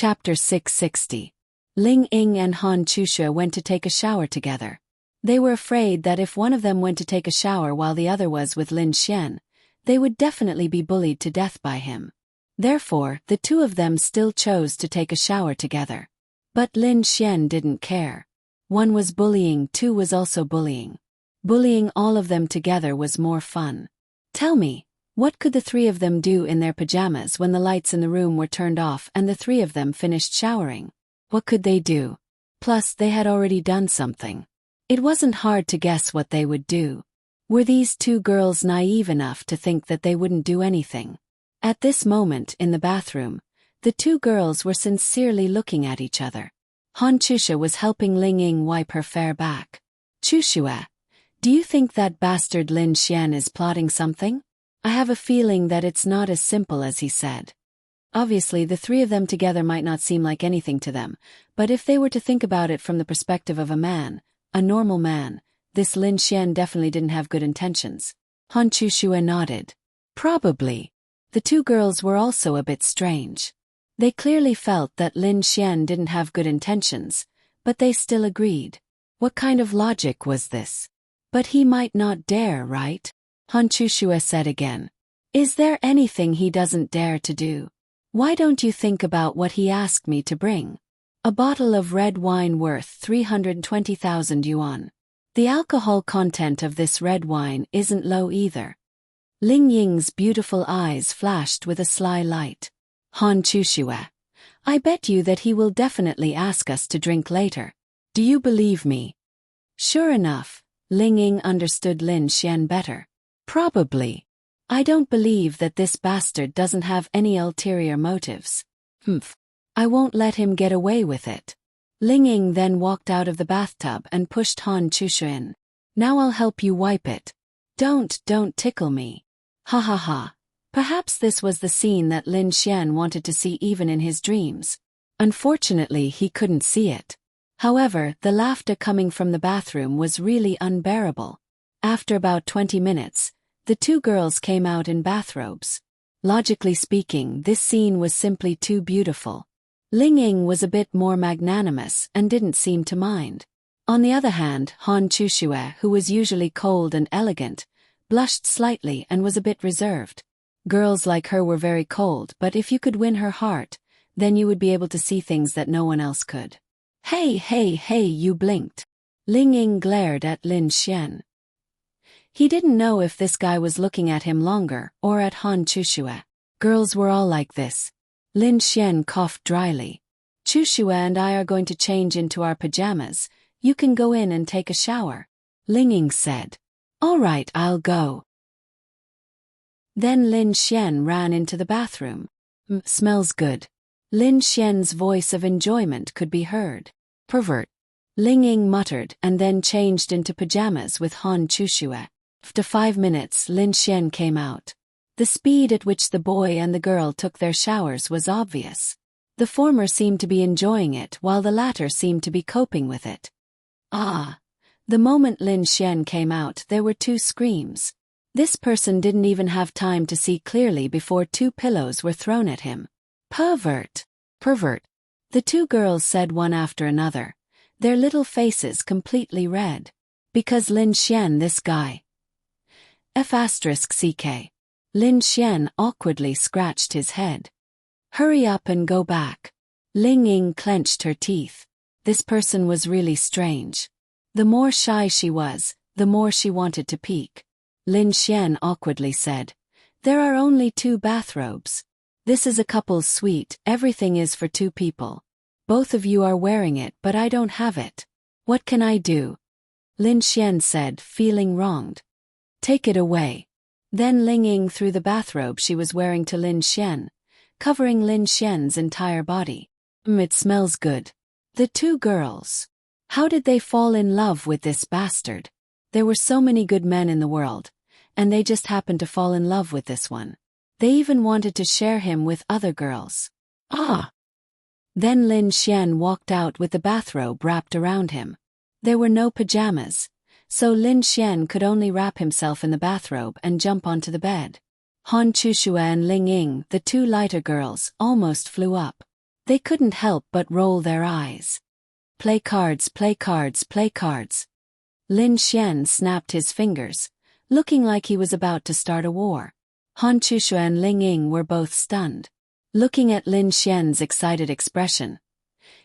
Chapter 660. Ling Ying and Han Chusha went to take a shower together. They were afraid that if one of them went to take a shower while the other was with Lin Xian, they would definitely be bullied to death by him. Therefore, the two of them still chose to take a shower together. But Lin Xian didn't care. One was bullying, two was also bullying. Bullying all of them together was more fun. Tell me, what could the three of them do in their pajamas when the lights in the room were turned off and the three of them finished showering? What could they do? Plus, they had already done something. It wasn't hard to guess what they would do. Were these two girls naive enough to think that they wouldn't do anything? At this moment in the bathroom, the two girls were sincerely looking at each other. Han Chusha was helping Ling Ying wipe her fair back. Chushua, do you think that bastard Lin Xian is plotting something? I have a feeling that it's not as simple as he said. Obviously, the three of them together might not seem like anything to them, but if they were to think about it from the perspective of a man, a normal man, this Lin Xian definitely didn't have good intentions. Han Chushua nodded. Probably. The two girls were also a bit strange. They clearly felt that Lin Xian didn't have good intentions, but they still agreed. What kind of logic was this? But he might not dare, right? Han Chushua said again. Is there anything he doesn't dare to do? Why don't you think about what he asked me to bring? A bottle of red wine worth 320,000 yuan. The alcohol content of this red wine isn't low either. Ling Ying's beautiful eyes flashed with a sly light. Han Chushua, I bet you that he will definitely ask us to drink later. Do you believe me? Sure enough, Ling Ying understood Lin Xian better. Probably. I don't believe that this bastard doesn't have any ulterior motives. I won't let him get away with it. Ling Ying then walked out of the bathtub and pushed Han Chusha in. Now I'll help you wipe it. Don't tickle me. Ha ha ha. Perhaps this was the scene that Lin Xian wanted to see even in his dreams. Unfortunately, he couldn't see it. However, the laughter coming from the bathroom was really unbearable. After about 20 minutes, the two girls came out in bathrobes. Logically speaking, this scene was simply too beautiful. Ling Ying was a bit more magnanimous and didn't seem to mind. On the other hand, Han Chushua, who was usually cold and elegant, blushed slightly and was a bit reserved. Girls like her were very cold, but if you could win her heart, then you would be able to see things that no one else could. Hey, you blinked. Ling Ying glared at Lin Xian. He didn't know if this guy was looking at him longer or at Han Chushua. Girls were all like this. Lin Xian coughed dryly. Chushua and I are going to change into our pajamas. You can go in and take a shower. Ling Ying said. All right, I'll go. Then Lin Xian ran into the bathroom. Smells good. Lin Xian's voice of enjoyment could be heard. Pervert. Ling Ying muttered and then changed into pajamas with Han Chushua. After 5 minutes, Lin Xian came out. The speed at which the boy and the girl took their showers was obvious. The former seemed to be enjoying it while the latter seemed to be coping with it. Ah! The moment Lin Xian came out, there were two screams. This person didn't even have time to see clearly before two pillows were thrown at him. Pervert! Pervert! The two girls said one after another, their little faces completely red. Because Lin Xian, this guy. F***ck. Lin Xian awkwardly scratched his head. Hurry up and go back. Ling Ying clenched her teeth. This person was really strange. The more shy she was, the more she wanted to peek. Lin Xian awkwardly said, There are only 2 bathrobes. This is a couple's suite, everything is for 2 people. Both of you are wearing it, but I don't have it. What can I do? Lin Xian said, feeling wronged. Take it away. Then Ling Ying threw the bathrobe she was wearing to Lin Xian, covering Lin Xian's entire body. It smells good. The two girls. How did they fall in love with this bastard? There were so many good men in the world, and they just happened to fall in love with this one. They even wanted to share him with other girls. Ah! Then Lin Xian walked out with the bathrobe wrapped around him. There were no pajamas, so Lin Xian could only wrap himself in the bathrobe and jump onto the bed. Han Chushua and Ling Ying, the 2 lighter girls, almost flew up. They couldn't help but roll their eyes. Play cards, play cards, play cards. Lin Xian snapped his fingers, looking like he was about to start a war. Han Chushui and Ling Ying were both stunned, looking at Lin Xian's excited expression.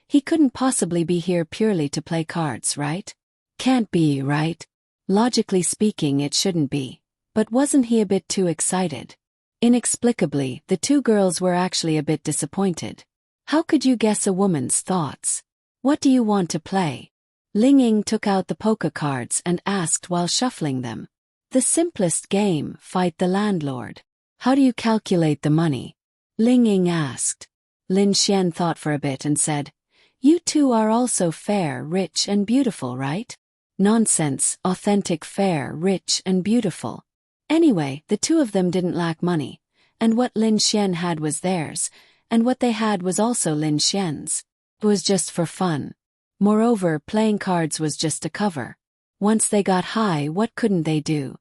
He couldn't possibly be here purely to play cards, right? Can't be, right? Logically speaking, it shouldn't be. But wasn't he a bit too excited? Inexplicably, the two girls were actually a bit disappointed. How could you guess a woman's thoughts? What do you want to play? Ling Ying took out the poker cards and asked while shuffling them. The simplest game, fight the landlord. How do you calculate the money? Ling Ying asked. Lin Xian thought for a bit and said, You two are also fair, rich and beautiful, right? Nonsense, authentic fair, rich and beautiful. Anyway, the two of them didn't lack money, and what Lin Xian had was theirs, and what they had was also Lin Xian's. It was just for fun. Moreover, playing cards was just a cover. Once they got high, what couldn't they do?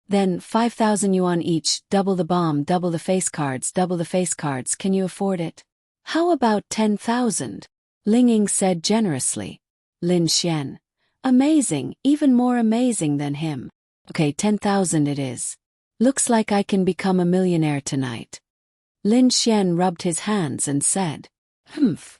Then, 5,000 yuan each, double the bomb, double the face cards, double the face cards, can you afford it? How about 10,000? Ling Ying said generously. Lin Xian. Amazing, even more amazing than him. Okay, 10,000 it is. Looks like I can become a millionaire tonight. Lin Xian rubbed his hands and said, Humph.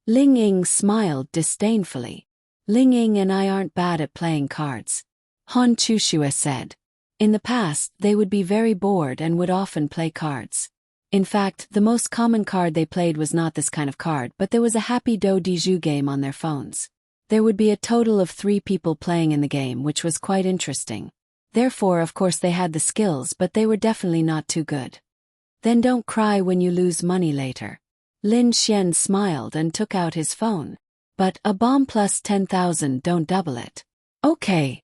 Ling Ying smiled disdainfully. Ling Ying and I aren't bad at playing cards. Han Chushui said. In the past, they would be very bored and would often play cards. In fact, the most common card they played was not this kind of card, but there was a Happy Do Diju game on their phones. There would be a total of 3 people playing in the game, which was quite interesting. Therefore, of course, they had the skills, but they were definitely not too good. Then don't cry when you lose money later. Lin Xian smiled and took out his phone. But a bomb plus 10,000, don't double it. Okay.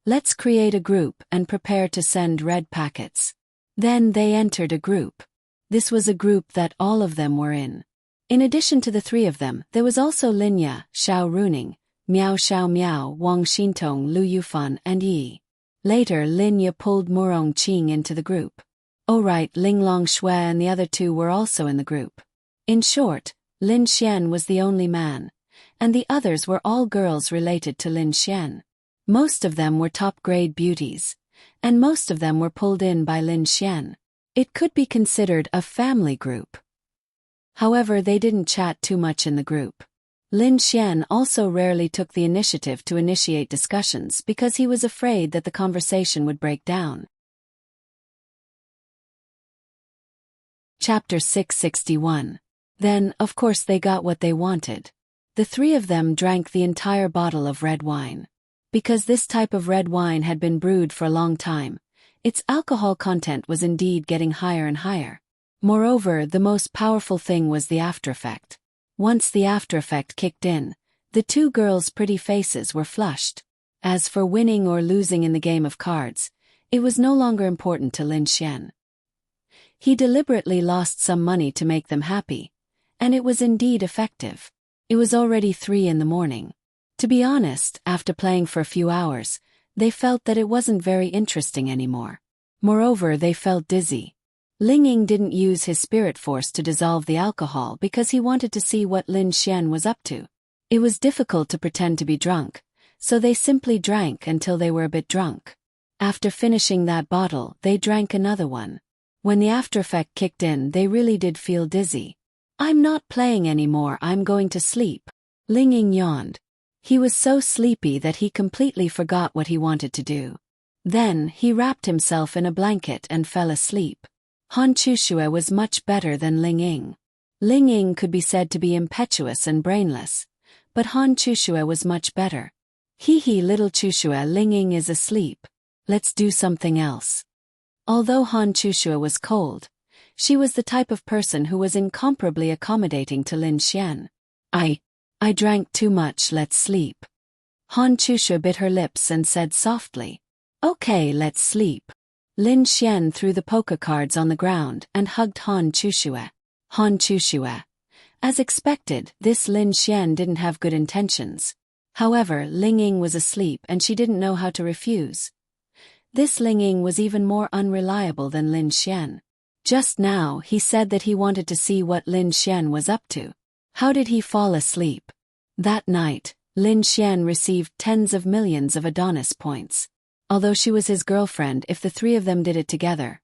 Let's create a group and prepare to send red packets. Then they entered a group. This was a group that all of them were in. In addition to the 3 of them, there was also Linya, Xiao Runing, Miao Xiao Miao, Wang Xintong, Lu Yufan, and Yi. Later, Linya pulled Murong Qing into the group. Oh right, Ling Long Shui and the other 2 were also in the group. In short, Lin Xian was the only man, and the others were all girls related to Lin Xian. Most of them were top-grade beauties, and most of them were pulled in by Lin Xian. It could be considered a family group. However, they didn't chat too much in the group. Lin Xian also rarely took the initiative to initiate discussions because he was afraid that the conversation would break down. Chapter 661. Then, of course, they got what they wanted. The 3 of them drank the entire bottle of red wine. Because this type of red wine had been brewed for a long time, its alcohol content was indeed getting higher and higher. Moreover, the most powerful thing was the after effect. Once the after effect kicked in, the 2 girls' pretty faces were flushed. As for winning or losing in the game of cards, it was no longer important to Lin Xian. He deliberately lost some money to make them happy, and it was indeed effective. It was already 3 in the morning. To be honest, after playing for a few hours, they felt that it wasn't very interesting anymore. Moreover, they felt dizzy. Ling Ying didn't use his spirit force to dissolve the alcohol because he wanted to see what Lin Xian was up to. It was difficult to pretend to be drunk, so they simply drank until they were a bit drunk. After finishing that bottle, they drank another one. When the after effect kicked in, they really did feel dizzy. I'm not playing anymore, I'm going to sleep. Ling Ying yawned. He was so sleepy that he completely forgot what he wanted to do. Then, he wrapped himself in a blanket and fell asleep. Han Chushui was much better than Ling Ying. Ling Ying could be said to be impetuous and brainless, but Han Chushui was much better. Hee little Chushui, Ling Ying is asleep. Let's do something else. Although Han Chushui was cold, she was the type of person who was incomparably accommodating to Lin Xian. I drank too much, let's sleep. Han Chushui bit her lips and said softly, Okay, let's sleep. Lin Xian threw the poker cards on the ground and hugged Han Chushui. Han Chushui. As expected, this Lin Xian didn't have good intentions. However, Ling Ying was asleep and she didn't know how to refuse. This Ling Ying was even more unreliable than Lin Xian. Just now he said that he wanted to see what Lin Xian was up to. How did he fall asleep? That night, Lin Xian received tens of millions of Adonis points. Although she was his girlfriend, if the three of them did it together,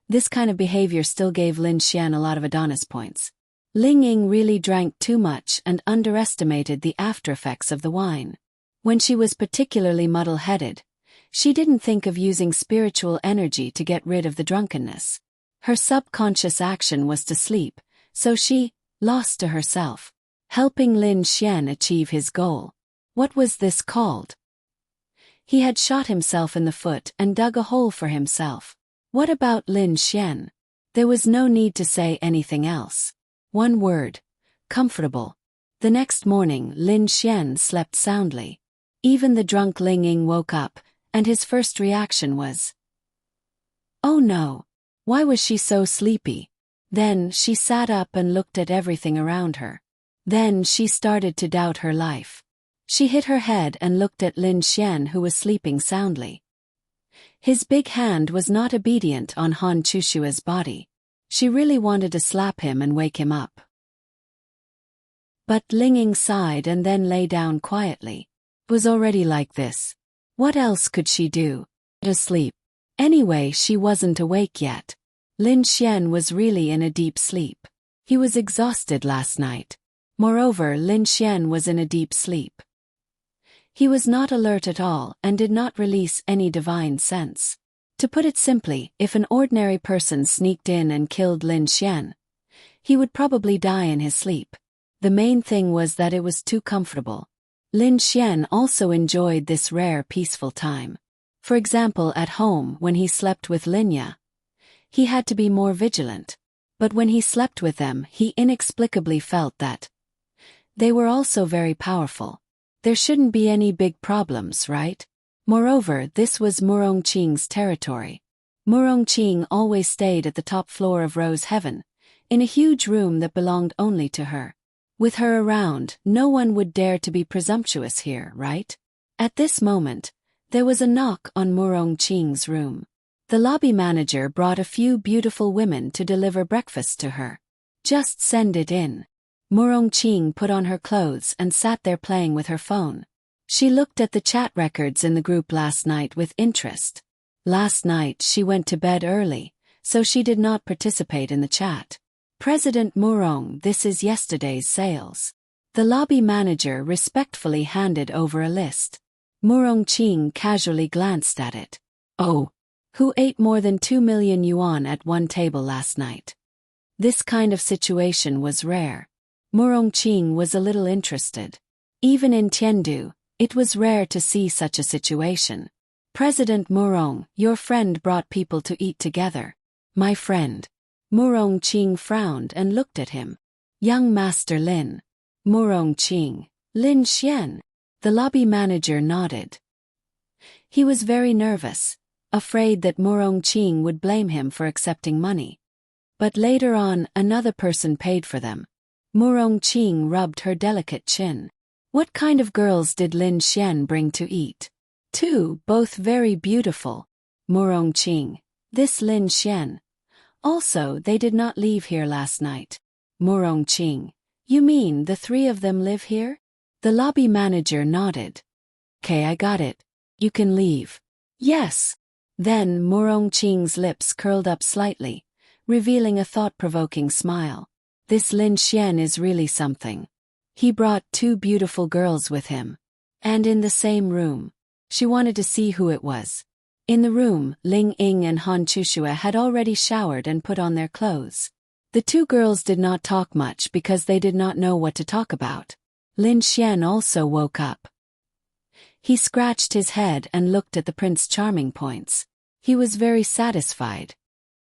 this kind of behavior still gave Lin Xian a lot of Adonis points. Ling Ying really drank too much and underestimated the after-effects of the wine. When she was particularly muddle-headed, she didn't think of using spiritual energy to get rid of the drunkenness. Her subconscious action was to sleep, so she lost to herself, helping Lin Xian achieve his goal. What was this called? He had shot himself in the foot and dug a hole for himself. What about Lin Xian? There was no need to say anything else. One word: comfortable. The next morning, Lin Xian slept soundly. Even the drunk Ling Ying woke up, and his first reaction was, "Oh no! Why was she so sleepy?" Then she sat up and looked at everything around her. Then she started to doubt her life. She hit her head and looked at Lin Xian, who was sleeping soundly. His big hand was not obedient on Han Chushua's body. She really wanted to slap him and wake him up. But Ling Ying sighed and then lay down quietly. It was already like this. What else could she do? Asleep. Anyway, she wasn't awake yet. Lin Xian was really in a deep sleep. He was exhausted last night. Moreover, Lin Xian was in a deep sleep. He was not alert at all and did not release any divine sense. To put it simply, if an ordinary person sneaked in and killed Lin Xian, he would probably die in his sleep. The main thing was that it was too comfortable. Lin Xian also enjoyed this rare peaceful time. For example, at home when he slept with Linya, he had to be more vigilant. But when he slept with them, he inexplicably felt that they were also very powerful. There shouldn't be any big problems, right? Moreover, this was Murongqing's territory. Murongqing always stayed at the top floor of Rose Heaven, in a huge room that belonged only to her. With her around, no one would dare to be presumptuous here, right? At this moment, there was a knock on Murongqing's room. The lobby manager brought a few beautiful women to deliver breakfast to her. Just send it in. Murongqing put on her clothes and sat there playing with her phone. She looked at the chat records in the group last night with interest. Last night she went to bed early, so she did not participate in the chat. President Murong, this is yesterday's sales. The lobby manager respectfully handed over a list. Murongqing casually glanced at it. Oh, who ate more than 2 million yuan at one table last night? This kind of situation was rare. Murongqing was a little interested. Even in Tiandu, it was rare to see such a situation. President Murong, your friend brought people to eat together. My friend. Murongqing frowned and looked at him. Young Master Lin. Murongqing. Lin Xian. The lobby manager nodded. He was very nervous, afraid that Murongqing would blame him for accepting money. But later on, another person paid for them. Murongqing rubbed her delicate chin. What kind of girls did Lin Xian bring to eat? 2, both very beautiful. Murongqing. This Lin Xian. Also, they did not leave here last night. Murongqing. You mean the 3 of them live here? The lobby manager nodded. Okay, I got it. You can leave. Yes. Then Murongqing's lips curled up slightly, revealing a thought-provoking smile. This Lin Xian is really something. He brought 2 beautiful girls with him. And in the same room. She wanted to see who it was. In the room, Ling Ying and Han Chushua had already showered and put on their clothes. The 2 girls did not talk much because they did not know what to talk about. Lin Xian also woke up. He scratched his head and looked at the Prince Charming points. He was very satisfied.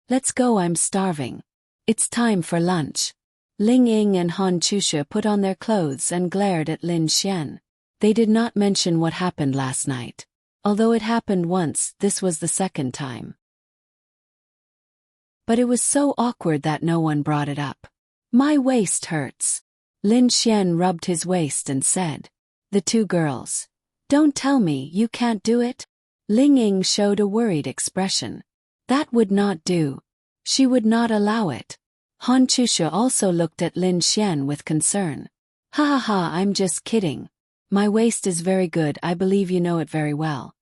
Let's go, I'm starving. It's time for lunch. Ling Ying and Han Chushua put on their clothes and glared at Lin Xian. They did not mention what happened last night. Although it happened once, this was the second time. But it was so awkward that no one brought it up. My waist hurts. Lin Xian rubbed his waist and said. The 2 girls. Don't tell me you can't do it? Ling Ying showed a worried expression. That would not do. She would not allow it. Han Chusha also looked at Lin Xian with concern. Ha ha ha, I'm just kidding. My waist is very good, I believe you know it very well.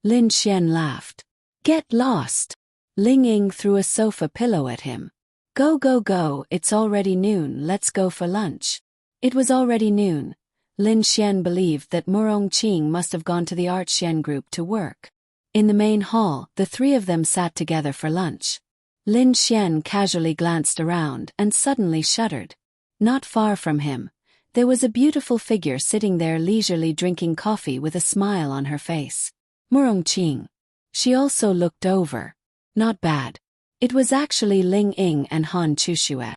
Lin Xian laughed. Get lost. Ling Ying threw a sofa pillow at him. Go go go, it's already noon, let's go for lunch. It was already noon. Lin Xian believed that Murong Qing must have gone to the Art Xian group to work. In the main hall, the three of them sat together for lunch. Lin Xian casually glanced around and suddenly shuddered. Not far from him, there was a beautiful figure sitting there leisurely drinking coffee with a smile on her face. Murong Qing. She also looked over. Not bad. It was actually Ling Ying and Han Chushue.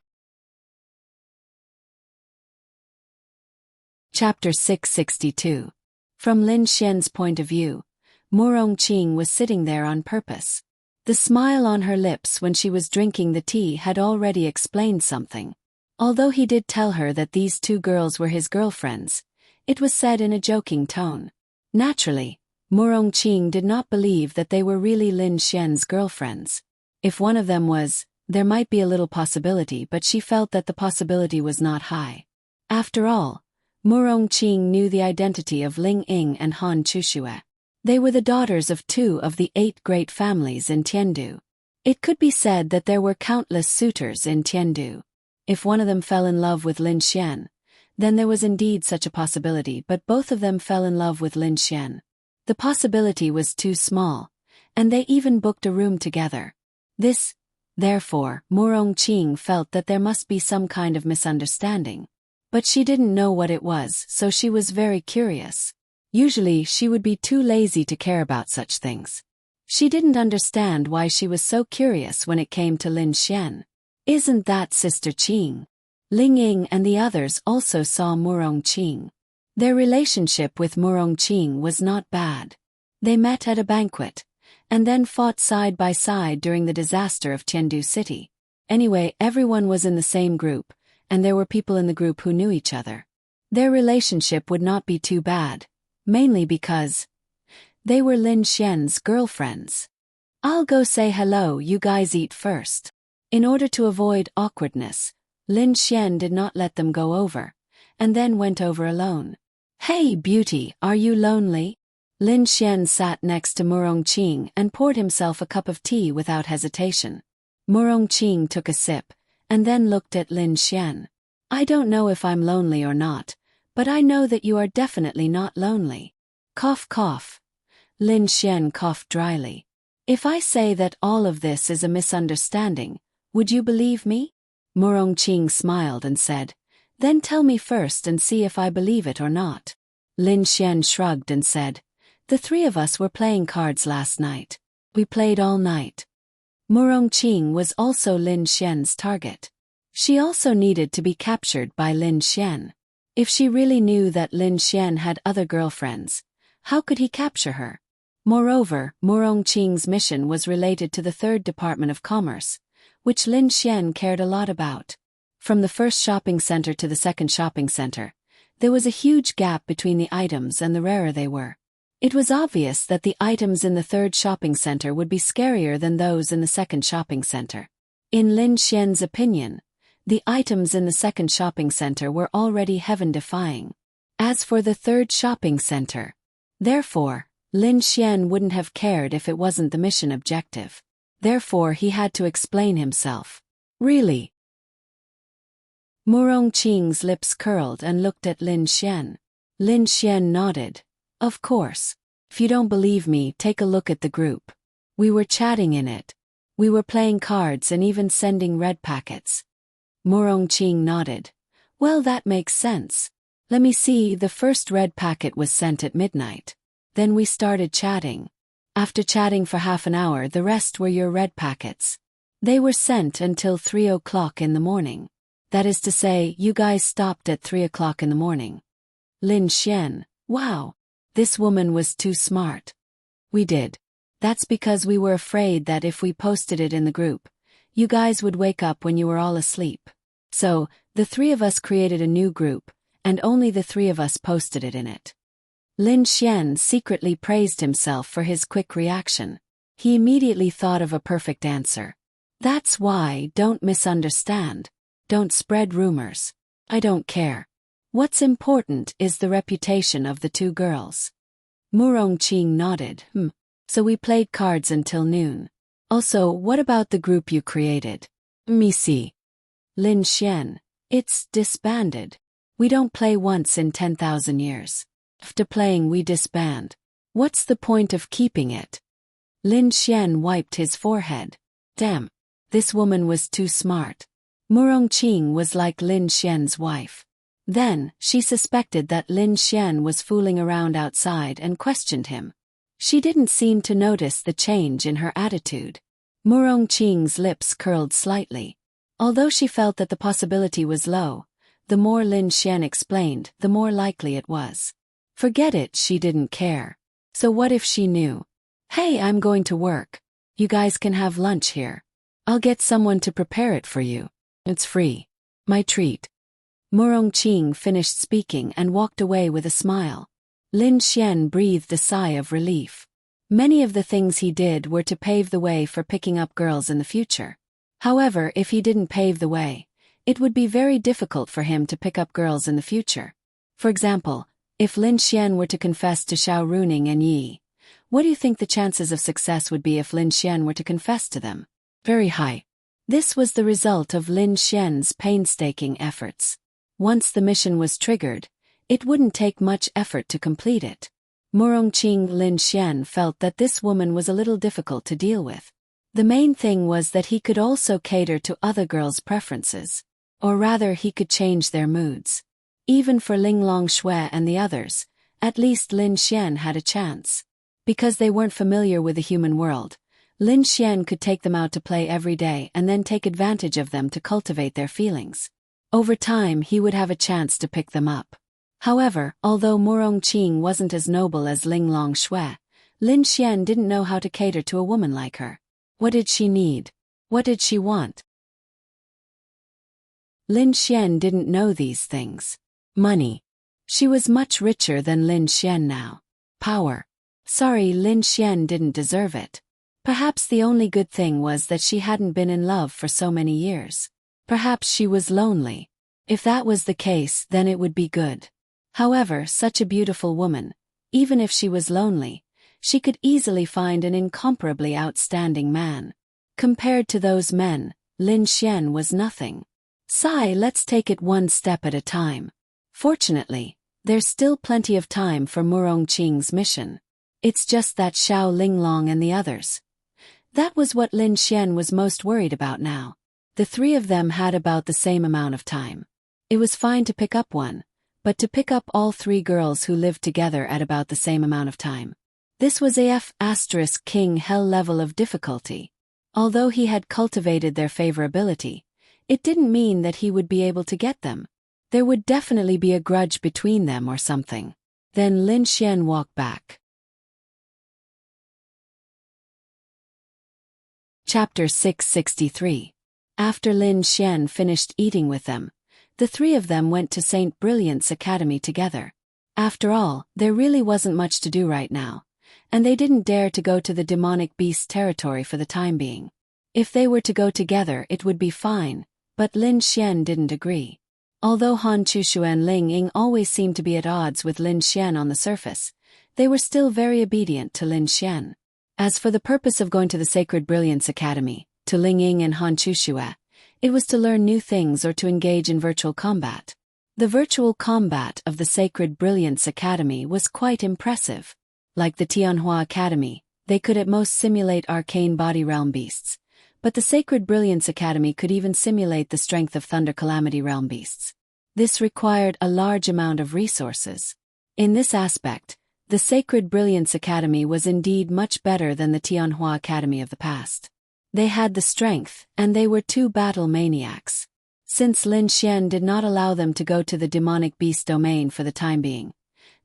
Chapter 662. From Lin Xian's point of view, Murong Qing was sitting there on purpose. The smile on her lips when she was drinking the tea had already explained something. Although he did tell her that these two girls were his girlfriends, it was said in a joking tone. Naturally, Murong Qing did not believe that they were really Lin Xian's girlfriends. If one of them was, there might be a little possibility, but she felt that the possibility was not high. After all, Murong Qing knew the identity of Ling Ying and Han Chushue. They were the daughters of two of the 8 great families in Tiandu. It could be said that there were countless suitors in Tiandu. If one of them fell in love with Lin Xian, then there was indeed such a possibility, but both of them fell in love with Lin Xian. The possibility was too small, and they even booked a room together. Therefore, Murong Qing felt that there must be some kind of misunderstanding. But she didn't know what it was, so she was very curious. Usually she would be too lazy to care about such things. She didn't understand why she was so curious when it came to Lin Xian. Isn't that Sister Qing? Ling Ying and the others also saw Murong Qing. Their relationship with Murong Qing was not bad. They met at a banquet, and then fought side by side during the disaster of Tiandu City. Anyway, everyone was in the same group, and there were people in the group who knew each other. Their relationship would not be too bad, mainly because they were Lin Xian's girlfriends. I'll go say hello, you guys eat first. In order to avoid awkwardness, Lin Xian did not let them go over, and then went over alone. Hey beauty, are you lonely? Lin Xian sat next to Murong Qing and poured himself a cup of tea without hesitation. Murong Qing took a sip, and then looked at Lin Xian. I don't know if I'm lonely or not, but I know that you are definitely not lonely. Cough cough. Lin Xian coughed dryly. If I say that all of this is a misunderstanding, would you believe me? Murong Qing smiled and said, then tell me first and see if I believe it or not. Lin Xian shrugged and said, the three of us were playing cards last night. We played all night. Murong Qing was also Lin Xian's target. She also needed to be captured by Lin Xian. If she really knew that Lin Xian had other girlfriends, how could he capture her? Moreover, Murong Qing's mission was related to the 3rd Department of Commerce, which Lin Xian cared a lot about. From the first shopping center to the second shopping center, there was a huge gap between the items and the rarer they were. It was obvious that the items in the 3rd shopping center would be scarier than those in the 2nd shopping center. In Lin Xian's opinion, the items in the 2nd shopping center were already heaven-defying. As for the 3rd shopping center, therefore, Lin Xian wouldn't have cared if it wasn't the mission objective. Therefore he had to explain himself. Really? Murong Qing's lips curled and looked at Lin Xian. Lin Xian nodded. Of course. If you don't believe me, take a look at the group. We were chatting in it. We were playing cards and even sending red packets. Murong Qing nodded. Well, that makes sense. Let me see, the first red packet was sent at midnight. Then we started chatting. After chatting for half an hour, the rest were your red packets. They were sent until 3 o'clock in the morning. That is to say, you guys stopped at 3 o'clock in the morning. Lin Xian, wow. This woman was too smart. We did. That's because we were afraid that if we posted it in the group, you guys would wake up when you were all asleep. So, the 3 of us created a new group, and only the 3 of us posted it in it. Lin Xian secretly praised himself for his quick reaction. He immediately thought of a perfect answer. That's why, don't misunderstand. Don't spread rumors. I don't care. What's important is the reputation of the two girls. Murongqing nodded. So we played cards until noon. Also, what about the group you created? Me see. Lin Xian. It's disbanded. We don't play once in 10,000 years. After playing we disband. What's the point of keeping it? Lin Xian wiped his forehead. Damn. This woman was too smart. Murongqing was like Lin Xian's wife. Then, she suspected that Lin Xian was fooling around outside and questioned him. She didn't seem to notice the change in her attitude. Murongqing's lips curled slightly. Although she felt that the possibility was low, the more Lin Xian explained, the more likely it was. Forget it, she didn't care. So what if she knew? Hey, I'm going to work. You guys can have lunch here. I'll get someone to prepare it for you. It's free. My treat. Murongqing finished speaking and walked away with a smile. Lin Xian breathed a sigh of relief. Many of the things he did were to pave the way for picking up girls in the future. However, if he didn't pave the way, it would be very difficult for him to pick up girls in the future. For example, if Lin Xian were to confess to Xiao Runing and Yi, what do you think the chances of success would be if Lin Xian were to confess to them? Very high. This was the result of Lin Xian's painstaking efforts. Once the mission was triggered, it wouldn't take much effort to complete it. Murongqing Lin Xian felt that this woman was a little difficult to deal with. The main thing was that he could also cater to other girls' preferences. Or rather, he could change their moods. Even for Ling Longshui and the others, at least Lin Xian had a chance. Because they weren't familiar with the human world, Lin Xian could take them out to play every day and then take advantage of them to cultivate their feelings. Over time he would have a chance to pick them up. However, although Murongqing wasn't as noble as Ling Longshui, Lin Xian didn't know how to cater to a woman like her. What did she need? What did she want? Lin Xian didn't know these things. Money. She was much richer than Lin Xian now. Power. Sorry, Lin Xian didn't deserve it. Perhaps the only good thing was that she hadn't been in love for so many years. Perhaps she was lonely. If that was the case, then it would be good. However, such a beautiful woman, even if she was lonely, she could easily find an incomparably outstanding man. Compared to those men, Lin Xian was nothing. Sigh, let's take it one step at a time. Fortunately, there's still plenty of time for Murongqing's mission. It's just that Xiao Linglong and the others. That was what Lin Xian was most worried about now. The three of them had about the same amount of time. It was fine to pick up one, but to pick up all three girls who lived together at about the same amount of time. This was a King Hell level of difficulty. Although he had cultivated their favorability, it didn't mean that he would be able to get them. There would definitely be a grudge between them or something. Then Lin Xian walked back. Chapter 663. After Lin Xian finished eating with them, the three of them went to St. Brilliant's Academy together. After all, there really wasn't much to do right now, and they didn't dare to go to the demonic beast territory for the time being. If they were to go together it would be fine, but Lin Xian didn't agree. Although Han Chushu and Ling Ying always seemed to be at odds with Lin Xian on the surface, they were still very obedient to Lin Xian. As for the purpose of going to the Sacred Brilliance Academy, to Ling Ying and Han Chushu, it was to learn new things or to engage in virtual combat. The virtual combat of the Sacred Brilliance Academy was quite impressive. Like the Tianhua Academy, they could at most simulate arcane body realm beasts, but the Sacred Brilliance Academy could even simulate the strength of Thunder Calamity realm beasts. This required a large amount of resources. In this aspect, the Sacred Brilliance Academy was indeed much better than the Tianhua Academy of the past. They had the strength, and they were two battle maniacs. Since Lin Xian did not allow them to go to the demonic beast domain for the time being,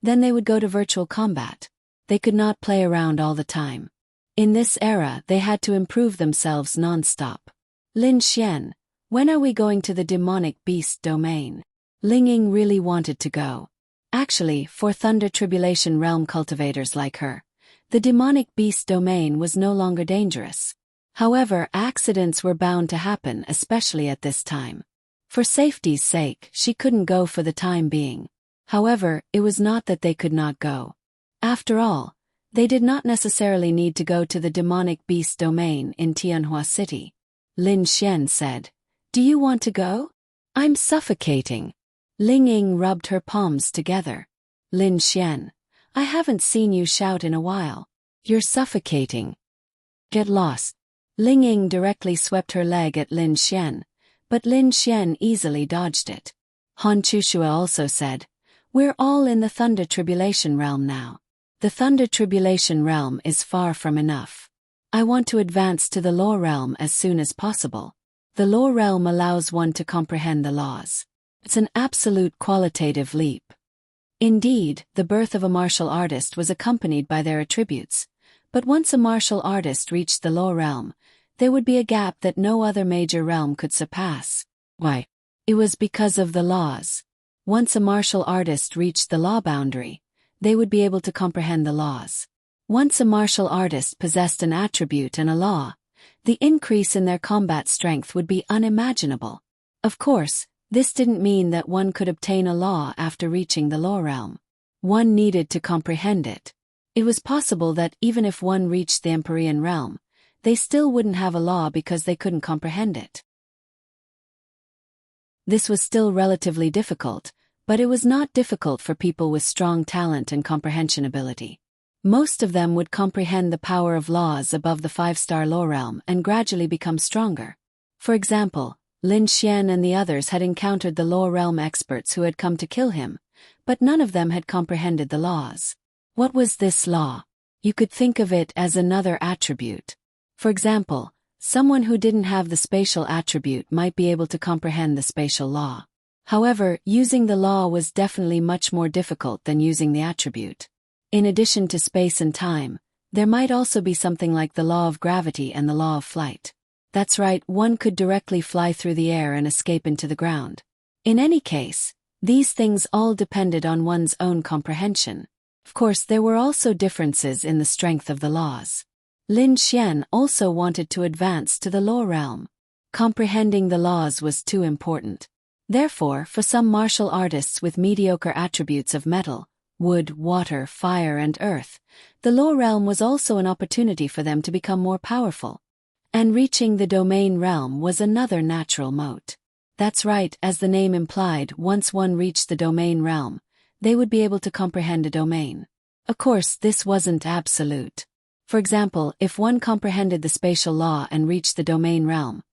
then they would go to virtual combat. They could not play around all the time. In this era, they had to improve themselves non-stop. Lin Xian, when are we going to the demonic beast domain? Ling Ying really wanted to go. Actually, for Thunder Tribulation realm cultivators like her, the demonic beast domain was no longer dangerous. However, accidents were bound to happen, especially at this time. For safety's sake, she couldn't go for the time being. However, it was not that they could not go. After all, they did not necessarily need to go to the demonic beast domain in Tianhua City. Lin Xian said, "Do you want to go? I'm suffocating." Ling Ying rubbed her palms together. "Lin Xian, I haven't seen you shout in a while. You're suffocating. Get lost." Ling Ying directly swept her leg at Lin Xian, but Lin Xian easily dodged it. Han Chushua also said, "We're all in the Thunder Tribulation Realm now. The Thunder Tribulation Realm is far from enough. I want to advance to the Law Realm as soon as possible. The Law Realm allows one to comprehend the laws. It's an absolute qualitative leap." Indeed, the birth of a martial artist was accompanied by their attributes, but once a martial artist reached the Law Realm, there would be a gap that no other major realm could surpass. Why? It was because of the laws. Once a martial artist reached the law boundary, they would be able to comprehend the laws. Once a martial artist possessed an attribute and a law, the increase in their combat strength would be unimaginable. Of course, this didn't mean that one could obtain a law after reaching the law realm. One needed to comprehend it. It was possible that even if one reached the Empyrean realm, they still wouldn't have a law because they couldn't comprehend it. This was still relatively difficult, but it was not difficult for people with strong talent and comprehension ability. Most of them would comprehend the power of laws above the 5-star law realm and gradually become stronger. For example, Lin Xian and the others had encountered the law realm experts who had come to kill him, but none of them had comprehended the laws. What was this law? You could think of it as another attribute. For example, someone who didn't have the spatial attribute might be able to comprehend the spatial law. However, using the law was definitely much more difficult than using the attribute. In addition to space and time, there might also be something like the law of gravity and the law of flight. That's right, one could directly fly through the air and escape into the ground. In any case, these things all depended on one's own comprehension. Of course, there were also differences in the strength of the laws. Lin Xian also wanted to advance to the law realm. Comprehending the laws was too important. Therefore, for some martial artists with mediocre attributes of metal, wood, water, fire and earth, the law realm was also an opportunity for them to become more powerful. And reaching the domain realm was another natural moat. That's right, as the name implied, once one reached the domain realm, they would be able to comprehend a domain. Of course, this wasn't absolute. For example, if one comprehended the spatial law and reached the domain realm,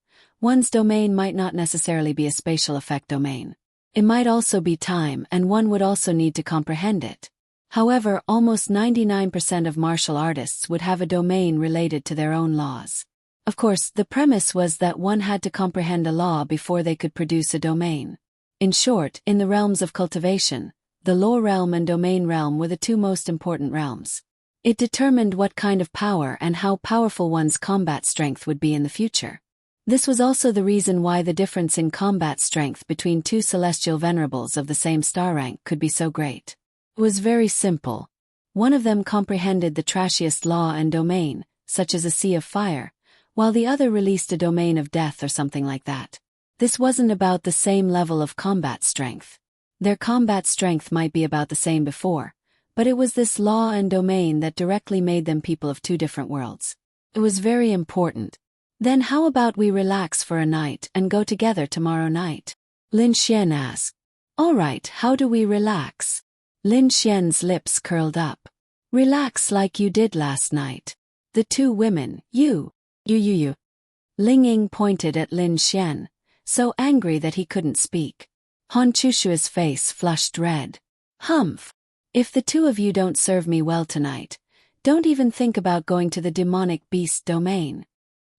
one's domain might not necessarily be a spatial effect domain. It might also be time, and one would also need to comprehend it. However, almost 99% of martial artists would have a domain related to their own laws. Of course, the premise was that one had to comprehend a law before they could produce a domain. In short, in the realms of cultivation, the law realm and domain realm were the two most important realms. It determined what kind of power and how powerful one's combat strength would be in the future. This was also the reason why the difference in combat strength between two celestial venerables of the same star rank could be so great. It was very simple. One of them comprehended the trashiest law and domain, such as a sea of fire, while the other released a domain of death or something like that. This wasn't about the same level of combat strength. Their combat strength might be about the same before, but it was this law and domain that directly made them people of two different worlds. It was very important. "Then how about we relax for a night and go together tomorrow night?" Lin Xian asked. "All right, how do we relax?" Lin Xian's lips curled up. "Relax like you did last night. The two women, you. Ling Ying pointed at Lin Xian, so angry that he couldn't speak. Han Chushua's face flushed red. "Humph. If the two of you don't serve me well tonight, don't even think about going to the demonic beast domain,"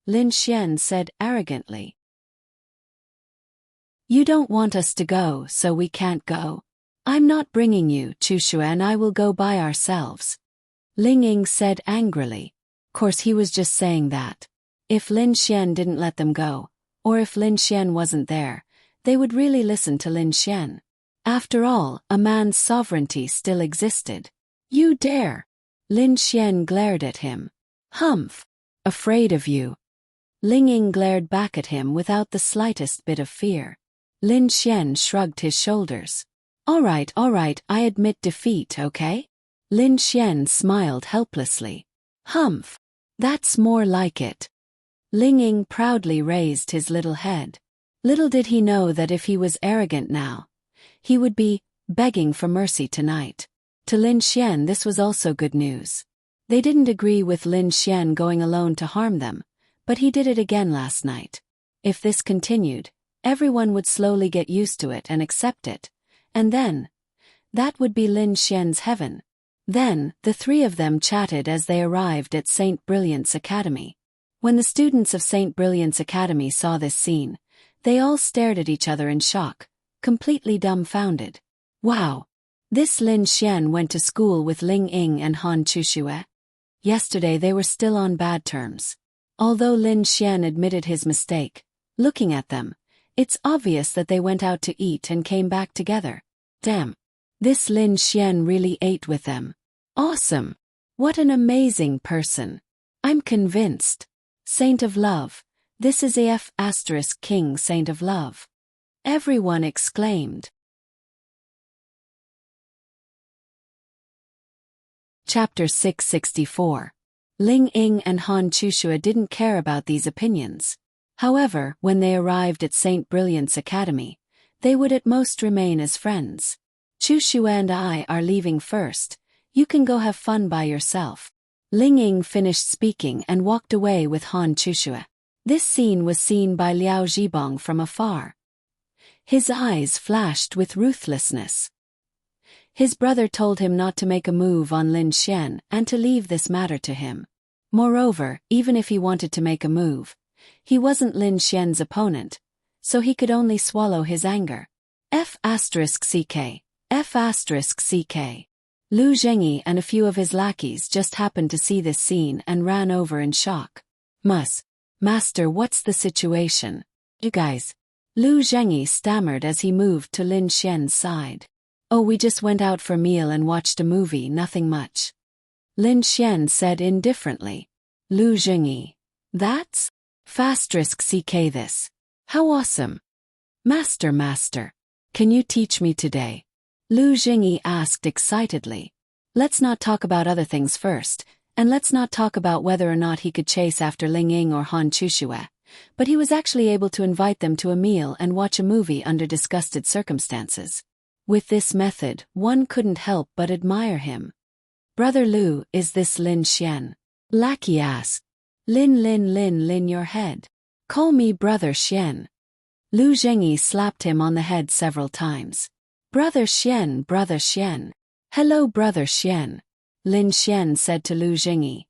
Lin Xian said arrogantly. "You don't want us to go, so we can't go. I'm not bringing you, Chushua, and I will go by ourselves," Ling Ying said angrily. Of course, he was just saying that. If Lin Xian didn't let them go, or if Lin Xian wasn't there, they would really listen to Lin Xian. After all, a man's sovereignty still existed. "You dare!" Lin Xian glared at him. "Humph! Afraid of you. Ling Ying glared back at him without the slightest bit of fear. Lin Xian shrugged his shoulders. All right, I admit defeat, okay? Lin Xian smiled helplessly. Humph. That's more like it. Ling Ying proudly raised his little head. Little did he know that if he was arrogant now, he would be begging for mercy tonight. To Lin Xian this was also good news. They didn't agree with Lin Xian going alone to harm them, but he did it again last night. If this continued, everyone would slowly get used to it and accept it, and then, that would be Lin Xian's heaven. Then, the three of them chatted as they arrived at St. Brilliant's Academy. When the students of St. Brilliant's Academy saw this scene, they all stared at each other in shock, completely dumbfounded. Wow! This Lin Xian went to school with Ling Ying and Han Chuxue. Yesterday they were still on bad terms. Although Lin Xian admitted his mistake, looking at them, it's obvious that they went out to eat and came back together. Damn! This Lin Xian really ate with them. Awesome! What an amazing person! I'm convinced. Saint of Love. This is AF** King Saint of Love. Everyone exclaimed. Chapter 664. Ling Ying and Han Chuxue didn't care about these opinions. However, when they arrived at St. Brilliant's Academy, they would at most remain as friends. Chuxue and I are leaving first. You can go have fun by yourself. Ling Ying finished speaking and walked away with Han Chuxue. This scene was seen by Liao Zhibong from afar. His eyes flashed with ruthlessness. His brother told him not to make a move on Lin Xian and to leave this matter to him. Moreover, even if he wanted to make a move, he wasn't Lin Xian's opponent, so he could only swallow his anger. F***ck. Lu Zhengyi and a few of his lackeys just happened to see this scene and ran over in shock. Master, what's the situation? You guys. Lu Zhengyi stammered as he moved to Lin Xian's side. Oh, we just went out for meal and watched a movie, nothing much. Lin Xian said indifferently. Lu Zhengyi. That's? **ck this. How awesome. Master. Can you teach me today? Lu Zhengyi asked excitedly. Let's not talk about other things first, and let's not talk about whether or not he could chase after Ling Ying or Han Chuxue, but he was actually able to invite them to a meal and watch a movie under disgusted circumstances. With this method, one couldn't help but admire him. Brother Lu, is this Lin Xian? Lackey asked. Lin your head. Call me Brother Xian. Lu Zhengyi slapped him on the head several times. Brother Xian. Hello Brother Xian. Lin Xian said to Lu Zhengyi.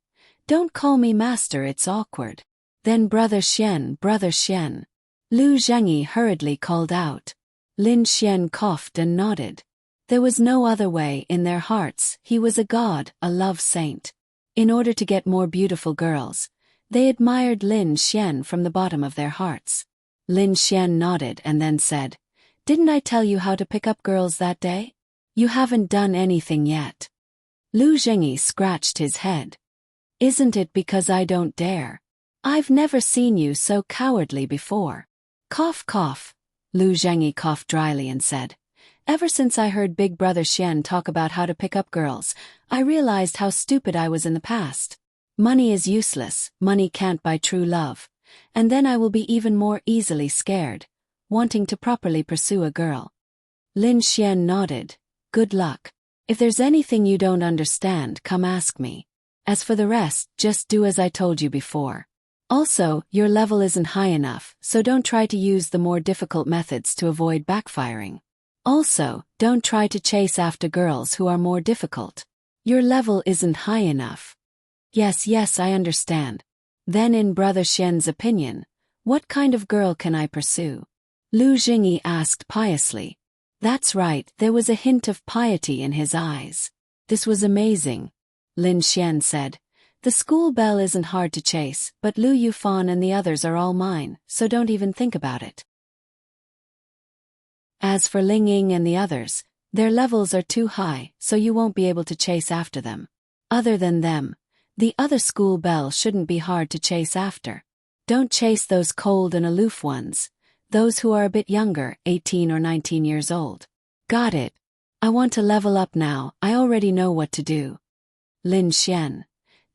Don't call me master, it's awkward. Then Brother Xian. Lu Zhengyi hurriedly called out. Lin Xian coughed and nodded. There was no other way. In their hearts, he was a god, a love saint. In order to get more beautiful girls, they admired Lin Xian from the bottom of their hearts. Lin Xian nodded and then said, Didn't I tell you how to pick up girls that day? You haven't done anything yet. Lu Zhengyi scratched his head. Isn't it because I don't dare? I've never seen you so cowardly before. Cough. Lu Zhengyi coughed dryly and said, Ever since I heard Big Brother Xian talk about how to pick up girls, I realized how stupid I was in the past. Money is useless, money can't buy true love, and then I will be even more easily scared, wanting to properly pursue a girl. Lin Xian nodded. Good luck. If there's anything you don't understand, come ask me. As for the rest, just do as I told you before. Also, your level isn't high enough, so don't try to use the more difficult methods to avoid backfiring. Also, don't try to chase after girls who are more difficult. Your level isn't high enough. Yes, I understand. Then in Brother Xian's opinion, what kind of girl can I pursue? Lu Zhengyi asked piously. That's right, there was a hint of piety in his eyes. This was amazing. Lin Xian said. The school belle isn't hard to chase, but Lu Yufan and the others are all mine, so don't even think about it. As for Ling Ying and the others, their levels are too high, so you won't be able to chase after them. Other than them, the other school belle shouldn't be hard to chase after. Don't chase those cold and aloof ones, those who are a bit younger, 18 or 19 years old. Got it. I want to level up now, I already know what to do. Lin Xian.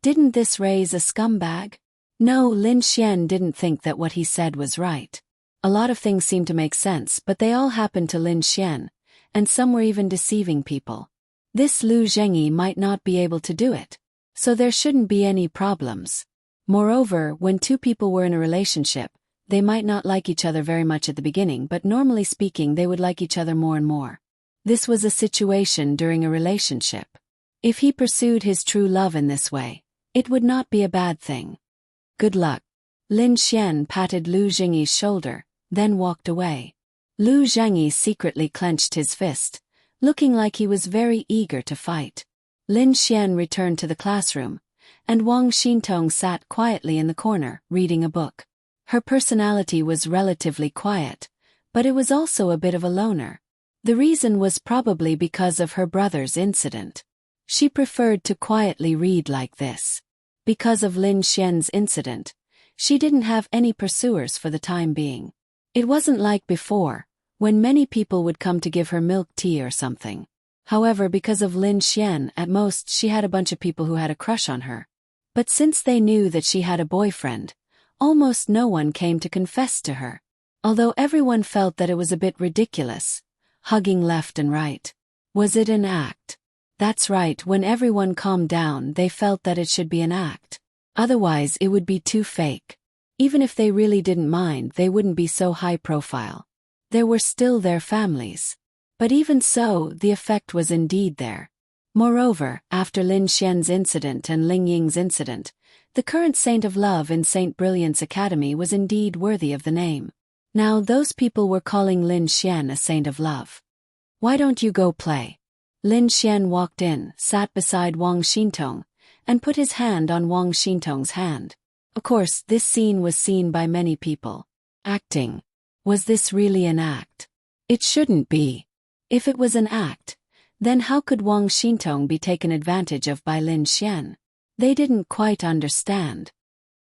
Didn't this raise a scumbag? No, Lin Xian didn't think that what he said was right. A lot of things seemed to make sense, but they all happened to Lin Xian, and some were even deceiving people. This Lu Zhengyi might not be able to do it, so there shouldn't be any problems. Moreover, when two people were in a relationship, they might not like each other very much at the beginning, but normally speaking they would like each other more and more. This was a situation during a relationship. If he pursued his true love in this way, it would not be a bad thing. Good luck. Lin Xian patted Lu Zhengyi's shoulder, then walked away. Lu Zhengyi secretly clenched his fist, looking like he was very eager to fight. Lin Xian returned to the classroom, and Wang Xintong sat quietly in the corner, reading a book. Her personality was relatively quiet, but it was also a bit of a loner. The reason was probably because of her brother's incident. She preferred to quietly read like this. Because of Lin Xian's incident, she didn't have any pursuers for the time being. It wasn't like before, when many people would come to give her milk tea or something. However, because of Lin Xian, at most she had a bunch of people who had a crush on her. But since they knew that she had a boyfriend, almost no one came to confess to her. Although everyone felt that it was a bit ridiculous, hugging left and right. Was it an act? That's right, when everyone calmed down they felt that it should be an act. Otherwise it would be too fake. Even if they really didn't mind, they wouldn't be so high profile. There were still their families. But even so, the effect was indeed there. Moreover, after Lin Xian's incident and Ling Ying's incident, the current Saint of Love in Saint Brilliant's Academy was indeed worthy of the name. Now those people were calling Lin Xian a Saint of Love. Why don't you go play? Lin Xian walked in, sat beside Wang Xintong, and put his hand on Wang Xintong's hand. Of course, this scene was seen by many people. Acting. Was this really an act? It shouldn't be. If it was an act, then how could Wang Xintong be taken advantage of by Lin Xian? They didn't quite understand.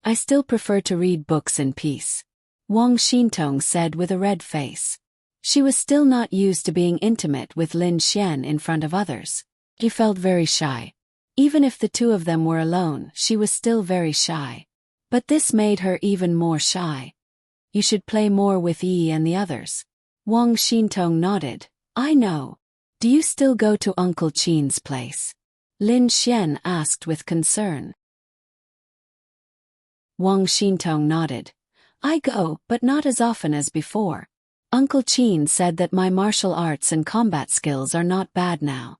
I still prefer to read books in peace, Wang Xintong said with a red face. She was still not used to being intimate with Lin Xian in front of others. She felt very shy. Even if the two of them were alone, she was still very shy. But this made her even more shy. You should play more with Yi and the others. Wang Xintong nodded. I know. Do you still go to Uncle Qin's place? Lin Xian asked with concern. Wang Xintong nodded. I go, but not as often as before. Uncle Qin said that my martial arts and combat skills are not bad now.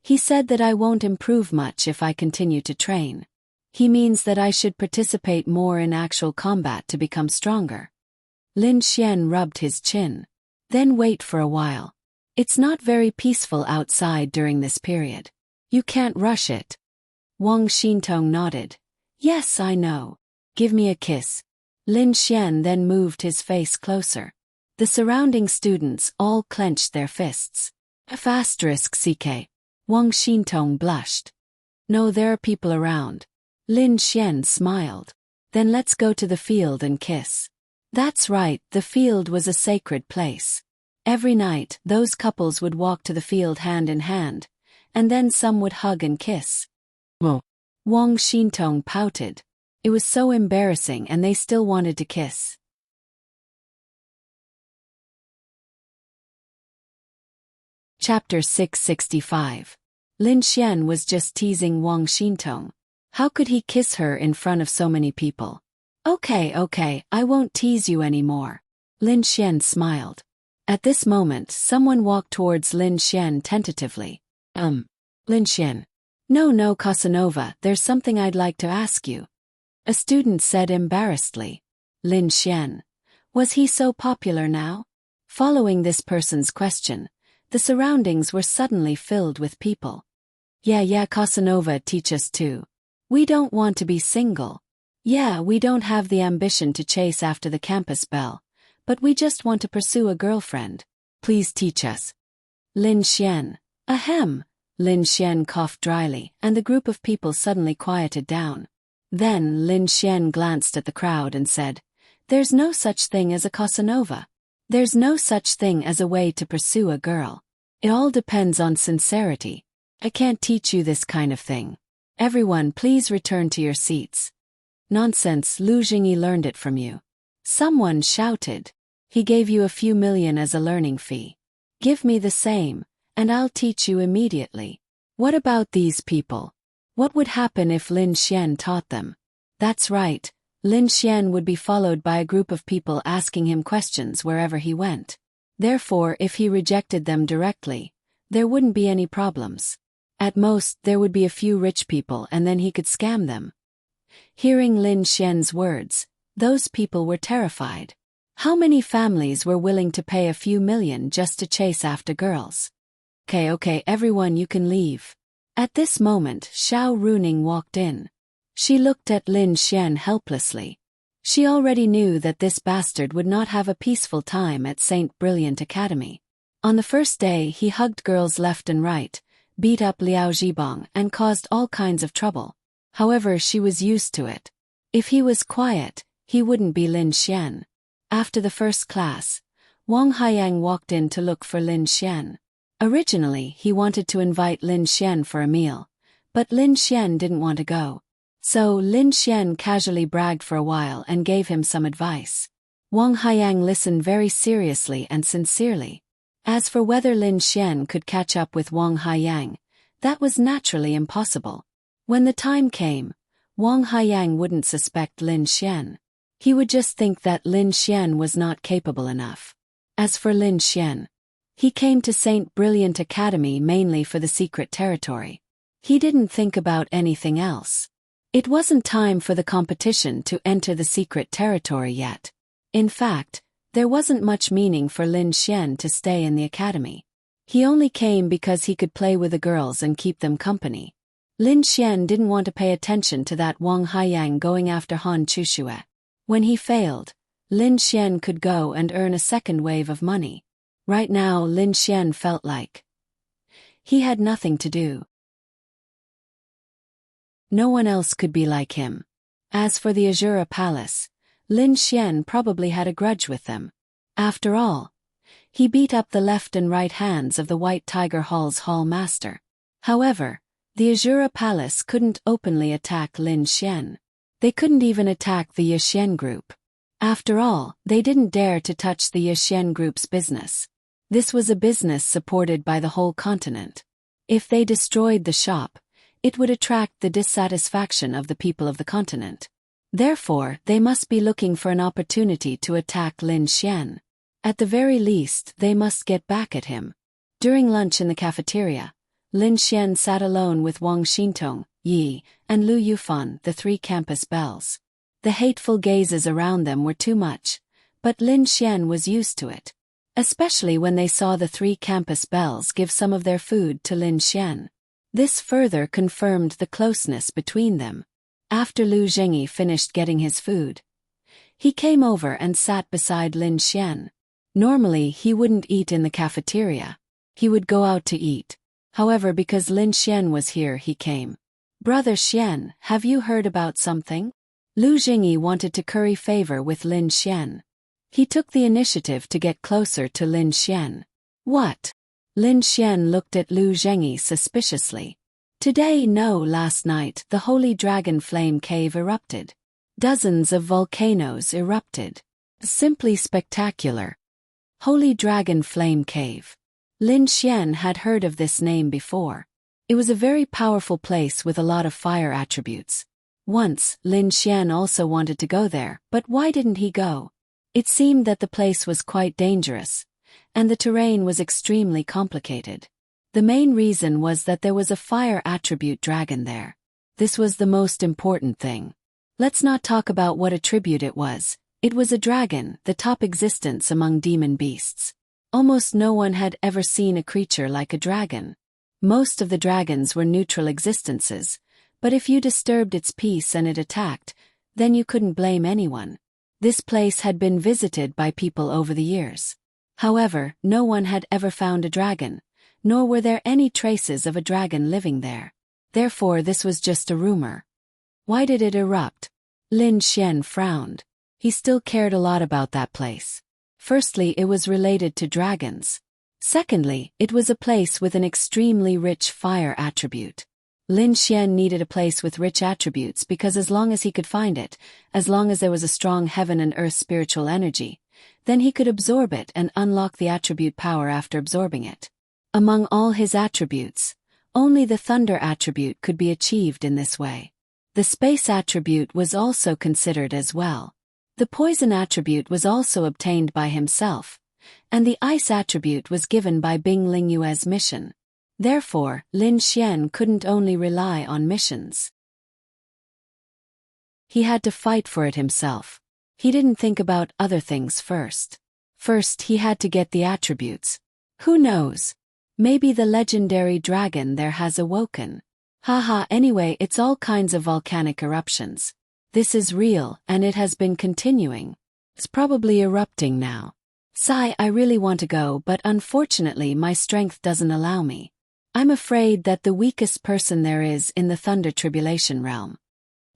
He said that I won't improve much if I continue to train. He means that I should participate more in actual combat to become stronger. Lin Xian rubbed his chin. Then wait for a while. It's not very peaceful outside during this period. You can't rush it. Wang Xintong nodded. Yes, I know. Give me a kiss. Lin Xian then moved his face closer. The surrounding students all clenched their fists. *CK. Wang Xintong blushed. No, there are people around. Lin Xian smiled. Then let's go to the field and kiss. That's right, the field was a sacred place. Every night, those couples would walk to the field hand in hand, and then some would hug and kiss. Whoa. Wang Xintong pouted. It was so embarrassing and they still wanted to kiss. Chapter 665. Lin Xian was just teasing Wang Xintong. How could he kiss her in front of so many people? Okay, I won't tease you anymore. Lin Xian smiled. At this moment, someone walked towards Lin Xian tentatively. Lin Xian. No, Casanova, there's something I'd like to ask you. A student said embarrassedly. Lin Xian. Was he so popular now? Following this person's question, the surroundings were suddenly filled with people. Yeah, Casanova, teach us too. We don't want to be single. Yeah, we don't have the ambition to chase after the campus belle, but we just want to pursue a girlfriend. Please teach us. Lin Xian. Ahem. Lin Xian coughed dryly, and the group of people suddenly quieted down. Then Lin Xian glanced at the crowd and said, "There's no such thing as a Casanova. There's no such thing as a way to pursue a girl. It all depends on sincerity. I can't teach you this kind of thing. Everyone please return to your seats." "Nonsense, Lu Jingyi learned it from you." Someone shouted. "He gave you a few million as a learning fee. Give me the same, and I'll teach you immediately." "What about these people? What would happen if Lin Xian taught them?" That's right, Lin Xian would be followed by a group of people asking him questions wherever he went. Therefore, if he rejected them directly, there wouldn't be any problems. At most, there would be a few rich people and then he could scam them. Hearing Lin Xian's words, those people were terrified. How many families were willing to pay a few million just to chase after girls? Okay, everyone, you can leave." At this moment, Xiao Runing walked in. She looked at Lin Xian helplessly. She already knew that this bastard would not have a peaceful time at St. Brilliant Academy. On the first day he hugged girls left and right, beat up Liao Zhibong and caused all kinds of trouble. However, she was used to it. If he was quiet, he wouldn't be Lin Xian. After the first class, Wang Haiyang walked in to look for Lin Xian. Originally, he wanted to invite Lin Xian for a meal, but Lin Xian didn't want to go. So Lin Xian casually bragged for a while and gave him some advice. Wang Haiyang listened very seriously and sincerely. As for whether Lin Xian could catch up with Wang Haiyang, that was naturally impossible. When the time came, Wang Haiyang wouldn't suspect Lin Xian. He would just think that Lin Xian was not capable enough. As for Lin Xian, he came to St. Brilliant Academy mainly for the secret territory. He didn't think about anything else. It wasn't time for the competition to enter the secret territory yet. In fact, there wasn't much meaning for Lin Xian to stay in the academy. He only came because he could play with the girls and keep them company. Lin Xian didn't want to pay attention to that Wang Haiyang going after Han Chushue. When he failed, Lin Xian could go and earn a second wave of money. Right now Lin Xian felt like he had nothing to do. No one else could be like him. As for the Azura Palace, Lin Xian probably had a grudge with them. After all, he beat up the left and right hands of the White Tiger Hall's hall master. However, the Azura Palace couldn't openly attack Lin Xian. They couldn't even attack the Yixian group. After all, they didn't dare to touch the Yixian group's business. This was a business supported by the whole continent. If they destroyed the shop, it would attract the dissatisfaction of the people of the continent. Therefore, they must be looking for an opportunity to attack Lin Xian. At the very least, they must get back at him. During lunch in the cafeteria, Lin Xian sat alone with Wang Xintong, Yi, and Lu Yufan, the three campus belles. The hateful gazes around them were too much, but Lin Xian was used to it. Especially when they saw the three campus belles give some of their food to Lin Xian. This further confirmed the closeness between them. After Lu Jingyi finished getting his food, he came over and sat beside Lin Xian. Normally he wouldn't eat in the cafeteria. He would go out to eat. However, because Lin Xian was here, he came. "Brother Xian, have you heard about something?" Lu Jingyi wanted to curry favor with Lin Xian. He took the initiative to get closer to Lin Xian. "What?" Lin Xian looked at Lu Jingyi suspiciously. "Today, no, last night, the Holy Dragon Flame Cave erupted. Dozens of volcanoes erupted. Simply spectacular." Holy Dragon Flame Cave. Lin Xian had heard of this name before. It was a very powerful place with a lot of fire attributes. Once, Lin Xian also wanted to go there, but why didn't he go? It seemed that the place was quite dangerous, and the terrain was extremely complicated. The main reason was that there was a fire attribute dragon there. This was the most important thing. Let's not talk about what attribute it was. It was a dragon, the top existence among demon beasts. Almost no one had ever seen a creature like a dragon. Most of the dragons were neutral existences, but if you disturbed its peace and it attacked, then you couldn't blame anyone. This place had been visited by people over the years. However, no one had ever found a dragon, nor were there any traces of a dragon living there. Therefore, this was just a rumor. Why did it erupt? Lin Xian frowned. He still cared a lot about that place. Firstly, it was related to dragons. Secondly, it was a place with an extremely rich fire attribute. Lin Xian needed a place with rich attributes because as long as he could find it, as long as there was a strong heaven and earth spiritual energy, then he could absorb it and unlock the attribute power after absorbing it. Among all his attributes, only the thunder attribute could be achieved in this way. The space attribute was also considered as well. The poison attribute was also obtained by himself, and the ice attribute was given by Bing Lingyue's mission. Therefore, Lin Xian couldn't only rely on missions. He had to fight for it himself. He didn't think about other things first. First, he had to get the attributes. Who knows? Maybe the legendary dragon there has awoken. Haha, anyway, it's all kinds of volcanic eruptions. This is real, and it has been continuing. It's probably erupting now. Sigh, I really want to go, but unfortunately my strength doesn't allow me. I'm afraid that the weakest person there is in the Thunder Tribulation realm.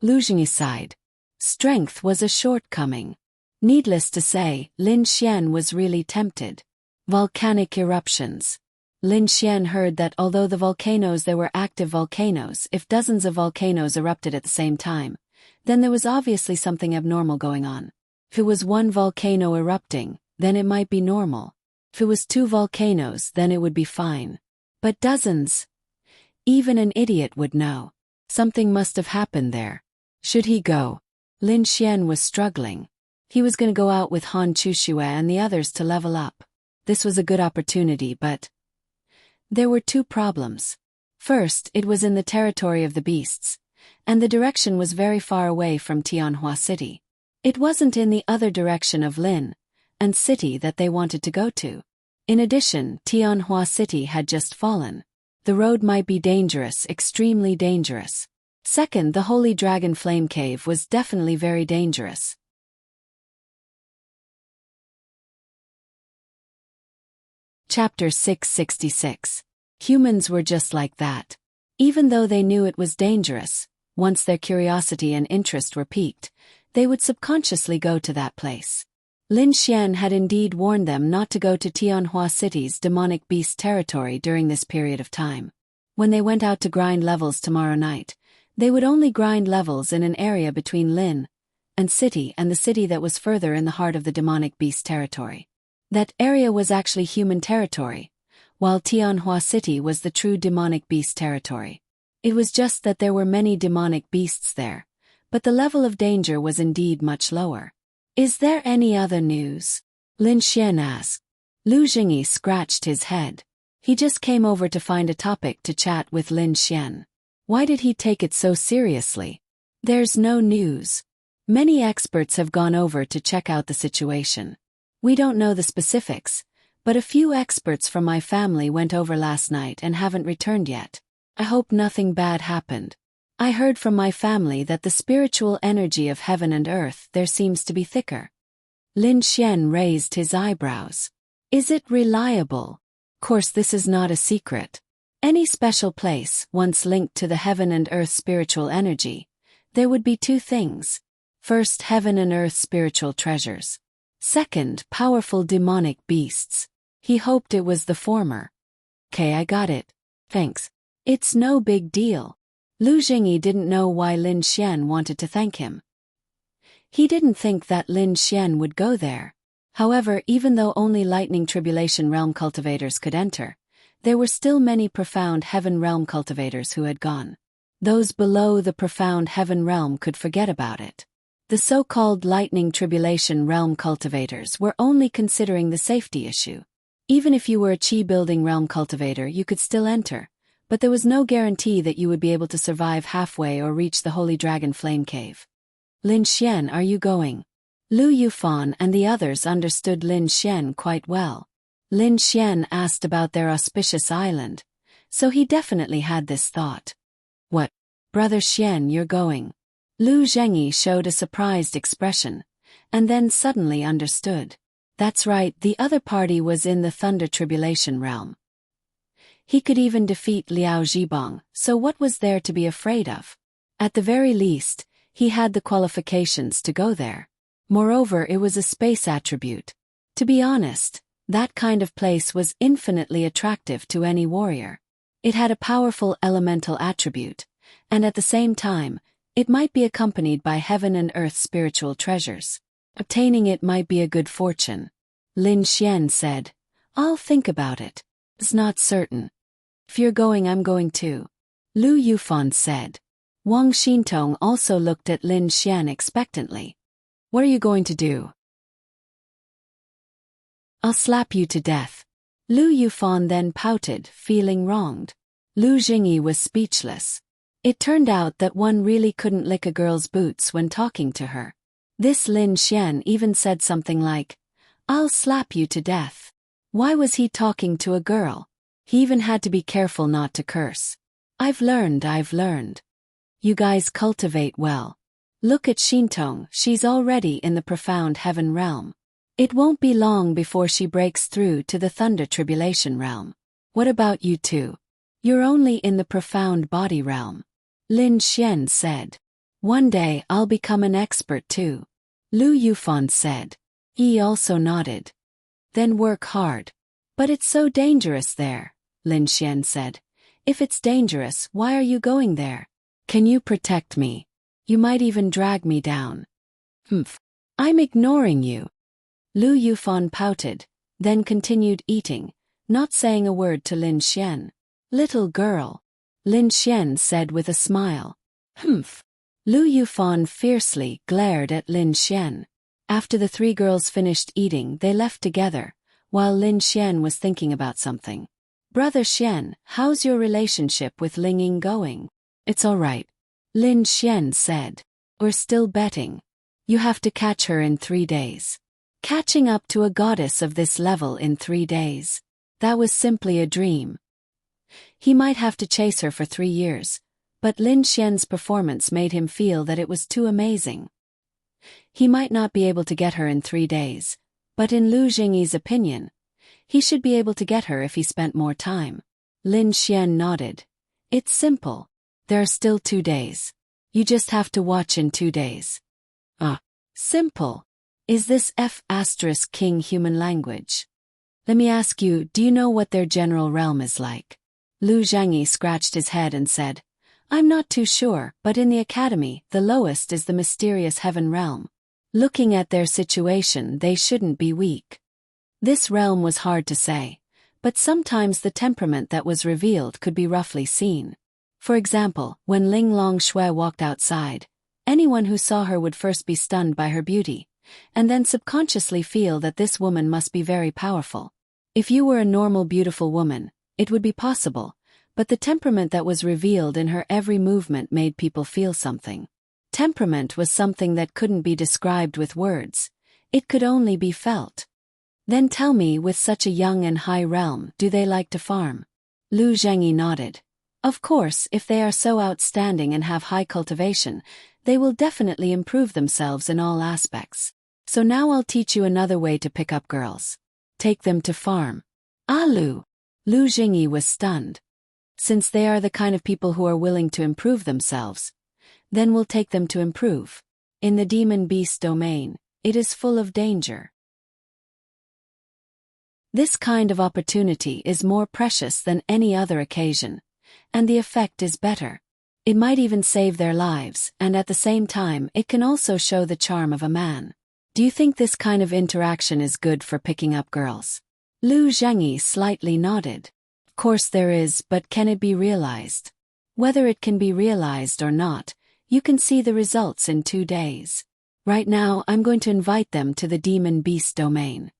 Lu Jingyi sighed. Strength was a shortcoming. Needless to say, Lin Xian was really tempted. Volcanic eruptions. Lin Xian heard that although the volcanoes there were active volcanoes, if dozens of volcanoes erupted at the same time, then there was obviously something abnormal going on. If it was one volcano erupting, then it might be normal. If it was two volcanoes, then it would be fine. But dozens? Even an idiot would know. Something must have happened there. Should he go? Lin Xian was struggling. He was going to go out with Han Chuxue and the others to level up. This was a good opportunity, but there were two problems. First, it was in the territory of the beasts, and the direction was very far away from Tianhua City. It wasn't in the other direction of Lin and City that they wanted to go to. In addition, Tianhua City had just fallen. The road might be dangerous, extremely dangerous. Second, the Holy Dragon Flame Cave was definitely very dangerous. Chapter 666. Humans were just like that. Even though they knew it was dangerous, once their curiosity and interest were piqued, they would subconsciously go to that place. Lin Xian had indeed warned them not to go to Tianhua City's demonic beast territory during this period of time. When they went out to grind levels tomorrow night, they would only grind levels in an area between Lin and City and the city that was further in the heart of the demonic beast territory. That area was actually human territory, while Tianhua City was the true demonic beast territory. It was just that there were many demonic beasts there, but the level of danger was indeed much lower. Is there any other news? Lin Xian asked. Lu Jingyi scratched his head. He just came over to find a topic to chat with Lin Xian. Why did he take it so seriously? There's no news. Many experts have gone over to check out the situation. We don't know the specifics, but a few experts from my family went over last night and haven't returned yet. I hope nothing bad happened. I heard from my family that the spiritual energy of heaven and earth there seems to be thicker. Lin Xian raised his eyebrows. Is it reliable? Of course, this is not a secret. Any special place, once linked to the heaven and earth spiritual energy, there would be two things. First, heaven and earth spiritual treasures. Second, powerful demonic beasts. He hoped it was the former. Okay, I got it. Thanks. It's no big deal. Lu Jingyi didn't know why Lin Xian wanted to thank him. He didn't think that Lin Xian would go there. However, even though only Lightning Tribulation Realm cultivators could enter, there were still many profound Heaven Realm cultivators who had gone. Those below the profound Heaven Realm could forget about it. The so-called Lightning Tribulation Realm cultivators were only considering the safety issue. Even if you were a Chi-building realm cultivator, you could still enter, but there was no guarantee that you would be able to survive halfway or reach the Holy Dragon Flame Cave. Lin Xian, are you going? Lu Yufan and the others understood Lin Xian quite well. Lin Xian asked about their auspicious island, so he definitely had this thought. What? Brother Xian, you're going? Lu Zhengyi showed a surprised expression, and then suddenly understood. That's right, the other party was in the Thunder Tribulation realm. He could even defeat Liao Zhibang, so what was there to be afraid of? At the very least, he had the qualifications to go there. Moreover, it was a space attribute. To be honest, that kind of place was infinitely attractive to any warrior. It had a powerful elemental attribute, and at the same time, it might be accompanied by heaven and earth spiritual treasures. Obtaining it might be a good fortune. Lin Xian said, "I'll think about it. It's not certain. If you're going, I'm going too," Lu Yufan said. Wang Xintong also looked at Lin Xian expectantly. "What are you going to do?" "I'll slap you to death." Lu Yufan then pouted, feeling wronged. Lu Jingyi was speechless. It turned out that one really couldn't lick a girl's boots when talking to her. This Lin Xian even said something like, "I'll slap you to death." Why was he talking to a girl? He even had to be careful not to curse. I've learned. You guys cultivate well. Look at Xintong, she's already in the profound heaven realm. It won't be long before she breaks through to the thunder tribulation realm. What about you two? You're only in the profound body realm. Lin Xian said. One day I'll become an expert too. Lu Yufan said. He also nodded. Then work hard. But it's so dangerous there, Lin Xian said. If it's dangerous, why are you going there? Can you protect me? You might even drag me down. Humph. I'm ignoring you. Lu Yufan pouted, then continued eating, not saying a word to Lin Xian. Little girl. Lin Xian said with a smile. Humph. Lu Yufan fiercely glared at Lin Xian. After the three girls finished eating, they left together, while Lin Xian was thinking about something. Brother Xian, how's your relationship with Ling Ying going? It's all right. Lin Xian said. We're still betting. You have to catch her in 3 days. Catching up to a goddess of this level in 3 days. That was simply a dream. He might have to chase her for 3 years, but Lin Xian's performance made him feel that it was too amazing. He might not be able to get her in 3 days, but in Lu Jingyi's opinion, he should be able to get her if he spent more time. Lin Xian nodded. It's simple. There are still 2 days. You just have to watch in 2 days. Simple. Is this King human language? Let me ask you, do you know what their general realm is like? Lu Zhangyi scratched his head and said, I'm not too sure, but in the academy, the lowest is the mysterious heaven realm. Looking at their situation, they shouldn't be weak. This realm was hard to say, but sometimes the temperament that was revealed could be roughly seen. For example, when Ling Longshui walked outside, anyone who saw her would first be stunned by her beauty, and then subconsciously feel that this woman must be very powerful. If you were a normal beautiful woman, it would be possible, but the temperament that was revealed in her every movement made people feel something. Temperament was something that couldn't be described with words, it could only be felt. Then tell me, with such a young and high realm, do they like to farm? Lu Zhengyi nodded. Of course, if they are so outstanding and have high cultivation, they will definitely improve themselves in all aspects. So now I'll teach you another way to pick up girls. Take them to farm. Lu Jingyi was stunned. Since they are the kind of people who are willing to improve themselves, then we'll take them to improve. In the demon beast domain, it is full of danger. This kind of opportunity is more precious than any other occasion, and the effect is better. It might even save their lives, and at the same time it can also show the charm of a man. Do you think this kind of interaction is good for picking up girls? Lu Zhengyi slightly nodded. Of course there is, but can it be realized? Whether it can be realized or not, you can see the results in 2 days. Right now I'm going to invite them to the demon beast domain.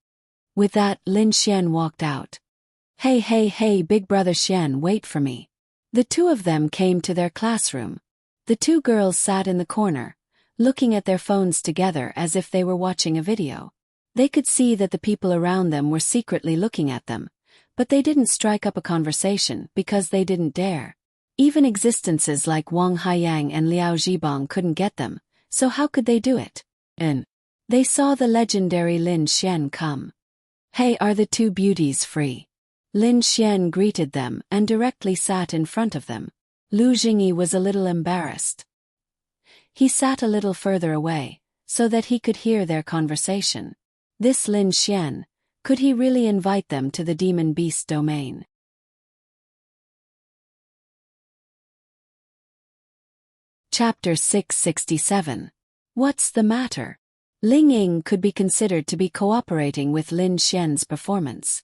With that, Lin Xian walked out. Hey, big brother Xian, wait for me. The two of them came to their classroom. The 2 girls sat in the corner, looking at their phones together as if they were watching a video. They could see that the people around them were secretly looking at them, but they didn't strike up a conversation because they didn't dare. Even existences like Wang Haiyang and Liao Zhibang couldn't get them, so how could they do it? And they saw the legendary Lin Xian come. Hey, are the 2 beauties free? Lin Xian greeted them and directly sat in front of them. Lu Jingyi was a little embarrassed. He sat a little further away, so that he could hear their conversation. This Lin Xian, could he really invite them to the demon beast domain? Chapter 667. What's the matter? Ling Ying could be considered to be cooperating with Lin Xian's performance.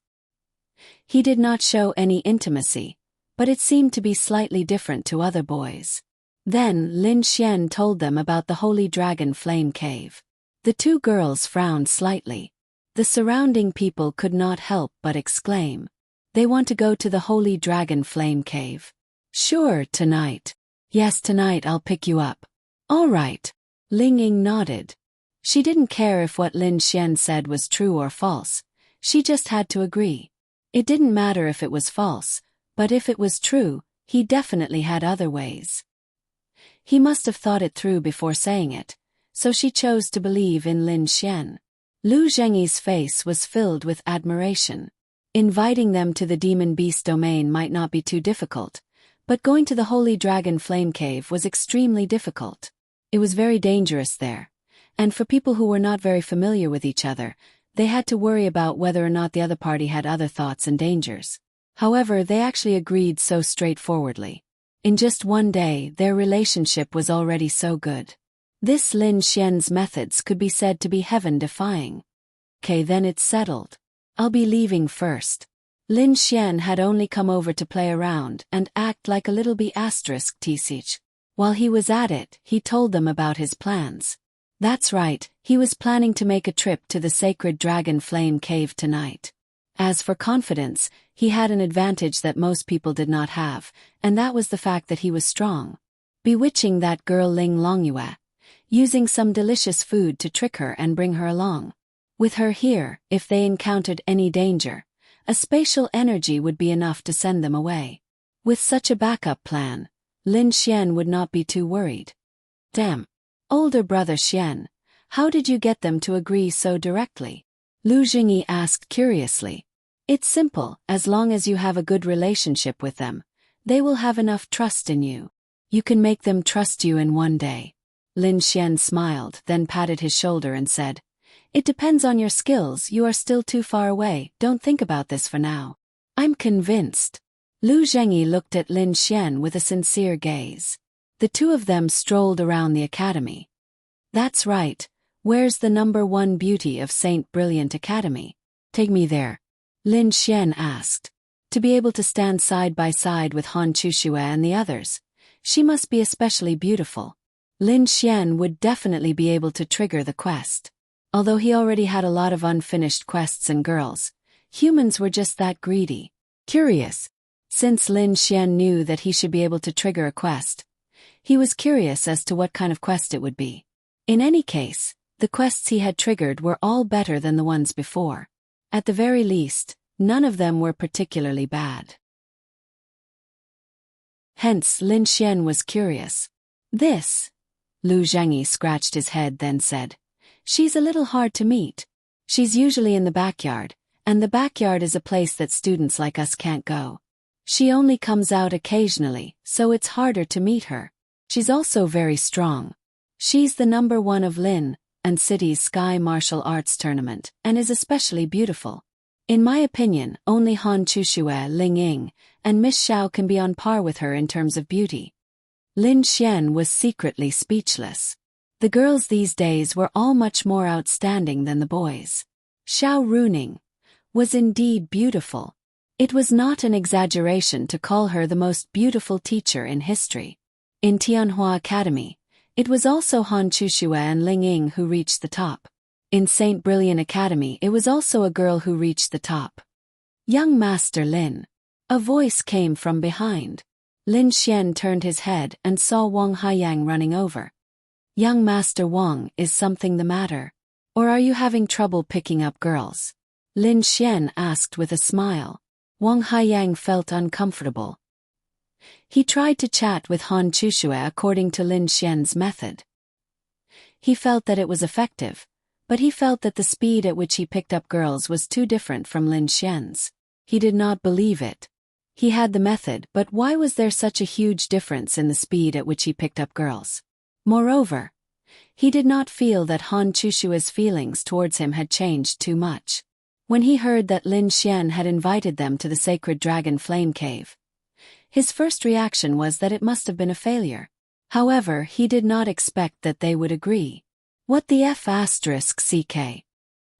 He did not show any intimacy, but it seemed to be slightly different to other boys. Then Lin Xian told them about the Holy Dragon Flame Cave. The two girls frowned slightly. The surrounding people could not help but exclaim. They want to go to the Holy Dragon Flame Cave. Sure, tonight. Yes, tonight I'll pick you up. All right. Ling Ying nodded. She didn't care if what Lin Xian said was true or false. She just had to agree. It didn't matter if it was false, but if it was true, he definitely had other ways. He must have thought it through before saying it, so she chose to believe in Lin Xian. Lu Zhengyi's face was filled with admiration. Inviting them to the demon beast domain might not be too difficult, but going to the Holy Dragon Flame Cave was extremely difficult. It was very dangerous there, and for people who were not very familiar with each other, they had to worry about whether or not the other party had other thoughts and dangers. However, they actually agreed so straightforwardly. In just one day, their relationship was already so good. This Lin Xian's methods could be said to be heaven-defying. Okay, then it's settled. I'll be leaving first. Lin Xian had only come over to play around and act like a little B****. While he was at it, he told them about his plans. That's right, he was planning to make a trip to the sacred Dragon Flame Cave tonight. As for confidence, he had an advantage that most people did not have, and that was the fact that he was strong. Bewitching that girl Ling Longyue, using some delicious food to trick her and bring her along. With her here, if they encountered any danger, a spatial energy would be enough to send them away. With such a backup plan, Lin Xian would not be too worried. Damn. Older brother Xian, how did you get them to agree so directly? Lu Jingyi asked curiously. It's simple, as long as you have a good relationship with them, they will have enough trust in you. You can make them trust you in one day. Lin Xian smiled, then patted his shoulder and said, It depends on your skills, you are still too far away, don't think about this for now. I'm convinced. Lu Zhengyi looked at Lin Xian with a sincere gaze. The two of them strolled around the academy. That's right, where's the #1 beauty of Saint Brilliant Academy? Take me there. Lin Xian asked. To be able to stand side by side with Han Chuxue and the others, she must be especially beautiful. Lin Xian would definitely be able to trigger the quest. Although he already had a lot of unfinished quests and girls, humans were just that greedy. Curious. Since Lin Xian knew that he should be able to trigger a quest, he was curious as to what kind of quest it would be. In any case, the quests he had triggered were all better than the ones before. At the very least, none of them were particularly bad. Hence Lin Xian was curious. This? Lu Zhengyi scratched his head then said. She's a little hard to meet. She's usually in the backyard, and the backyard is a place that students like us can't go. She only comes out occasionally, so it's harder to meet her. She's also very strong. She's the #1 of Lin and City's Sky Martial Arts Tournament, and is especially beautiful. In my opinion, only Han Chuxue, Ling Ying, and Miss Xiao can be on par with her in terms of beauty. Lin Xian was secretly speechless. The girls these days were all much more outstanding than the boys. Xiao Runing was indeed beautiful. It was not an exaggeration to call her the most beautiful teacher in history. In Tianhua Academy, it was also Han Chuxue and Ling Ying who reached the top. In Saint Brilliant Academy, it was also a girl who reached the top. Young Master Lin. A voice came from behind. Lin Xian turned his head and saw Wang Haiyang running over. Young Master Wang, is something the matter? Or are you having trouble picking up girls? Lin Xian asked with a smile. Wang Haiyang felt uncomfortable. He tried to chat with Han Chuxue according to Lin Xian's method. He felt that it was effective, but he felt that the speed at which he picked up girls was too different from Lin Xian's. He did not believe it. He had the method, but why was there such a huge difference in the speed at which he picked up girls? Moreover, he did not feel that Han Chushua's feelings towards him had changed too much. When he heard that Lin Xian had invited them to the sacred dragon flame cave, his first reaction was that it must have been a failure. However, he did not expect that they would agree. What the F***ck?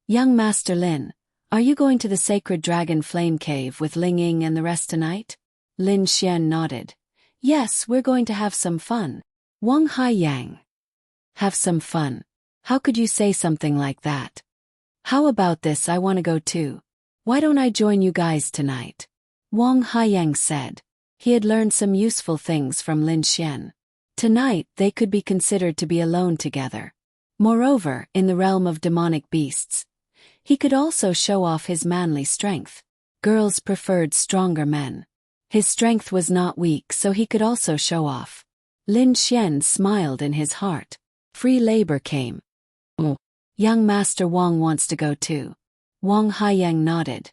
Young Master Lin, are you going to the sacred dragon flame cave with Ling Ying and the rest tonight? Lin Xian nodded. Yes, we're going to have some fun. Wang Haiyang. Have some fun. How could you say something like that? How about this, I want to go too. Why don't I join you guys tonight? Wang Haiyang said. He had learned some useful things from Lin Xian. Tonight they could be considered to be alone together. Moreover, in the realm of demonic beasts, he could also show off his manly strength. Girls preferred stronger men. His strength was not weak, so he could also show off. Lin Xian smiled in his heart. Free labor came. Oh. Young Master Wang wants to go too. Wang Haiyang nodded.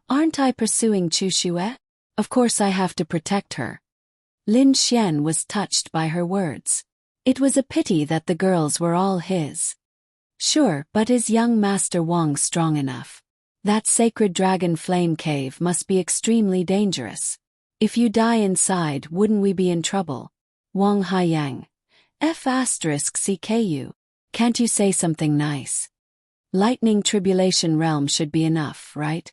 Aren't I pursuing Chu Xue? Of course I have to protect her. Lin Xian was touched by her words. It was a pity that the girls were all his. Sure, but is young Master Wang strong enough? That sacred dragon flame cave must be extremely dangerous. If you die inside, wouldn't we be in trouble? Wang Haiyang. F***ck. Can't you say something nice? Lightning tribulation realm should be enough, right?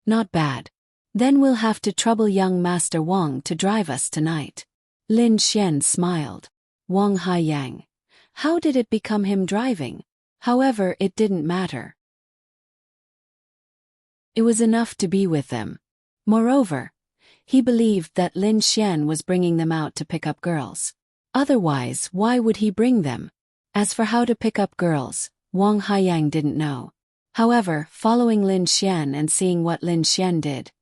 Not bad. Then we'll have to trouble young Master Wang to drive us tonight. Lin Xian smiled. Wang Haiyang. How did it become him driving? However, it didn't matter. It was enough to be with them. Moreover, he believed that Lin Xian was bringing them out to pick up girls. Otherwise, why would he bring them? As for how to pick up girls, Wang Haiyang didn't know. However, following Lin Xian and seeing what Lin Xian did,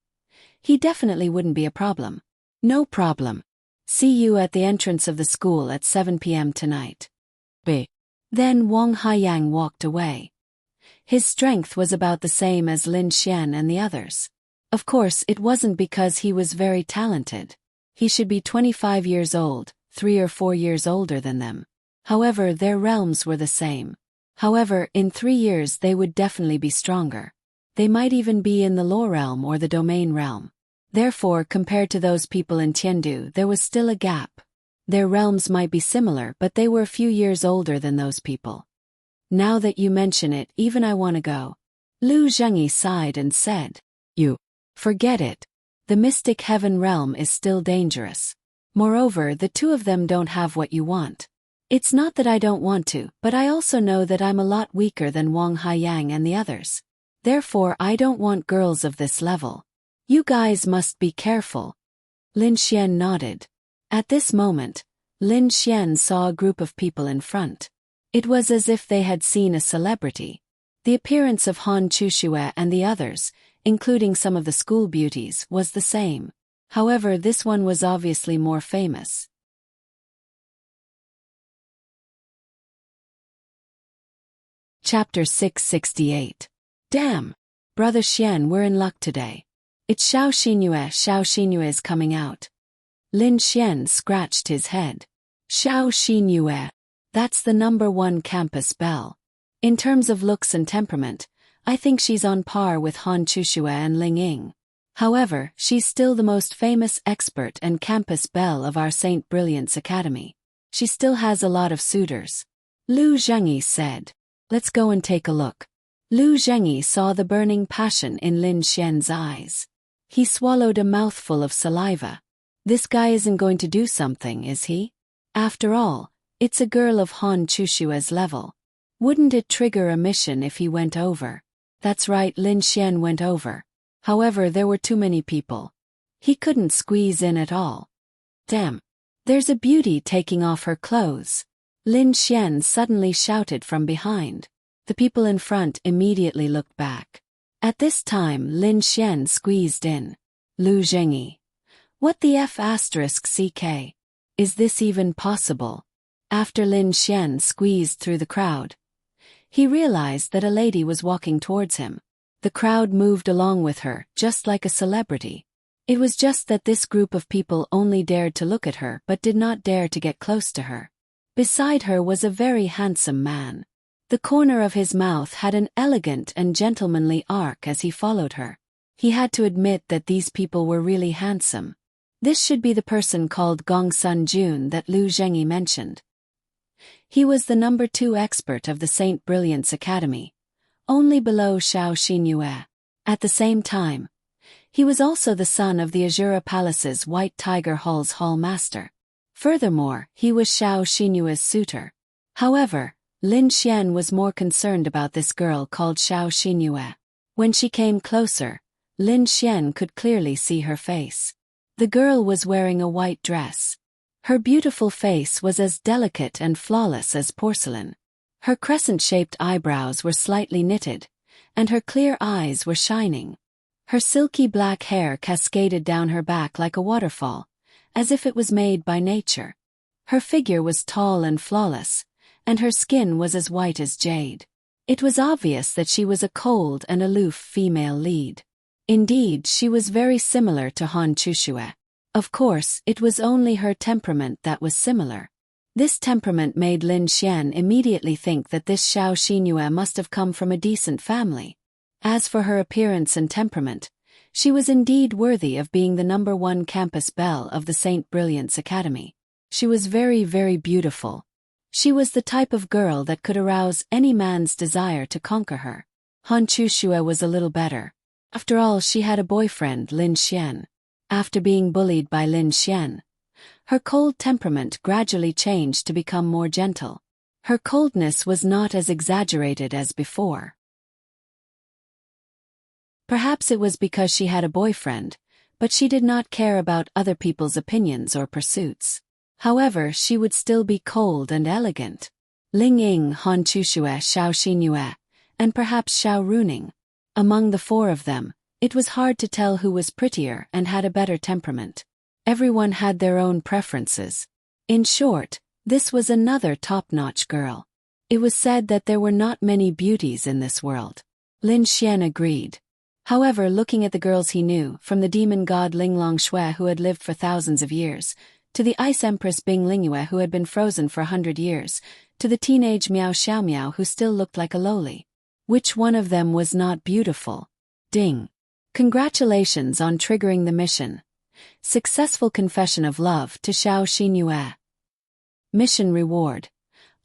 he definitely wouldn't be a problem. No problem. See you at the entrance of the school at 7 p.m. tonight. B. Then Wang Haiyang walked away. His strength was about the same as Lin Xian and the others. Of course, it wasn't because he was very talented. He should be 25 years old, 3 or 4 years older than them. However, their realms were the same. However, in 3 years they would definitely be stronger. They might even be in the law realm or the domain realm. Therefore, compared to those people in Tiandu, there was still a gap. Their realms might be similar, but they were a few years older than those people. Now that you mention it, even I want to go. Lu Zhengyi sighed and said, You. Forget it. The mystic heaven realm is still dangerous. Moreover, the two of them don't have what you want. It's not that I don't want to, but I also know that I'm a lot weaker than Wang Haiyang and the others. Therefore, I don't want girls of this level. You guys must be careful. Lin Xian nodded. At this moment, Lin Xian saw a group of people in front. It was as if they had seen a celebrity. The appearance of Han Chushue and the others, including some of the school beauties, was the same. However, this one was obviously more famous. Chapter 668. Damn! Brother Xian, we're in luck today. It's Xiao Xinyue is coming out. Lin Xian scratched his head. Xiao Xinyue. That's the #1 campus belle. In terms of looks and temperament, I think she's on par with Han Chushue and Ling Ying. However, she's still the most famous expert and campus belle of our St. Brilliance Academy. She still has a lot of suitors. Lu Zhengyi said. Let's go and take a look. Lu Zhengyi saw the burning passion in Lin Xian's eyes. He swallowed a mouthful of saliva. This guy isn't going to do something, is he? After all, it's a girl of Han Chushue's level. Wouldn't it trigger a mission if he went over? That's right, Lin Xian went over. However, there were too many people. He couldn't squeeze in at all. Damn! There's a beauty taking off her clothes. Lin Xian suddenly shouted from behind. The people in front immediately looked back. At this time, Lin Xian squeezed in. Lu Zhengyi. What the F***ck? Is this even possible? After Lin Xian squeezed through the crowd, he realized that a lady was walking towards him. The crowd moved along with her, just like a celebrity. It was just that this group of people only dared to look at her but did not dare to get close to her. Beside her was a very handsome man. The corner of his mouth had an elegant and gentlemanly arc as he followed her. He had to admit that these people were really handsome. This should be the person called Gong Sun Jun that Lu Zhengyi mentioned. He was the number 2 expert of the Saint Brilliance Academy, only below Xiao Xinyue. At the same time, he was also the son of the Azura Palace's White Tiger Hall's hall master. Furthermore, he was Xiao Xinyue's suitor. However, Lin Xian was more concerned about this girl called Xiao Xinyue. When she came closer, Lin Xian could clearly see her face. The girl was wearing a white dress. Her beautiful face was as delicate and flawless as porcelain. Her crescent-shaped eyebrows were slightly knitted, and her clear eyes were shining. Her silky black hair cascaded down her back like a waterfall, as if it was made by nature. Her figure was tall and flawless, and her skin was as white as jade. It was obvious that she was a cold and aloof female lead. Indeed, she was very similar to Han Chushue. Of course, it was only her temperament that was similar. This temperament made Lin Xian immediately think that this Xiao Xinyue must have come from a decent family. As for her appearance and temperament, she was indeed worthy of being the number 1 campus belle of the Saint Brilliance Academy. She was very, very beautiful. She was the type of girl that could arouse any man's desire to conquer her. Han Chushue was a little better. After all, she had a boyfriend, Lin Xian. After being bullied by Lin Xian, her cold temperament gradually changed to become more gentle. Her coldness was not as exaggerated as before. Perhaps it was because she had a boyfriend, but she did not care about other people's opinions or pursuits. However, she would still be cold and elegant. Ling Ying, Han Chushue, Xiao Xinyue, and perhaps Xiao Runing. Among the 4 of them, it was hard to tell who was prettier and had a better temperament. Everyone had their own preferences. In short, this was another top-notch girl. It was said that there were not many beauties in this world. Lin Xian agreed. However, looking at the girls he knew, from the demon god Ling Longshui who had lived for thousands of years, to the ice empress Bing Lingyue who had been frozen for 100 years, to the teenage Miao Xiaomiao who still looked like a loli. Which one of them was not beautiful? Ding. Congratulations on triggering the mission. Successful confession of love to Xiao Xinyue. Mission reward.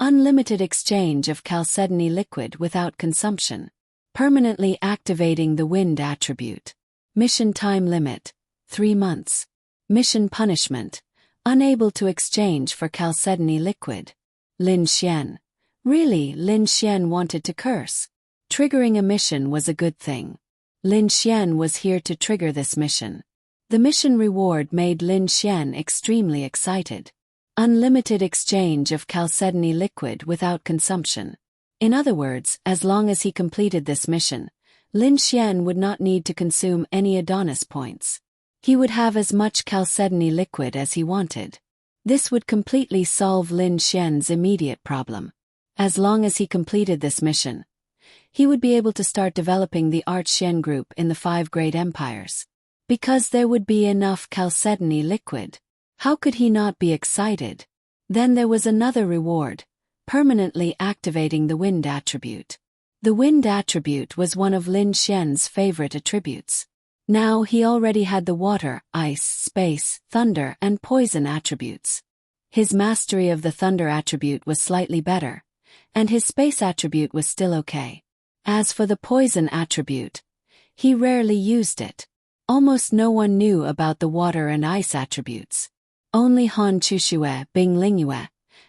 Unlimited exchange of chalcedony liquid without consumption. Permanently activating the wind attribute. Mission time limit. 3 months. Mission punishment. Unable to exchange for chalcedony liquid. Lin Xian. Really, Lin Xian wanted to curse. Triggering a mission was a good thing. Lin Xian was here to trigger this mission. The mission reward made Lin Xian extremely excited. Unlimited exchange of chalcedony liquid without consumption. In other words, as long as he completed this mission, Lin Xian would not need to consume any Adonis points. He would have as much chalcedony liquid as he wanted. This would completely solve Lin Xian's immediate problem. As long as he completed this mission, he would be able to start developing the Art Xian group in the 5 great empires. Because there would be enough chalcedony liquid. How could he not be excited? Then there was another reward, permanently activating the wind attribute. The wind attribute was one of Lin Xian's favorite attributes. Now he already had the water, ice, space, thunder, and poison attributes. His mastery of the thunder attribute was slightly better, and his space attribute was still okay. As for the poison attribute, he rarely used it. Almost no one knew about the water and ice attributes. Only Han Chushue, Bing Lingyue,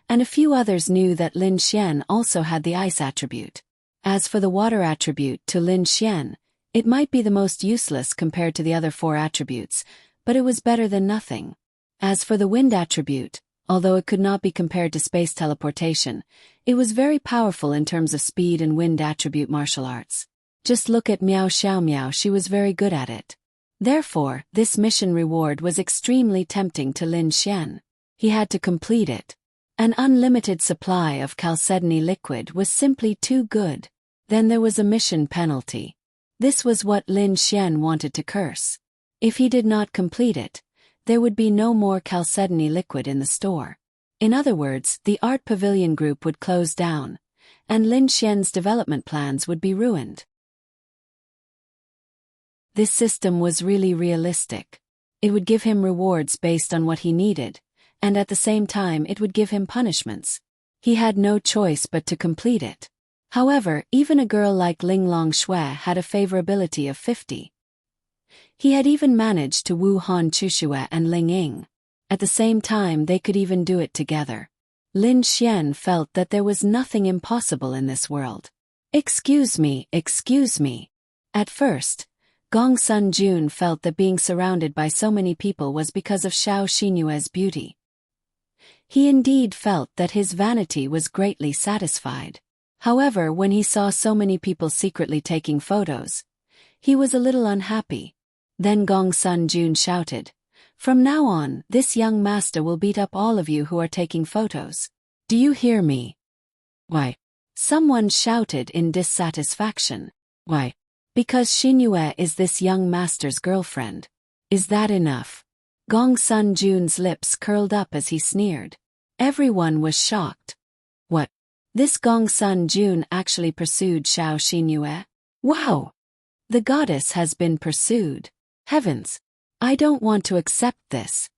and a few others knew that Lin Xian also had the ice attribute. As for the water attribute to Lin Xian, it might be the most useless compared to the other 4 attributes, but it was better than nothing. As for the wind attribute, although it could not be compared to space teleportation, it was very powerful in terms of speed and wind attribute martial arts. Just look at Miao Xiaomiao, she was very good at it. Therefore, this mission reward was extremely tempting to Lin Xian. He had to complete it. An unlimited supply of chalcedony liquid was simply too good. Then there was a mission penalty. This was what Lin Xian wanted to curse. If he did not complete it, there would be no more chalcedony liquid in the store. In other words, the art pavilion group would close down, and Lin Xian's development plans would be ruined. This system was really realistic. It would give him rewards based on what he needed, and at the same time it would give him punishments. He had no choice but to complete it. However, even a girl like Ling Longshui had a favorability of 50. He had even managed to woo Han Chushue and Ling Ying. At the same time they could even do it together. Lin Xian felt that there was nothing impossible in this world. Excuse me. At first, Gong Sun Jun felt that being surrounded by so many people was because of Xiao Xinyue's beauty. He indeed felt that his vanity was greatly satisfied. However, when he saw so many people secretly taking photos, he was a little unhappy. Then Gong Sun Jun shouted, "From now on, this young master will beat up all of you who are taking photos. Do you hear me?" "Why?" Someone shouted in dissatisfaction. "Why?" "Because Xinyue is this young master's girlfriend." "Is that enough?" Gong Sun Jun's lips curled up as he sneered. Everyone was shocked. What? This Gong Sun Jun actually pursued Xiao Xinyue? Wow! The goddess has been pursued. Heavens! I don't want to accept this.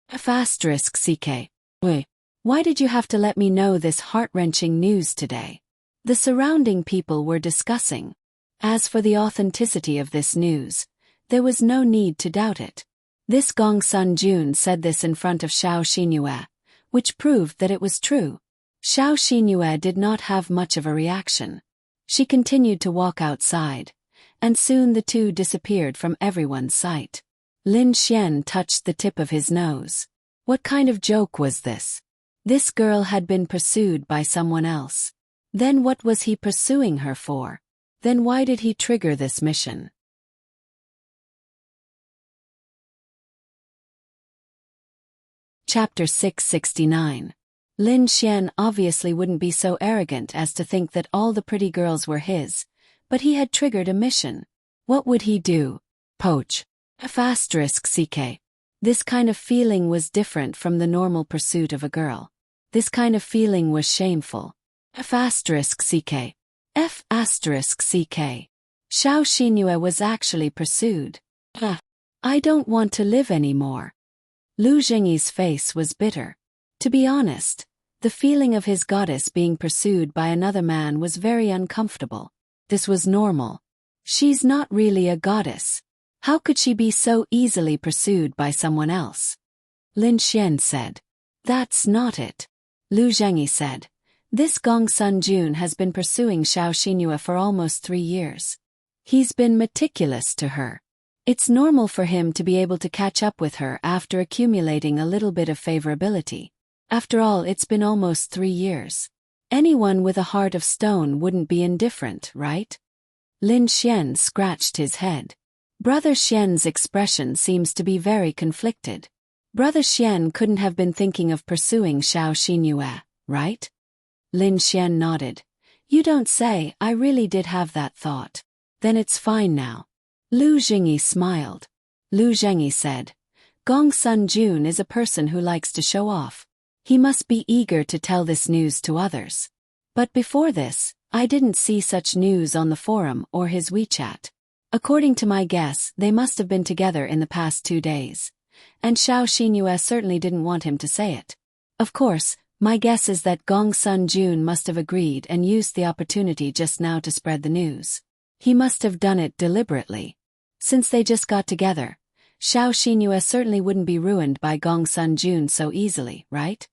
*CK. Wait. Why did you have to let me know this heart-wrenching news today? The surrounding people were discussing. As for the authenticity of this news, there was no need to doubt it. This Gong Sun Jun said this in front of Xiao Xinyue, which proved that it was true. Xiao Xinyue did not have much of a reaction. She continued to walk outside, and soon the two disappeared from everyone's sight. Lin Xian touched the tip of his nose. What kind of joke was this? This girl had been pursued by someone else. Then what was he pursuing her for? Then why did he trigger this mission? Chapter 669. Lin Xian obviously wouldn't be so arrogant as to think that all the pretty girls were his, but he had triggered a mission. What would he do? Poach. *CK. This kind of feeling was different from the normal pursuit of a girl. This kind of feeling was shameful. *CK. *CK. Xiao Xinyue was actually pursued. I don't want to live anymore. Lu Jingyi's face was bitter. To be honest, the feeling of his goddess being pursued by another man was very uncomfortable. This was normal. She's not really a goddess. How could she be so easily pursued by someone else? Lin Xian said. That's not it. Lu Zhengyi said. This Gong Sun Jun has been pursuing Xiao Xinyue for almost 3 years. He's been meticulous to her. It's normal for him to be able to catch up with her after accumulating a little bit of favorability. After all, it's been almost 3 years. Anyone with a heart of stone wouldn't be indifferent, right? Lin Xian scratched his head. Brother Xian's expression seems to be very conflicted. Brother Xian couldn't have been thinking of pursuing Xiao Xinyue, right? Lin Xian nodded. You don't say. I really did have that thought. Then it's fine now. Lu Jingyi smiled. Lu Zhengyi said, Gong Sun Jun is a person who likes to show off. He must be eager to tell this news to others. But before this, I didn't see such news on the forum or his WeChat. According to my guess, they must have been together in the past 2 days. And Xiao Xinyue certainly didn't want him to say it. Of course, my guess is that Gong Sun Jun must have agreed and used the opportunity just now to spread the news. He must have done it deliberately. Since they just got together, Xiao Xinyue certainly wouldn't be ruined by Gong Sun Jun so easily, right?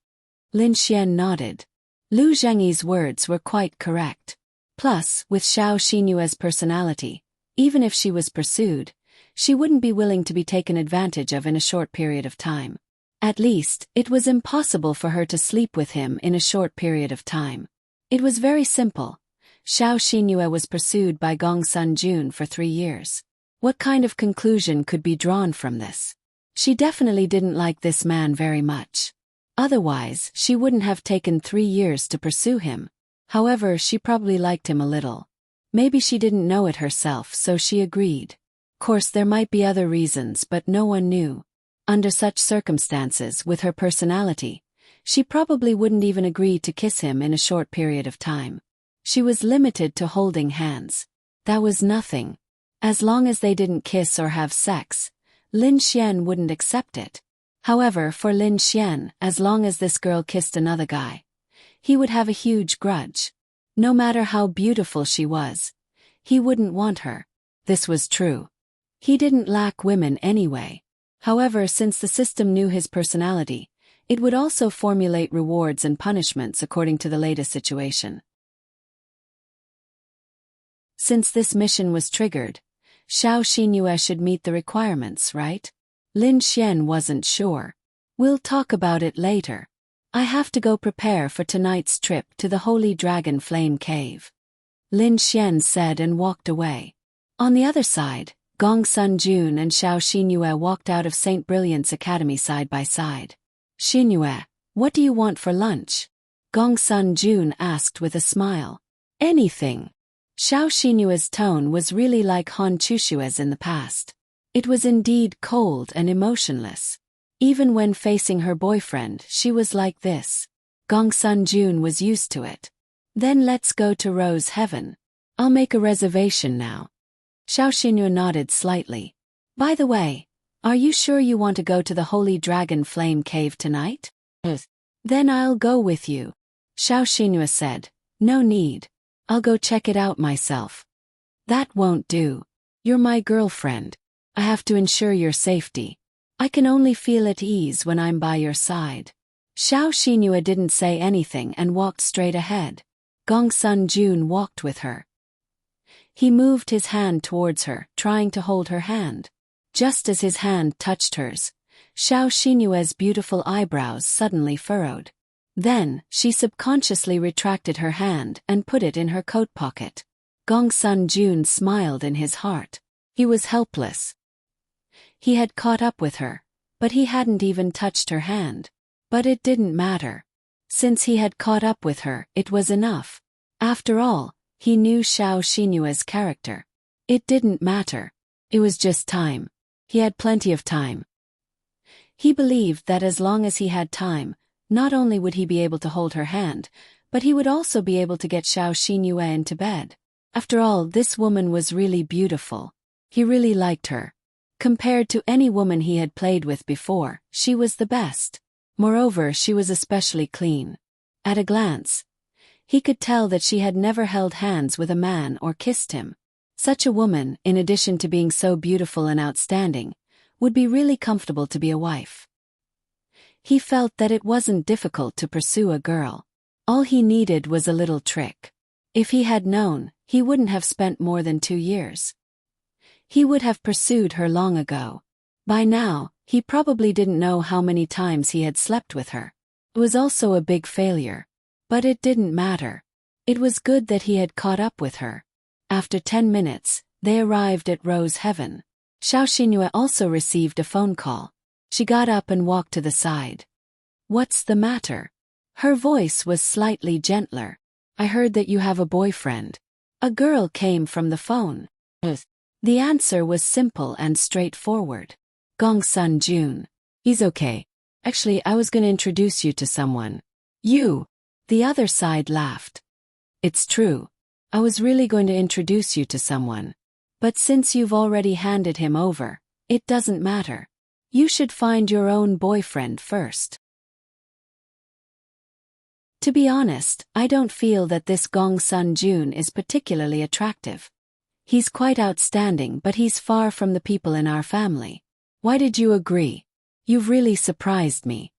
Lin Xian nodded. Lu Zhengyi's words were quite correct. Plus, with Xiao Xinyue's personality, even if she was pursued, she wouldn't be willing to be taken advantage of in a short period of time. At least, it was impossible for her to sleep with him in a short period of time. It was very simple. Xiao Xinyue was pursued by Gong Sun Jun for 3 years. What kind of conclusion could be drawn from this? She definitely didn't like this man very much. Otherwise, she wouldn't have taken 3 years to pursue him. However, she probably liked him a little. Maybe she didn't know it herself, so she agreed. Of course, there might be other reasons, but no one knew. Under such circumstances, with her personality, She probably wouldn't even agree to kiss him in a short period of time. She was limited to holding hands. That was nothing. As long as they didn't kiss or have sex, Lin Xian wouldn't accept it. However, for Lin Xian, as long as this girl kissed another guy, he would have a huge grudge. No matter how beautiful she was, he wouldn't want her. This was true. He didn't lack women anyway. However, since the system knew his personality, it would also formulate rewards and punishments according to the latest situation. Since this mission was triggered, Xiao Xinyue should meet the requirements, right? Lin Xian wasn't sure. We'll talk about it later. I have to go prepare for tonight's trip to the Holy Dragon Flame Cave. Lin Xian said and walked away. On the other side, Gong Sun Jun and Xiao Xinyue walked out of St. Brilliant's Academy side by side. Xinyue, what do you want for lunch? Gong Sun Jun asked with a smile. Anything. Xiao Xinyue's tone was really like Han Chushue's in the past. It was indeed cold and emotionless. Even when facing her boyfriend, she was like this. Gong Sun Jun was used to it. Then let's go to Rose Heaven. I'll make a reservation now. Xiao Xinyue nodded slightly. By the way, are you sure you want to go to the Holy Dragon Flame Cave tonight? Then I'll go with you. Xiao Xinyue said. No need. I'll go check it out myself. That won't do. You're my girlfriend. I have to ensure your safety. I can only feel at ease when I'm by your side. Xiao Xinyue didn't say anything and walked straight ahead. Gong Sun Jun walked with her. He moved his hand towards her, trying to hold her hand. Just as his hand touched hers, Xiao Xinyue's beautiful eyebrows suddenly furrowed. Then, she subconsciously retracted her hand and put it in her coat pocket. Gong Sun Jun smiled in his heart. He was helpless. He had caught up with her, but he hadn't even touched her hand. But it didn't matter. Since he had caught up with her, it was enough. After all, he knew Xiao Xinyue's character. It didn't matter. It was just time. He had plenty of time. He believed that as long as he had time, not only would he be able to hold her hand, but he would also be able to get Xiao Xinyue into bed. After all, this woman was really beautiful. He really liked her. Compared to any woman he had played with before, she was the best. Moreover, she was especially clean. At a glance, he could tell that she had never held hands with a man or kissed him. Such a woman, in addition to being so beautiful and outstanding, would be really comfortable to be a wife. He felt that it wasn't difficult to pursue a girl. All he needed was a little trick. If he had known, he wouldn't have spent more than 2 years. He would have pursued her long ago. By now, he probably didn't know how many times he had slept with her. It was also a big failure. But it didn't matter. It was good that he had caught up with her. After 10 minutes, they arrived at Rose Heaven. Xiao Xinyue also received a phone call. She got up and walked to the side. What's the matter? Her voice was slightly gentler. I heard that you have a boyfriend. A girl came from the phone. The answer was simple and straightforward. Gong Sun Jun. He's okay. Actually, I was going to introduce you to someone. You. The other side laughed. It's true. I was really going to introduce you to someone. But since you've already handed him over, it doesn't matter. You should find your own boyfriend first. To be honest, I don't feel that this Gong Sun Jun is particularly attractive. He's quite outstanding, but he's far from the people in our family. Why did you agree? You've really surprised me.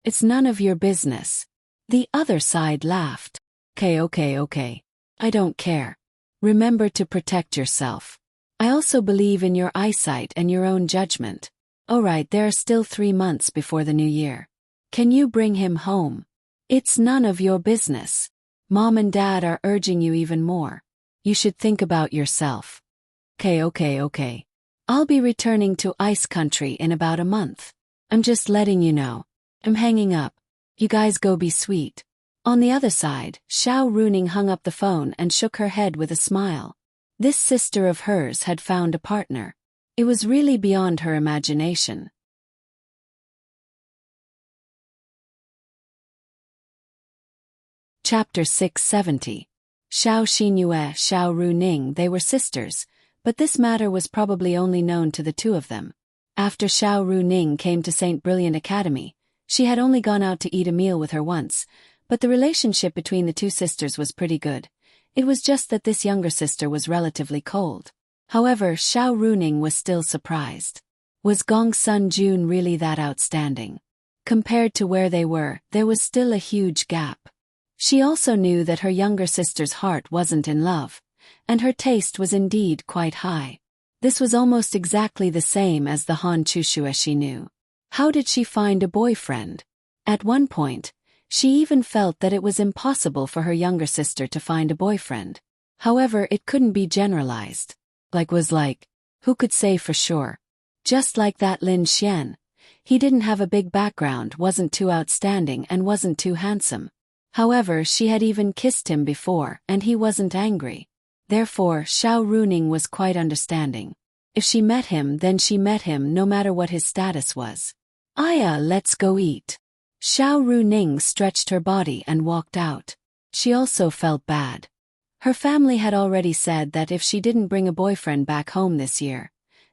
It's none of your business. The other side laughed. Okay. I don't care. Remember to protect yourself. I also believe in your eyesight and your own judgment. Alright, there are still 3 months before the new year. Can you bring him home? It's none of your business. Mom and Dad are urging you even more. You should think about yourself. Okay. I'll be returning to Ice Country in about a month. I'm just letting you know. I'm hanging up. You guys go be sweet. On the other side, Xiao Runing hung up the phone and shook her head with a smile. This sister of hers had found a partner. It was really beyond her imagination. Chapter 670. Xiao Xinyue, Xiao Runing. They were sisters, but this matter was probably only known to the two of them. After Xiao Runing came to St. Brilliant Academy, she had only gone out to eat a meal with her once, but the relationship between the two sisters was pretty good. It was just that this younger sister was relatively cold. However, Xiao Runing was still surprised. Was Gong Sun Jun really that outstanding? Compared to where they were, there was still a huge gap. She also knew that her younger sister's heart wasn't in love, and her taste was indeed quite high. This was almost exactly the same as the Han Chushue she knew. How did she find a boyfriend? At one point, she even felt that it was impossible for her younger sister to find a boyfriend. However, it couldn't be generalized. Who could say for sure? Just like that Lin Xian. He didn't have a big background, wasn't too outstanding, and wasn't too handsome. However, she had even kissed him before, and he wasn't angry. Therefore, Xiao Runing was quite understanding. If she met him, then she met him no matter what his status was. Aya, let's go eat. Xiao Runing stretched her body and walked out. She also felt bad. Her family had already said that if she didn't bring a boyfriend back home this year,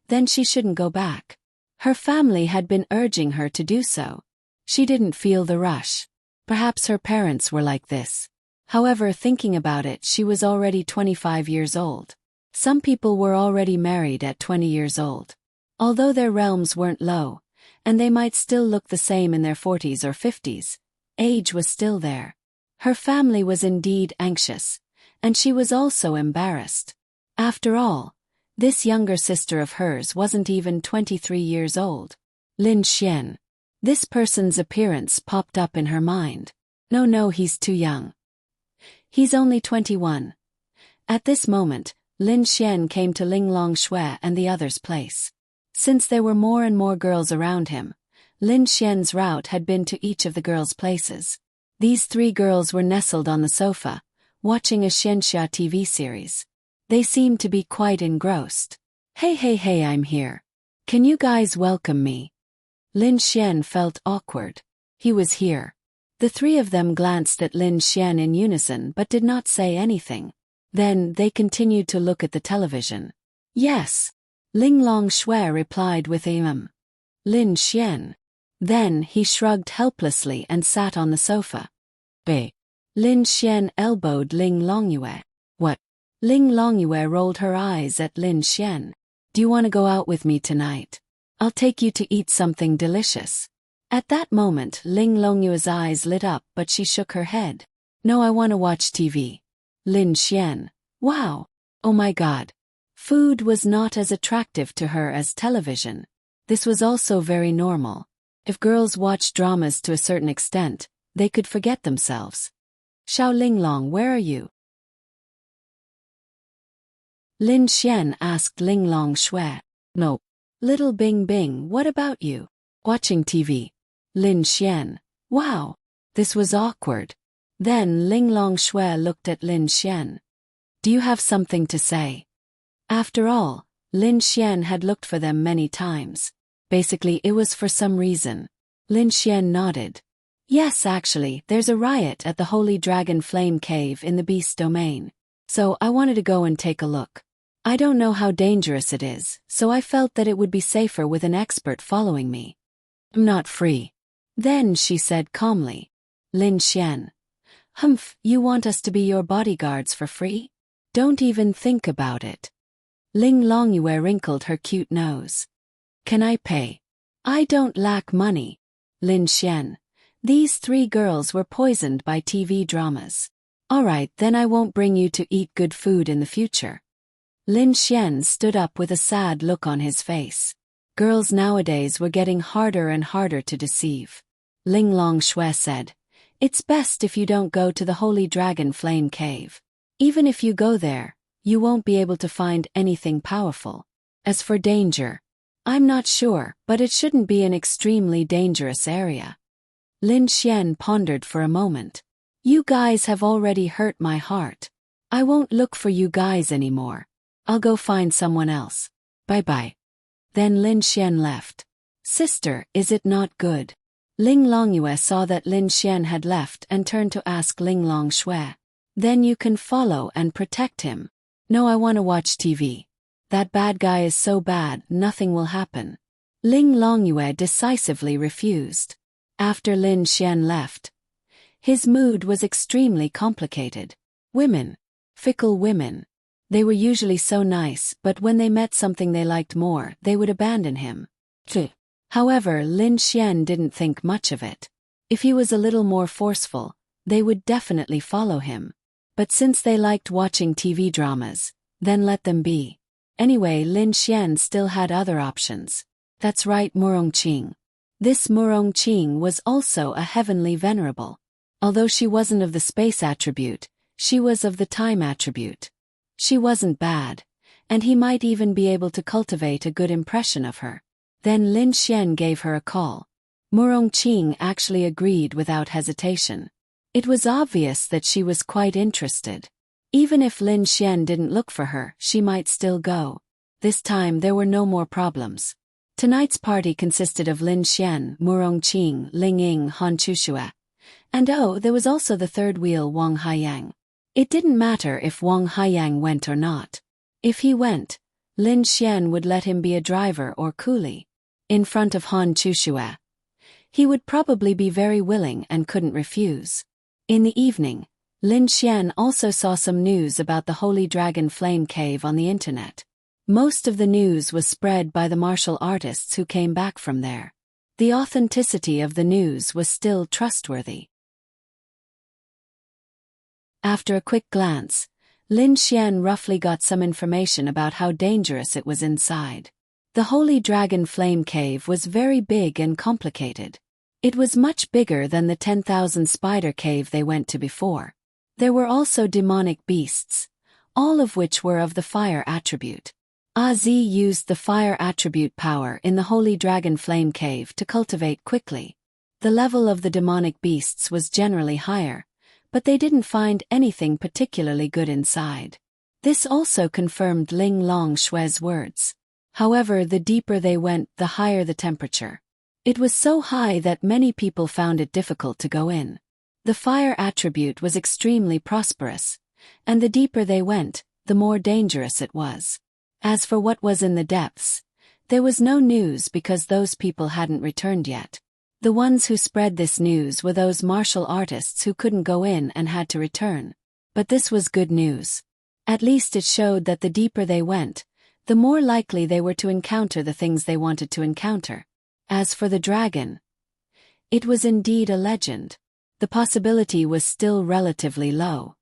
then she shouldn't go back. Her family had been urging her to do so. She didn't feel the rush. Perhaps her parents were like this. However, thinking about it, she was already 25 years old. Some people were already married at 20 years old. Although their realms weren't low, and they might still look the same in their 40s or 50s, age was still there. Her family was indeed anxious, and she was also embarrassed. After all, this younger sister of hers wasn't even 23 years old. Lin Xian. This person's appearance popped up in her mind. No, he's too young. He's only 21. At this moment, Lin Xian came to Ling Longshui and the others' place. Since there were more and more girls around him, Lin Xian's route had been to each of the girls' places. These three girls were nestled on the sofa, watching a Xianxia TV series. They seemed to be quite engrossed. Hey, I'm here. Can you guys welcome me? Lin Xian felt awkward. He was here. The three of them glanced at Lin Xian in unison but did not say anything. Then they continued to look at the television. Yes. Ling Longshui replied with a Lin Xian. Then he shrugged helplessly and sat on the sofa. Bei. Lin Xian elbowed Ling Longyue. What? Ling Longyue rolled her eyes at Lin Xian. Do you want to go out with me tonight? I'll take you to eat something delicious. At that moment, Ling Longyue's eyes lit up, but she shook her head. No, I want to watch TV. Lin Xian. Wow. Oh my God. Food was not as attractive to her as television. This was also very normal. If girls watched dramas to a certain extent, they could forget themselves. Xiao Linglong, where are you? Lin Xian asked Ling Longshui. No. Little Bing Bing, what about you? Watching TV. Lin Xian. Wow. This was awkward. Then Ling Longshui looked at Lin Xian. Do you have something to say? After all, Lin Xian had looked for them many times. Basically, it was for some reason. Lin Xian nodded. Yes, actually, there's a riot at the Holy Dragon Flame Cave in the Beast Domain. So I wanted to go and take a look. I don't know how dangerous it is, so I felt that it would be safer with an expert following me. I'm not free. Then she said calmly. Lin Xian. Humph, you want us to be your bodyguards for free? Don't even think about it. Ling Longyue wrinkled her cute nose. Can I pay? I don't lack money. Lin Xian. These three girls were poisoned by TV dramas. Alright, then I won't bring you to eat good food in the future. Lin Xian stood up with a sad look on his face. Girls nowadays were getting harder and harder to deceive. Ling Longshui said, It's best if you don't go to the Holy Dragon Flame Cave. Even if you go there, you won't be able to find anything powerful. As for danger, I'm not sure, but it shouldn't be an extremely dangerous area. Lin Xian pondered for a moment. You guys have already hurt my heart. I won't look for you guys anymore. I'll go find someone else. Bye-bye. Then Lin Xian left. Sister, is it not good? Ling Longyue saw that Lin Xian had left and turned to ask Ling Longshui. Then you can follow and protect him. No, I want to watch TV. That bad guy is so bad, nothing will happen. Ling Longyue decisively refused. After Lin Xian left, his mood was extremely complicated. Women. Fickle women. They were usually so nice, but when they met something they liked more, they would abandon him. However, Lin Xian didn't think much of it. If he was a little more forceful, they would definitely follow him. But since they liked watching TV dramas, then let them be. Anyway, Lin Xian still had other options. That's right, Murongqing. This Murongqing was also a heavenly venerable. Although she wasn't of the space attribute, she was of the time attribute. She wasn't bad, and he might even be able to cultivate a good impression of her. Then Lin Xian gave her a call. Murongqing actually agreed without hesitation. It was obvious that she was quite interested. Even if Lin Xian didn't look for her, she might still go. This time there were no more problems. Tonight's party consisted of Lin Xian, Murongqing, Ling Ying, Han Chushue. And there was also the third wheel, Wang Haiyang. It didn't matter if Wang Haiyang went or not. If he went, Lin Xian would let him be a driver or coolie. In front of Han Chushue, he would probably be very willing and couldn't refuse. In the evening, Lin Xian also saw some news about the Holy Dragon Flame Cave on the internet. Most of the news was spread by the martial artists who came back from there. The authenticity of the news was still trustworthy. After a quick glance, Lin Xian roughly got some information about how dangerous it was inside. The Holy Dragon Flame Cave was very big and complicated. It was much bigger than the 10,000 spider cave they went to before. There were also demonic beasts, all of which were of the fire attribute. Zi used the fire attribute power in the Holy Dragon Flame Cave to cultivate quickly. The level of the demonic beasts was generally higher, but they didn't find anything particularly good inside. This also confirmed Ling Longshui's words. However, the deeper they went, the higher the temperature. It was so high that many people found it difficult to go in. The fire attribute was extremely prosperous, and the deeper they went, the more dangerous it was. As for what was in the depths, there was no news because those people hadn't returned yet. The ones who spread this news were those martial artists who couldn't go in and had to return. But this was good news. At least it showed that the deeper they went, the more likely they were to encounter the things they wanted to encounter. As for the dragon, it was indeed a legend. The possibility was still relatively low.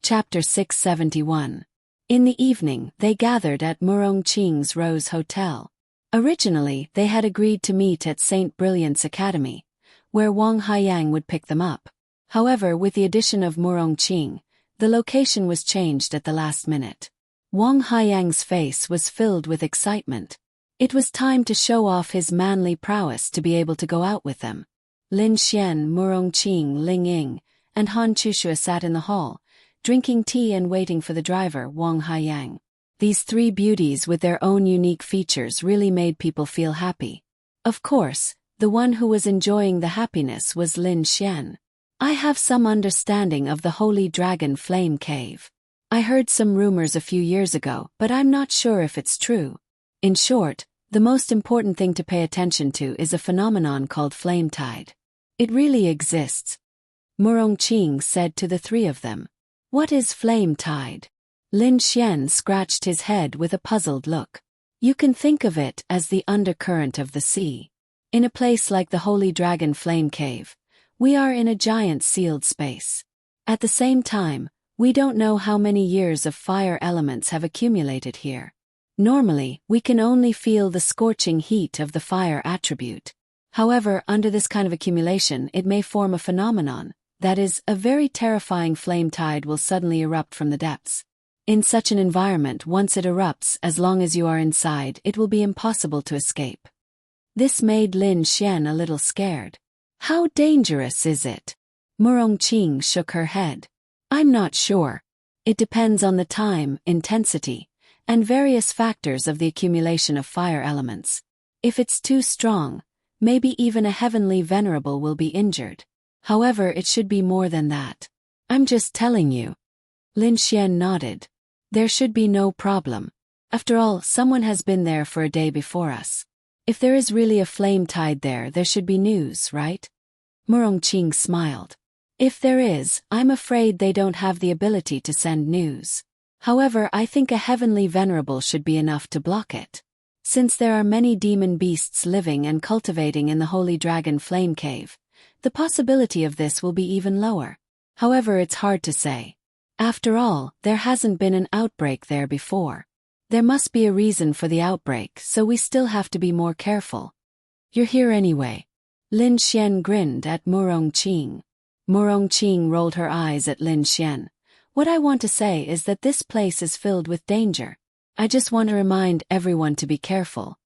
Chapter 671. In the evening, they gathered at Murongqing's Rose Hotel. Originally, they had agreed to meet at St. Brilliant's Academy, where Wang Haiyang would pick them up. However, with the addition of Murongqing, the location was changed at the last minute. Wang Haiyang's face was filled with excitement. It was time to show off his manly prowess to be able to go out with them. Lin Xian, Murongqing, Ling Ying, and Han Chushue sat in the hall, drinking tea and waiting for the driver, Wang Haiyang. These three beauties with their own unique features really made people feel happy. Of course, the one who was enjoying the happiness was Lin Xian. I have some understanding of the Holy Dragon Flame Cave. I heard some rumors a few years ago, but I'm not sure if it's true. In short, the most important thing to pay attention to is a phenomenon called flame tide. It really exists. Murongqing said to the three of them. What is flame tide? Lin Xian scratched his head with a puzzled look. You can think of it as the undercurrent of the sea. In a place like the Holy Dragon Flame Cave, we are in a giant sealed space. At the same time, we don't know how many years of fire elements have accumulated here. Normally, we can only feel the scorching heat of the fire attribute. However, under this kind of accumulation, it may form a phenomenon. That is, a very terrifying flame tide will suddenly erupt from the depths. In such an environment, once it erupts, as long as you are inside, it will be impossible to escape. This made Lin Xian a little scared. How dangerous is it? Murongqing shook her head. I'm not sure. It depends on the time, intensity, and various factors of the accumulation of fire elements. If it's too strong, maybe even a heavenly venerable will be injured. However, it should be more than that. I'm just telling you. Lin Xian nodded. There should be no problem. After all, someone has been there for a day before us. If there is really a flame tied there, there should be news, right? Murong Qing smiled. If there is, I'm afraid they don't have the ability to send news. However, I think a heavenly venerable should be enough to block it. Since there are many demon beasts living and cultivating in the Holy Dragon Flame Cave, the possibility of this will be even lower. However, it's hard to say. After all, there hasn't been an outbreak there before. There must be a reason for the outbreak, so we still have to be more careful. You're here anyway. Lin Xian grinned at Murong Qing. Murong Qing rolled her eyes at Lin Xian. What I want to say is that this place is filled with danger. I just want to remind everyone to be careful.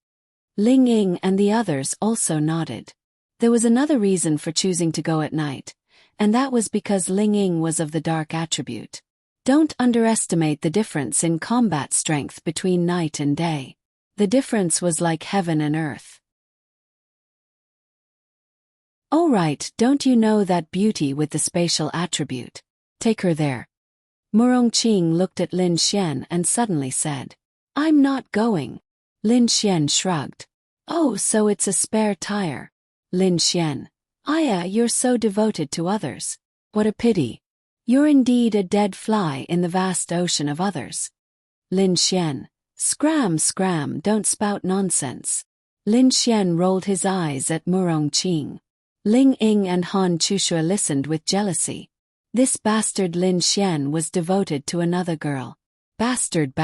Ling Ying and the others also nodded. There was another reason for choosing to go at night, and that was because Ling Ying was of the dark attribute. Don't underestimate the difference in combat strength between night and day. The difference was like heaven and earth. Oh right, don't you know that beauty with the spatial attribute? Take her there. Murong Qing looked at Lin Xian and suddenly said, I'm not going. Lin Xian shrugged. Oh, so it's a spare tire. Lin Xian. Aya, you're so devoted to others. What a pity. You're indeed a dead fly in the vast ocean of others. Lin Xian. Scram, don't spout nonsense. Lin Xian rolled his eyes at Murong Qing. Ling Ying and Han Chushua listened with jealousy. This bastard Lin Xian was devoted to another girl. Bastard.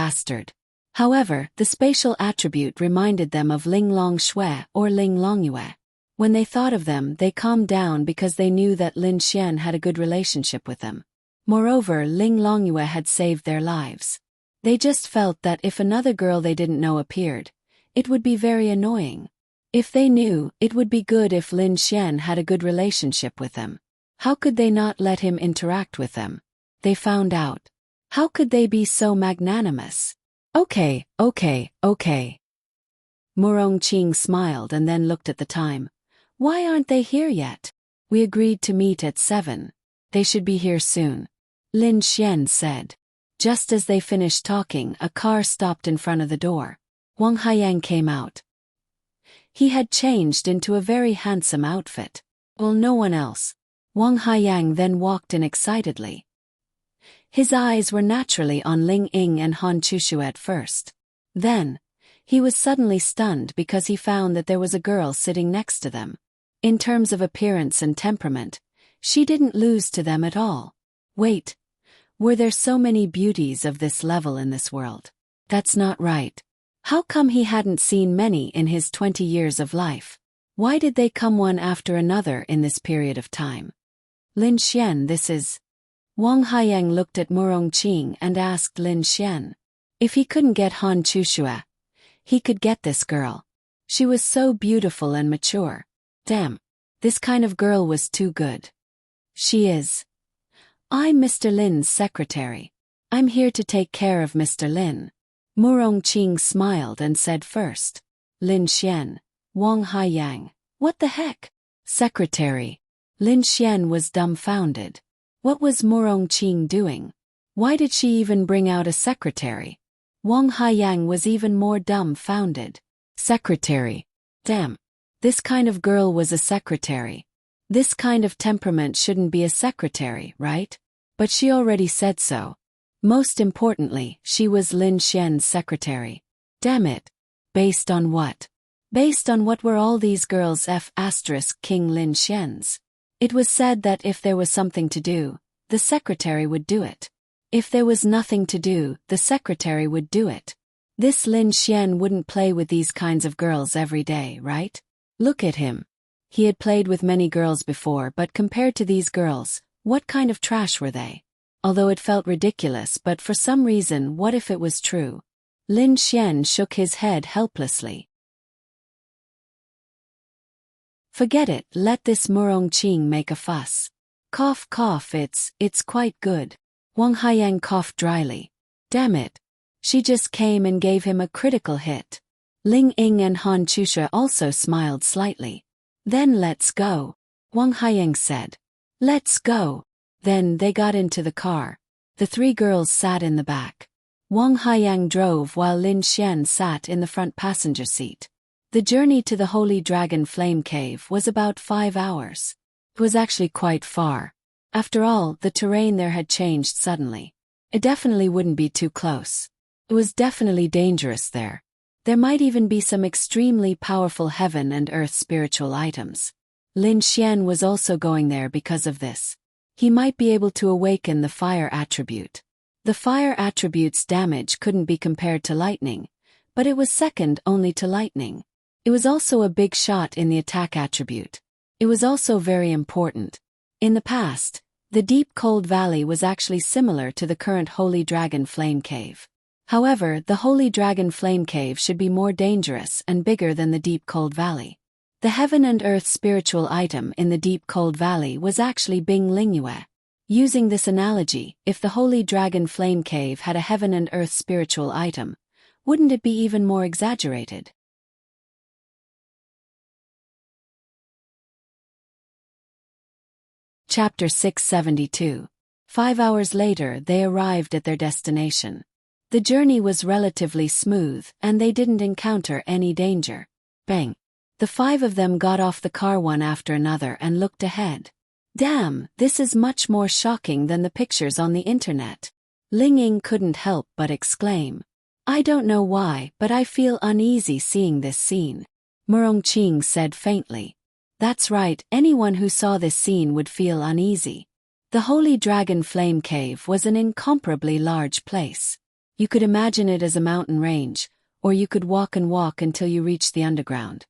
However, the spatial attribute reminded them of Ling Long Shui or Ling Longyue. When they thought of them, they calmed down because they knew that Lin Xian had a good relationship with them. Moreover, Ling Longyue had saved their lives. They just felt that if another girl they didn't know appeared, it would be very annoying. If they knew, it would be good if Lin Xian had a good relationship with them. How could they not let him interact with them? They found out. How could they be so magnanimous? Okay. Murong Qing smiled and then looked at the time. Why aren't they here yet? We agreed to meet at 7. They should be here soon. Lin Xian said. Just as they finished talking, a car stopped in front of the door. Wang Haiyang came out. He had changed into a very handsome outfit. Well, no one else. Wang Haiyang then walked in excitedly. His eyes were naturally on Ling Ying and Han Chushu at first. Then, he was suddenly stunned because he found that there was a girl sitting next to them. In terms of appearance and temperament, she didn't lose to them at all. Wait, were there so many beauties of this level in this world? That's not right. How come he hadn't seen many in his 20 years of life? Why did they come one after another in this period of time? Lin Xian, this is... Wang Haiyang looked at Murong Qing and asked Lin Xian. If he couldn't get Han Chushua, he could get this girl. She was so beautiful and mature. Damn, this kind of girl was too good. She is. I'm Mr. Lin's secretary. I'm here to take care of Mr. Lin. Murong Qing smiled and said first. Lin Xian, Wang Haiyang. What the heck? Secretary. Lin Xian was dumbfounded. What was Murong Qing doing? Why did she even bring out a secretary? Wang Haiyang was even more dumbfounded. Secretary. Damn. This kind of girl was a secretary. This kind of temperament shouldn't be a secretary, right? But she already said so. Most importantly, she was Lin Xian's secretary. Damn it. Based on what? Based on what were all these girls King Lin Xian's? It was said that if there was something to do, the secretary would do it. If there was nothing to do, the secretary would do it. This Lin Xian wouldn't play with these kinds of girls every day, right? Look at him. He had played with many girls before, but compared to these girls, what kind of trash were they? Although it felt ridiculous, but for some reason, what if it was true? Lin Xian shook his head helplessly. Forget it, let this Murong Qing make a fuss. Cough, it's quite good. Wang Haiyang coughed dryly. Damn it. She just came and gave him a critical hit. Ling Ying and Han Chusha also smiled slightly. Then let's go, Wang Haiyang said. Let's go. Then they got into the car. The three girls sat in the back. Wang Haiyang drove while Lin Xian sat in the front passenger seat. The journey to the Holy Dragon Flame Cave was about 5 hours. It was actually quite far. After all, the terrain there had changed suddenly. It definitely wouldn't be too close. It was definitely dangerous there. There might even be some extremely powerful heaven and earth spiritual items. Lin Xian was also going there because of this. He might be able to awaken the fire attribute. The fire attribute's damage couldn't be compared to lightning, but it was second only to lightning. It was also a big shot in the attack attribute. It was also very important. In the past, the deep cold valley was actually similar to the current Holy Dragon Flame Cave. However, the Holy Dragon Flame Cave should be more dangerous and bigger than the deep cold valley. The heaven and earth spiritual item in the deep cold valley was actually Bing Lingyue. Using this analogy, if the Holy Dragon Flame Cave had a heaven and earth spiritual item, wouldn't it be even more exaggerated? Chapter 672. 5 hours later they arrived at their destination. The journey was relatively smooth and they didn't encounter any danger. Bang! The 5 of them got off the car one after another and looked ahead. Damn, this is much more shocking than the pictures on the internet. Ling Ying couldn't help but exclaim. I don't know why, but I feel uneasy seeing this scene. Murong Qing said faintly. That's right, anyone who saw this scene would feel uneasy. The Holy Dragon Flame Cave was an incomparably large place. You could imagine it as a mountain range, or you could walk and walk until you reached the underground.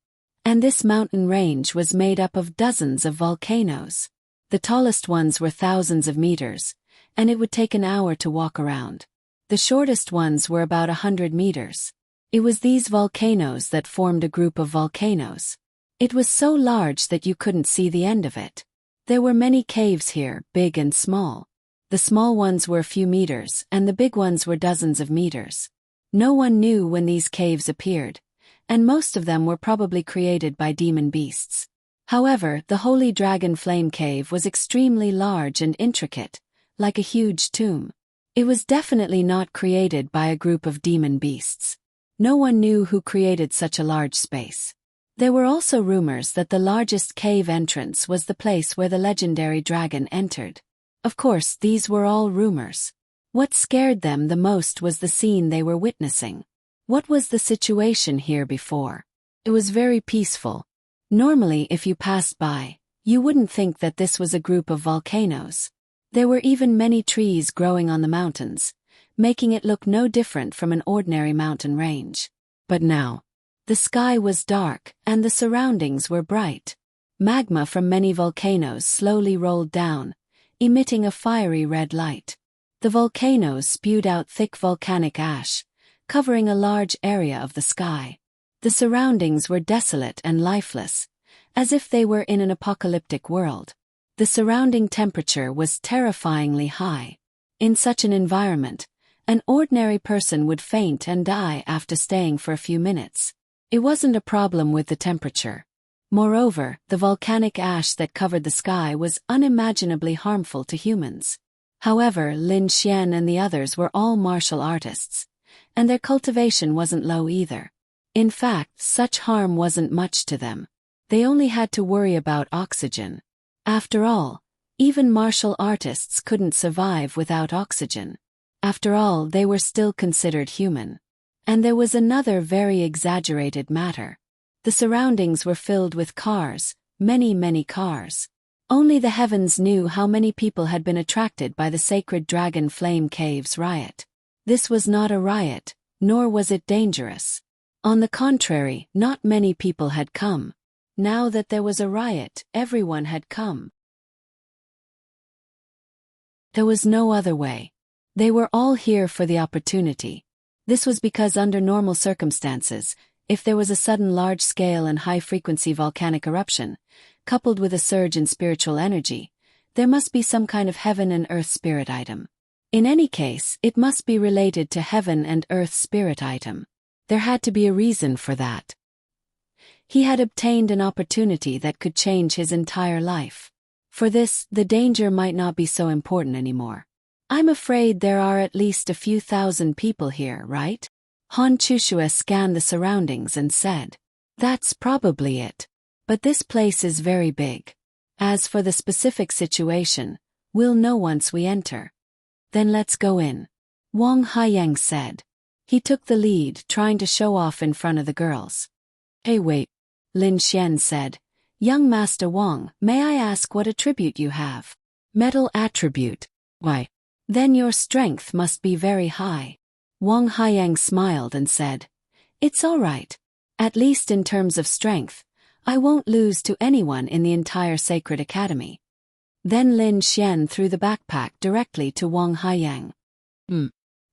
And this mountain range was made up of dozens of volcanoes. The tallest ones were thousands of meters, and it would take an hour to walk around. The shortest ones were about 100 meters. It was these volcanoes that formed a group of volcanoes. It was so large that you couldn't see the end of it. There were many caves here, big and small. The small ones were a few meters, and the big ones were dozens of meters. No one knew when these caves appeared, and most of them were probably created by demon beasts. However, the Holy Dragon Flame Cave was extremely large and intricate, like a huge tomb. It was definitely not created by a group of demon beasts. No one knew who created such a large space. There were also rumors that the largest cave entrance was the place where the legendary dragon entered. Of course, these were all rumors. What scared them the most was the scene they were witnessing. What was the situation here before? It was very peaceful. Normally, if you passed by, you wouldn't think that this was a group of volcanoes. There were even many trees growing on the mountains, making it look no different from an ordinary mountain range. But now, the sky was dark, and the surroundings were bright. Magma from many volcanoes slowly rolled down, emitting a fiery red light. The volcanoes spewed out thick volcanic ash, covering a large area of the sky. The surroundings were desolate and lifeless, as if they were in an apocalyptic world. The surrounding temperature was terrifyingly high. In such an environment, an ordinary person would faint and die after staying for a few minutes. It wasn't a problem with the temperature. Moreover, the volcanic ash that covered the sky was unimaginably harmful to humans. However, Lin Xian and the others were all martial artists, and their cultivation wasn't low either. In fact, such harm wasn't much to them. They only had to worry about oxygen. After all, even martial artists couldn't survive without oxygen. After all, they were still considered human. And there was another very exaggerated matter. The surroundings were filled with cars, many cars. Only the heavens knew how many people had been attracted by the sacred Dragon Flame Cave's riot. This was not a riot, nor was it dangerous. On the contrary, not many people had come. Now that there was a riot, everyone had come. There was no other way. They were all here for the opportunity. This was because under normal circumstances, if there was a sudden large-scale and high-frequency volcanic eruption, coupled with a surge in spiritual energy, there must be some kind of heaven and earth spirit item. In any case, it must be related to heaven and earth spirit item. There had to be a reason for that. He had obtained an opportunity that could change his entire life. For this, the danger might not be so important anymore. I'm afraid there are at least a few thousand people here, right? Han Chushue scanned the surroundings and said, "That's probably it. But this place is very big. As for the specific situation, we'll know once we enter." "Then let's go in," Wang Haiyang said. He took the lead, trying to show off in front of the girls. "Hey, wait," Lin Xian said. "Young Master Wang, may I ask what attribute you have?" "Metal attribute. Why? Then your strength must be very high." Wang Haiyang smiled and said, "It's all right. At least in terms of strength, I won't lose to anyone in the entire Sacred Academy." Then Lin Xian threw the backpack directly to Wang Haiyang.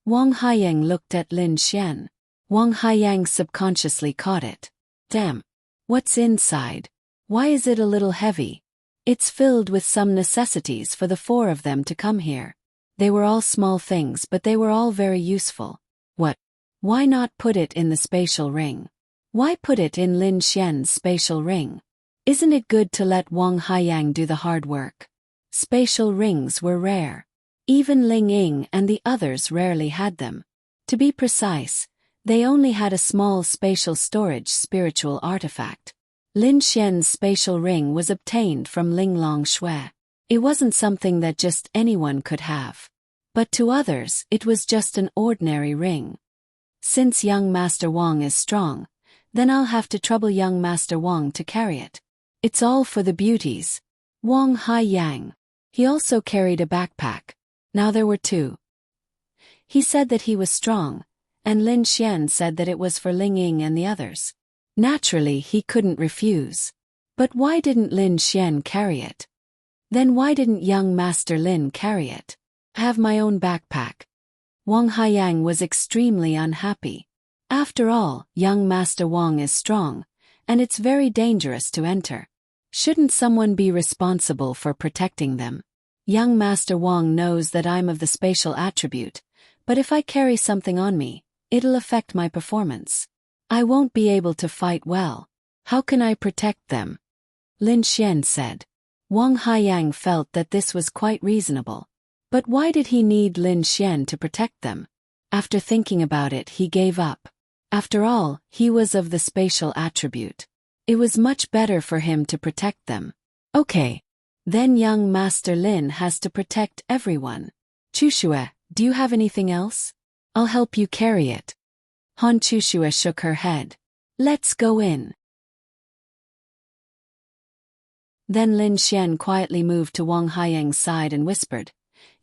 Wang Haiyang looked at Lin Xian. Wang Haiyang subconsciously caught it. "Damn. What's inside? Why is it a little heavy?" "It's filled with some necessities for the four of them to come here. They were all small things, but they were all very useful." "What? Why not put it in the spatial ring? Why put it in Lin Xian's spatial ring? Isn't it good to let Wang Haiyang do the hard work?" Spatial rings were rare. Even Ling Ying and the others rarely had them. To be precise, they only had a small spatial storage spiritual artifact. Lin Xian's spatial ring was obtained from Ling Long Shui. It wasn't something that just anyone could have. But to others, it was just an ordinary ring. Since young Master Wang is strong, then I'll have to trouble young Master Wang to carry it. It's all for the beauties. Wang Haiyang. He also carried a backpack. Now there were two. He said that he was strong, and Lin Xian said that it was for Ling Ying and the others. Naturally, he couldn't refuse. But why didn't Lin Xian carry it? Then why didn't young Master Lin carry it? "I have my own backpack." Wang Haiyang was extremely unhappy. After all, young Master Wang is strong, and it's very dangerous to enter. Shouldn't someone be responsible for protecting them? Young Master Wang knows that I'm of the spatial attribute, but if I carry something on me, it'll affect my performance. I won't be able to fight well. How can I protect them? Lin Xian said. Wang Haiyang felt that this was quite reasonable. But why did he need Lin Xian to protect them? After thinking about it, he gave up. After all, he was of the spatial attribute. It was much better for him to protect them. Okay. Then young Master Lin has to protect everyone. Chushue, do you have anything else? I'll help you carry it. Han Chushue shook her head. Let's go in. Then Lin Xian quietly moved to Wang Haiyang's side and whispered,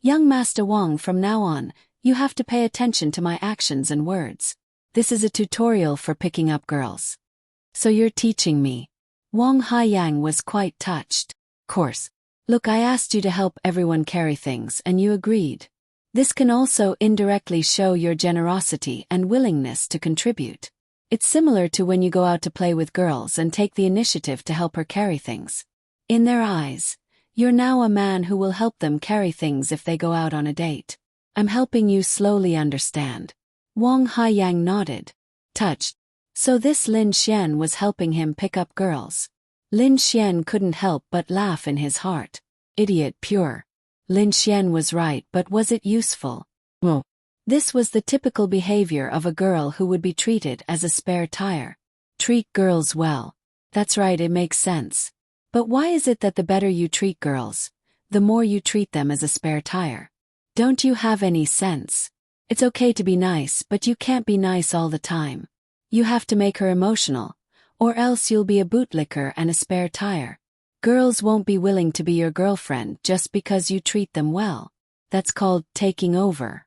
Young Master Wang, from now on, you have to pay attention to my actions and words. This is a tutorial for picking up girls. So you're teaching me. Wang Haiyang was quite touched. Course. Look, I asked you to help everyone carry things and you agreed. This can also indirectly show your generosity and willingness to contribute. It's similar to when you go out to play with girls and take the initiative to help her carry things. In their eyes, you're now a man who will help them carry things if they go out on a date. I'm helping you slowly understand. Wang Haiyang nodded. Touched. So this Lin Xian was helping him pick up girls. Lin Xian couldn't help but laugh in his heart. Idiot pure. Lin Xian was right, but was it useful? Well, this was the typical behavior of a girl who would be treated as a spare tire. Treat girls well. That's right, it makes sense. But why is it that the better you treat girls, the more you treat them as a spare tire? Don't you have any sense? It's okay to be nice, but you can't be nice all the time. You have to make her emotional, or else you'll be a bootlicker and a spare tire. Girls won't be willing to be your girlfriend just because you treat them well. That's called taking over.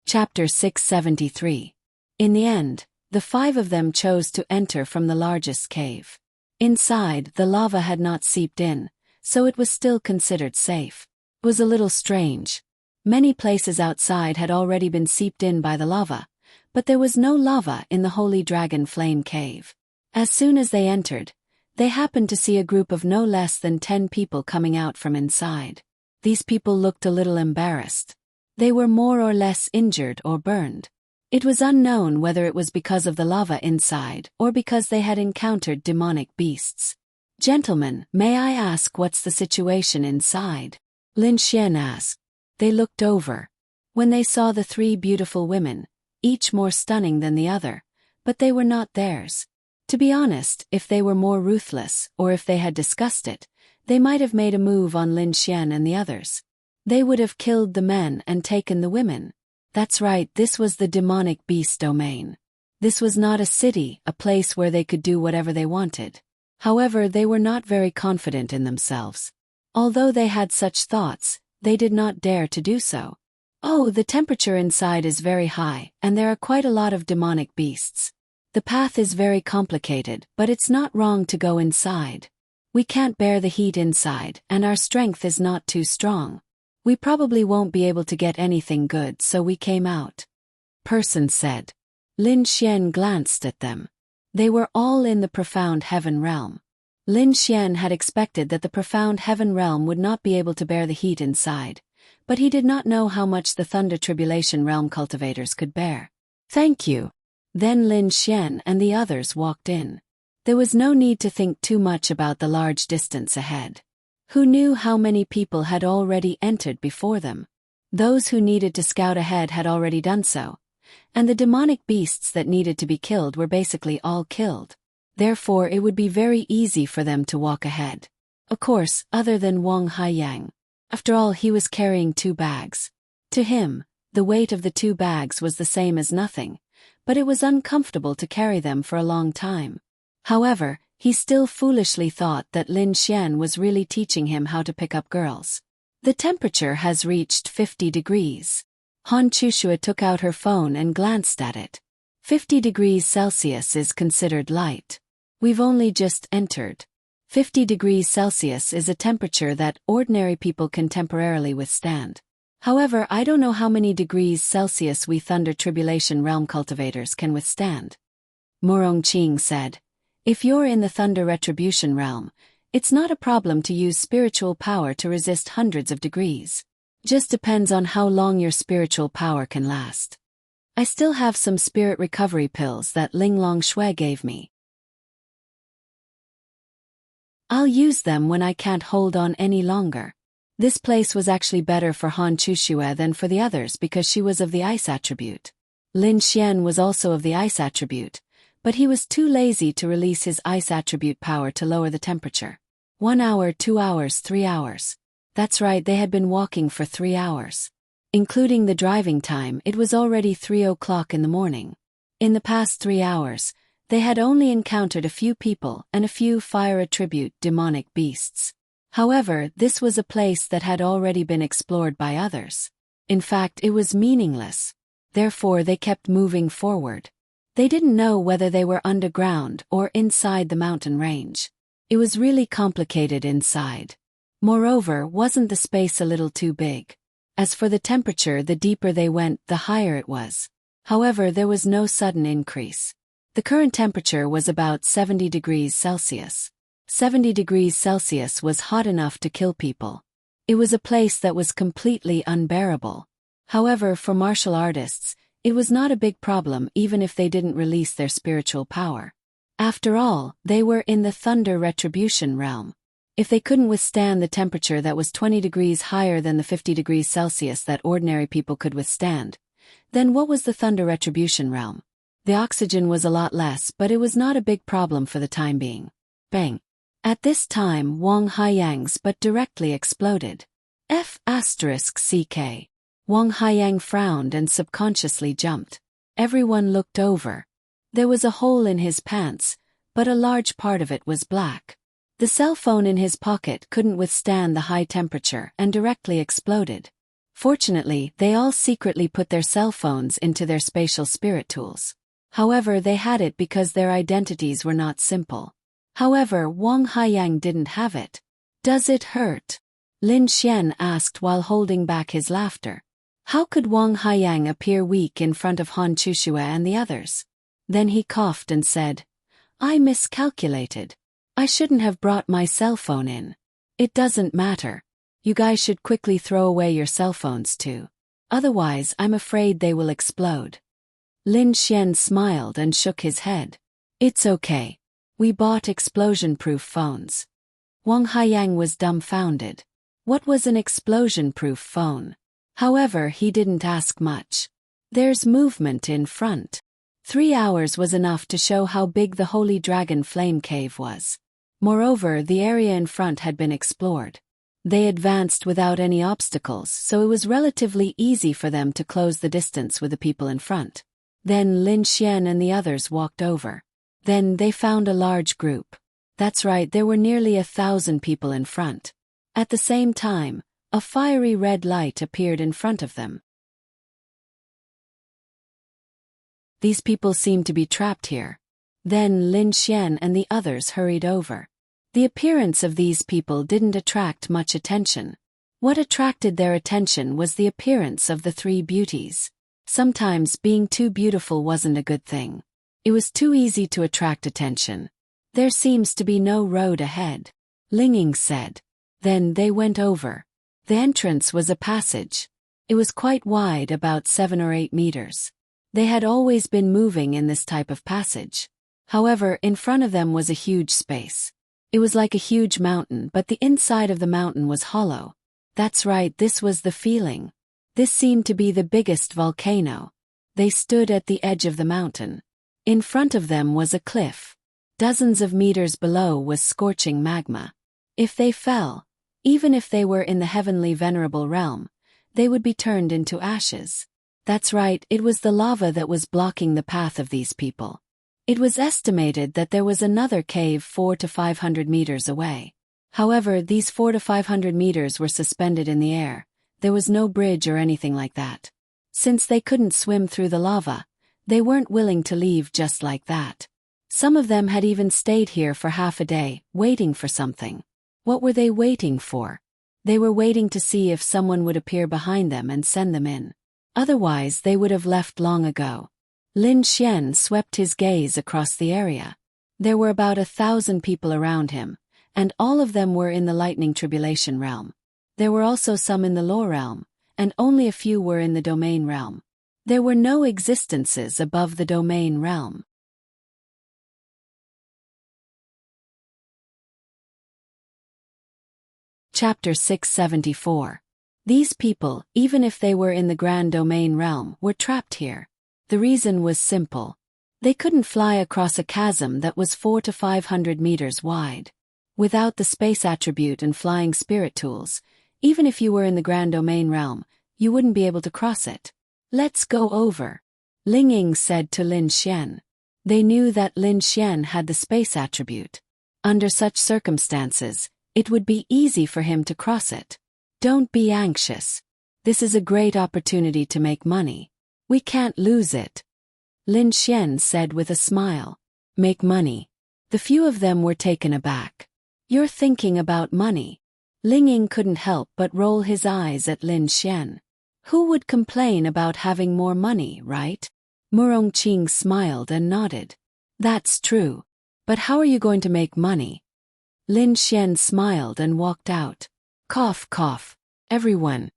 Chapter 673. In the end, the five of them chose to enter from the largest cave. Inside, the lava had not seeped in, so it was still considered safe. It was a little strange. Many places outside had already been seeped in by the lava, but there was no lava in the Holy Dragon Flame Cave. As soon as they entered, They happened to see a group of no less than 10 people coming out from inside. These people looked a little embarrassed. They were more or less injured or burned. It was unknown whether it was because of the lava inside or because they had encountered demonic beasts. "Gentlemen, may I ask what's the situation inside?" Lin Xian asked. They looked over. When they saw the 3 beautiful women, each more stunning than the other, but they were not theirs. To be honest, if they were more ruthless, or if they had discussed it, they might have made a move on Lin Xian and the others. They would have killed the men and taken the women. That's right, this was the demonic beast domain. This was not a city, a place where they could do whatever they wanted. However, they were not very confident in themselves. Although they had such thoughts, they did not dare to do so. "Oh, the temperature inside is very high, and there are quite a lot of demonic beasts. The path is very complicated, but it's not wrong to go inside. We can't bear the heat inside, and our strength is not too strong. We probably won't be able to get anything good, so we came out," person said. Lin Xian glanced at them. They were all in the profound heaven realm. Lin Xian had expected that the profound heaven realm would not be able to bear the heat inside, but he did not know how much the thunder tribulation realm cultivators could bear. "Thank you." Then Lin Xian and the others walked in. There was no need to think too much about the large distance ahead. Who knew how many people had already entered before them? Those who needed to scout ahead had already done so, and the demonic beasts that needed to be killed were basically all killed. Therefore it would be very easy for them to walk ahead. Of course, other than Wang Haiyang. After all, he was carrying 2 bags. To him, the weight of the 2 bags was the same as nothing, but it was uncomfortable to carry them for a long time. However, he still foolishly thought that Lin Xian was really teaching him how to pick up girls. "The temperature has reached 50 degrees. Han Chushua took out her phone and glanced at it. 50 degrees Celsius is considered light. We've only just entered. 50 degrees Celsius is a temperature that ordinary people can temporarily withstand. However, I don't know how many degrees Celsius we Thunder Tribulation Realm cultivators can withstand." Murong Qing said. "If you're in the Thunder Retribution Realm, it's not a problem to use spiritual power to resist hundreds of degrees. Just depends on how long your spiritual power can last. I still have some spirit recovery pills that Ling Long Shui gave me. I'll use them when I can't hold on any longer." This place was actually better for Han Chushue than for the others because she was of the ice attribute. Lin Xian was also of the ice attribute, but he was too lazy to release his ice attribute power to lower the temperature. 1 hour, 2 hours, 3 hours. That's right, they had been walking for 3 hours. Including the driving time, it was already 3 o'clock in the morning. In the past 3 hours, they had only encountered a few people and a few fire attribute demonic beasts. However, this was a place that had already been explored by others. In fact, it was meaningless. Therefore, they kept moving forward. They didn't know whether they were underground or inside the mountain range. It was really complicated inside. Moreover, wasn't the space a little too big? As for the temperature, the deeper they went, the higher it was. However, there was no sudden increase. The current temperature was about 70 degrees Celsius. 70 degrees Celsius was hot enough to kill people. It was a place that was completely unbearable. However, for martial artists, it was not a big problem even if they didn't release their spiritual power. After all, they were in the Thunder Retribution realm. If they couldn't withstand the temperature that was 20 degrees higher than the 50 degrees Celsius that ordinary people could withstand, then what was the Thunder Retribution realm? The oxygen was a lot less, but it was not a big problem for the time being. Bang! At this time, Wang Haiyang's butt directly exploded. F***CK. Wang Haiyang frowned and subconsciously jumped. Everyone looked over. There was a hole in his pants, but a large part of it was black. The cell phone in his pocket couldn't withstand the high temperature and directly exploded. Fortunately, they all secretly put their cell phones into their spatial spirit tools. However, they had it because their identities were not simple. However, Wang Haiyang didn't have it. "Does it hurt?" Lin Xian asked while holding back his laughter. How could Wang Haiyang appear weak in front of Han Chushue and the others? Then he coughed and said, "I miscalculated. I shouldn't have brought my cell phone in. It doesn't matter. You guys should quickly throw away your cell phones too. Otherwise, I'm afraid they will explode. Lin Xian smiled and shook his head. It's okay. We bought explosion-proof phones. Wang Haiyang was dumbfounded. What was an explosion-proof phone? However, he didn't ask much. There's movement in front. 3 hours was enough to show how big the Holy Dragon Flame Cave was. Moreover, the area in front had been explored. They advanced without any obstacles, so it was relatively easy for them to close the distance with the people in front. Then Lin Xian and the others walked over. Then they found a large group. That's right, there were nearly 1,000 people in front. At the same time, a fiery red light appeared in front of them. These people seemed to be trapped here. Then Lin Xian and the others hurried over. The appearance of these people didn't attract much attention. What attracted their attention was the appearance of the three beauties. Sometimes being too beautiful wasn't a good thing. It was too easy to attract attention. There seems to be no road ahead, Ling Ying said. Then they went over. The entrance was a passage. It was quite wide, about 7 or 8 meters. They had always been moving in this type of passage. However, in front of them was a huge space. It was like a huge mountain, but the inside of the mountain was hollow. That's right, this was the feeling. This seemed to be the biggest volcano. They stood at the edge of the mountain. In front of them was a cliff. Dozens of meters below was scorching magma. If they fell, even if they were in the heavenly venerable realm, they would be turned into ashes. That's right, it was the lava that was blocking the path of these people. It was estimated that there was another cave 400 to 500 meters away. However, these 400 to 500 meters were suspended in the air. There was no bridge or anything like that. Since they couldn't swim through the lava, they weren't willing to leave just like that. Some of them had even stayed here for half a day, waiting for something. What were they waiting for? They were waiting to see if someone would appear behind them and send them in. Otherwise, they would have left long ago. Lin Xian swept his gaze across the area. There were about 1,000 people around him, and all of them were in the lightning tribulation realm. There were also some in the law realm, and only a few were in the domain realm. There were no existences above the domain realm. Chapter 674. These people, even if they were in the grand domain realm, were trapped here. The reason was simple. They couldn't fly across a chasm that was 400 to 500 meters wide. Without the space attribute and flying spirit tools, even if you were in the grand domain realm, you wouldn't be able to cross it. Let's go over, Ling Ying said to Lin Xian. They knew that Lin Xian had the space attribute. Under such circumstances, it would be easy for him to cross it. Don't be anxious. This is a great opportunity to make money. We can't lose it, Lin Xian said with a smile. Make money. The few of them were taken aback. You're thinking about money. Ling Ying couldn't help but roll his eyes at Lin Xian. Who would complain about having more money, right? Murong Qing smiled and nodded. That's true. But how are you going to make money? Lin Xian smiled and walked out. Cough, cough. Everyone,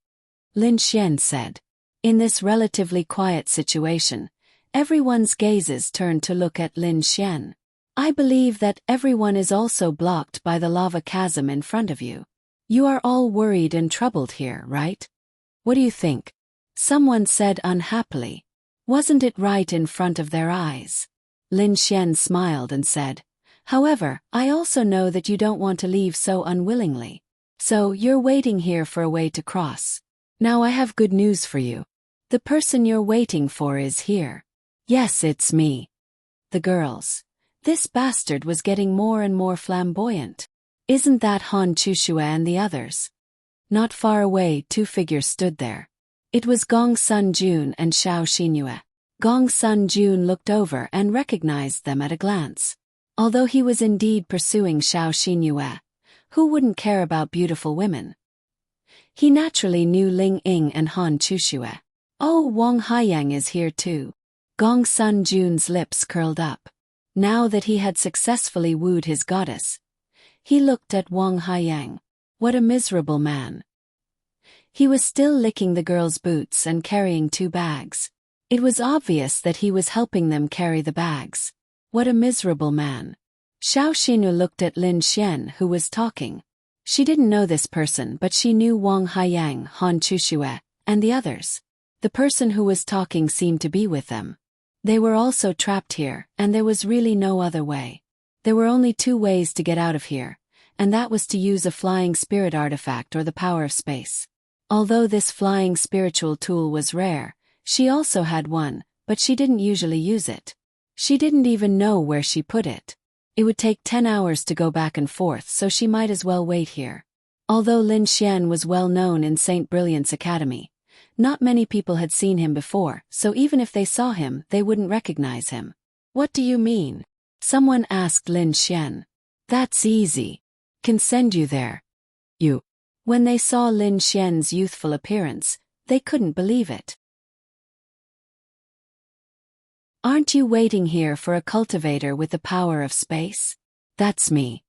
Lin Xian said. In this relatively quiet situation, everyone's gazes turned to look at Lin Xian. I believe that everyone is also blocked by the lava chasm in front of you. You are all worried and troubled here, right? What do you think? Someone said unhappily. Wasn't it right in front of their eyes? Lin Xian smiled and said, however, I also know that you don't want to leave so unwillingly. So you're waiting here for a way to cross. Now I have good news for you. The person you're waiting for is here. Yes, it's me. The girls. This bastard was getting more and more flamboyant. Isn't that Han Chushue and the others? Not far away, 2 figures stood there. It was Gong Sun Jun and Xiao Xinyue. Gong Sun Jun looked over and recognized them at a glance. Although he was indeed pursuing Xiao Xinyue, who wouldn't care about beautiful women? He naturally knew Ling Ying and Han Chushue. Oh, Wang Haiyang is here too. Gong Sun Jun's lips curled up. Now that he had successfully wooed his goddess, He looked at Wang Haiyang. What a miserable man. He was still licking the girl's boots and carrying 2 bags. It was obvious that he was helping them carry the bags. What a miserable man. Xiao Xinu looked at Lin Xian, who was talking. She didn't know this person, but she knew Wang Haiyang, Han Chuxue, and the others. The person who was talking seemed to be with them. They were also trapped here, and there was really no other way. There were only 2 ways to get out of here, and that was to use a flying spirit artifact or the power of space. Although this flying spiritual tool was rare, she also had one, but she didn't usually use it. She didn't even know where she put it. It would take 10 hours to go back and forth, so she might as well wait here. Although Lin Xian was well known in St. Brilliant's Academy, not many people had seen him before, so even if they saw him, they wouldn't recognize him. What do you mean? Someone asked Lin Xian. That's easy. Can send you there. You. When they saw Lin Xian's youthful appearance, they couldn't believe it. Aren't you waiting here for a cultivator with the power of space? That's me.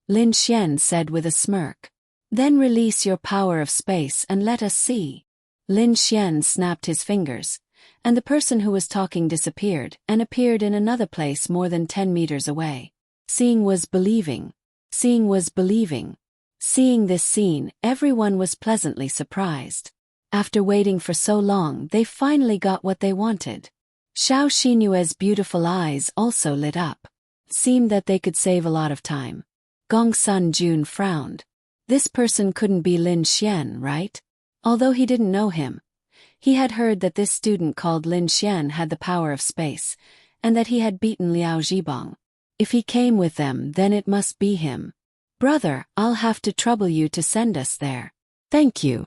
Lin Xian said with a smirk. Then release your power of space and let us see. Lin Xian snapped his fingers, and the person who was talking disappeared and appeared in another place more than 10 meters away. Seeing was believing. Seeing was believing. Seeing this scene, everyone was pleasantly surprised. After waiting for so long, they finally got what they wanted. Xiao Xinue's beautiful eyes also lit up. Seemed that they could save a lot of time. Gong Sun Jun frowned. This person couldn't be Lin Xian, right? Although he didn't know him, he had heard that this student called Lin Xian had the power of space, and that he had beaten Liao Zhibang. If he came with them, then it must be him. Brother, I'll have to trouble you to send us there. Thank you.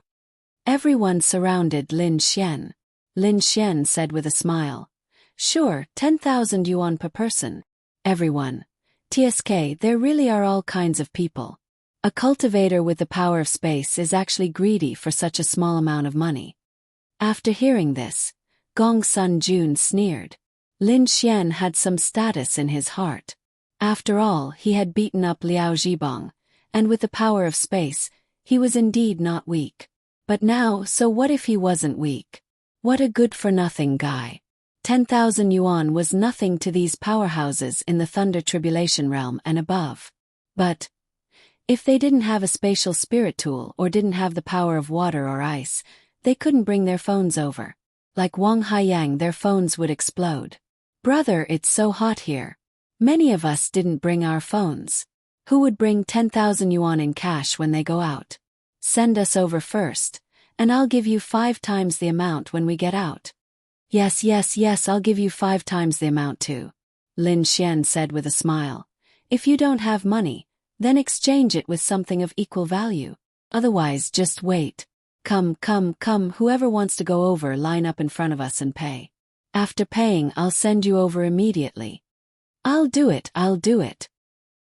Everyone surrounded Lin Xian. Lin Xian said with a smile. Sure, 10,000 yuan per person. Everyone. TSK, there really are all kinds of people. A cultivator with the power of space is actually greedy for such a small amount of money. After hearing this, Gong Sun Jun sneered. Lin Xian had some status in his heart. After all, he had beaten up Liao Zhibang, and with the power of space, he was indeed not weak. But now, so what if he wasn't weak? What a good-for-nothing guy. 10,000 yuan was nothing to these powerhouses in the Thunder Tribulation realm and above. But if they didn't have a spatial spirit tool or didn't have the power of water or ice, they couldn't bring their phones over. Like Wang Haiyang, their phones would explode. Brother, it's so hot here. Many of us didn't bring our phones. Who would bring 10,000 yuan in cash when they go out? Send us over first, and I'll give you 5 times the amount when we get out. Yes, I'll give you 5 times the amount too. Lin Xian said with a smile. If you don't have money, then exchange it with something of equal value. Otherwise, just wait. Come, whoever wants to go over, line up in front of us and pay. After paying, I'll send you over immediately. I'll do it.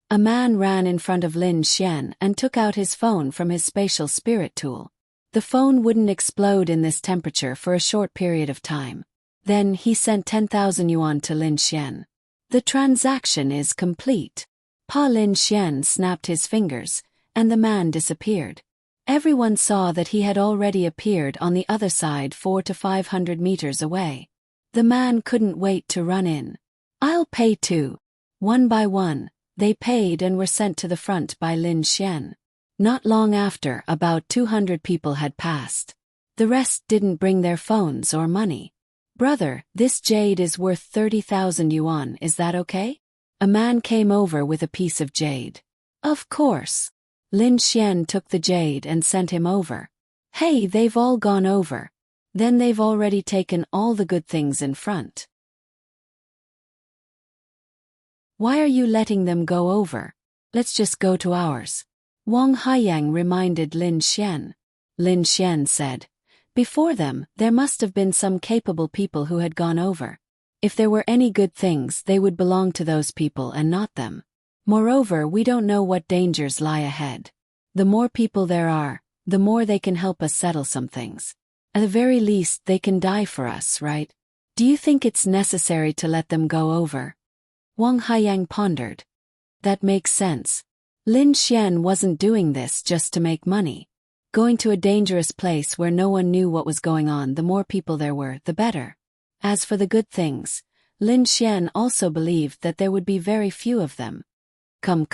A man ran in front of Lin Xian and took out his phone from his spatial spirit tool. The phone wouldn't explode in this temperature for a short period of time. Then he sent 10,000 yuan to Lin Xian. The transaction is complete. Pa Lin Xian snapped his fingers, and the man disappeared. Everyone saw that he had already appeared on the other side 400 to 500 meters away. The man couldn't wait to run in. I'll pay too. One by one, they paid and were sent to the front by Lin Xian. Not long after, about 200 people had passed. The rest didn't bring their phones or money. Brother, this jade is worth 30,000 yuan, is that okay? A man came over with a piece of jade. Of course. Lin Xian took the jade and sent him over. Hey, they've all gone over. Then they've already taken all the good things in front. Why are you letting them go over? Let's just go to ours. Wang Haiyang reminded Lin Xian. Lin Xian said, before them, there must have been some capable people who had gone over. If there were any good things, they would belong to those people and not them. Moreover, we don't know what dangers lie ahead. The more people there are, the more they can help us settle some things. At the very least, they can die for us, right? Do you think it's necessary to let them go over? Wang Haiyang pondered. That makes sense. Lin Xian wasn't doing this just to make money. Going to a dangerous place where no one knew what was going on, the more people there were, the better. As for the good things, Lin Xian also believed that there would be very few of them. Come.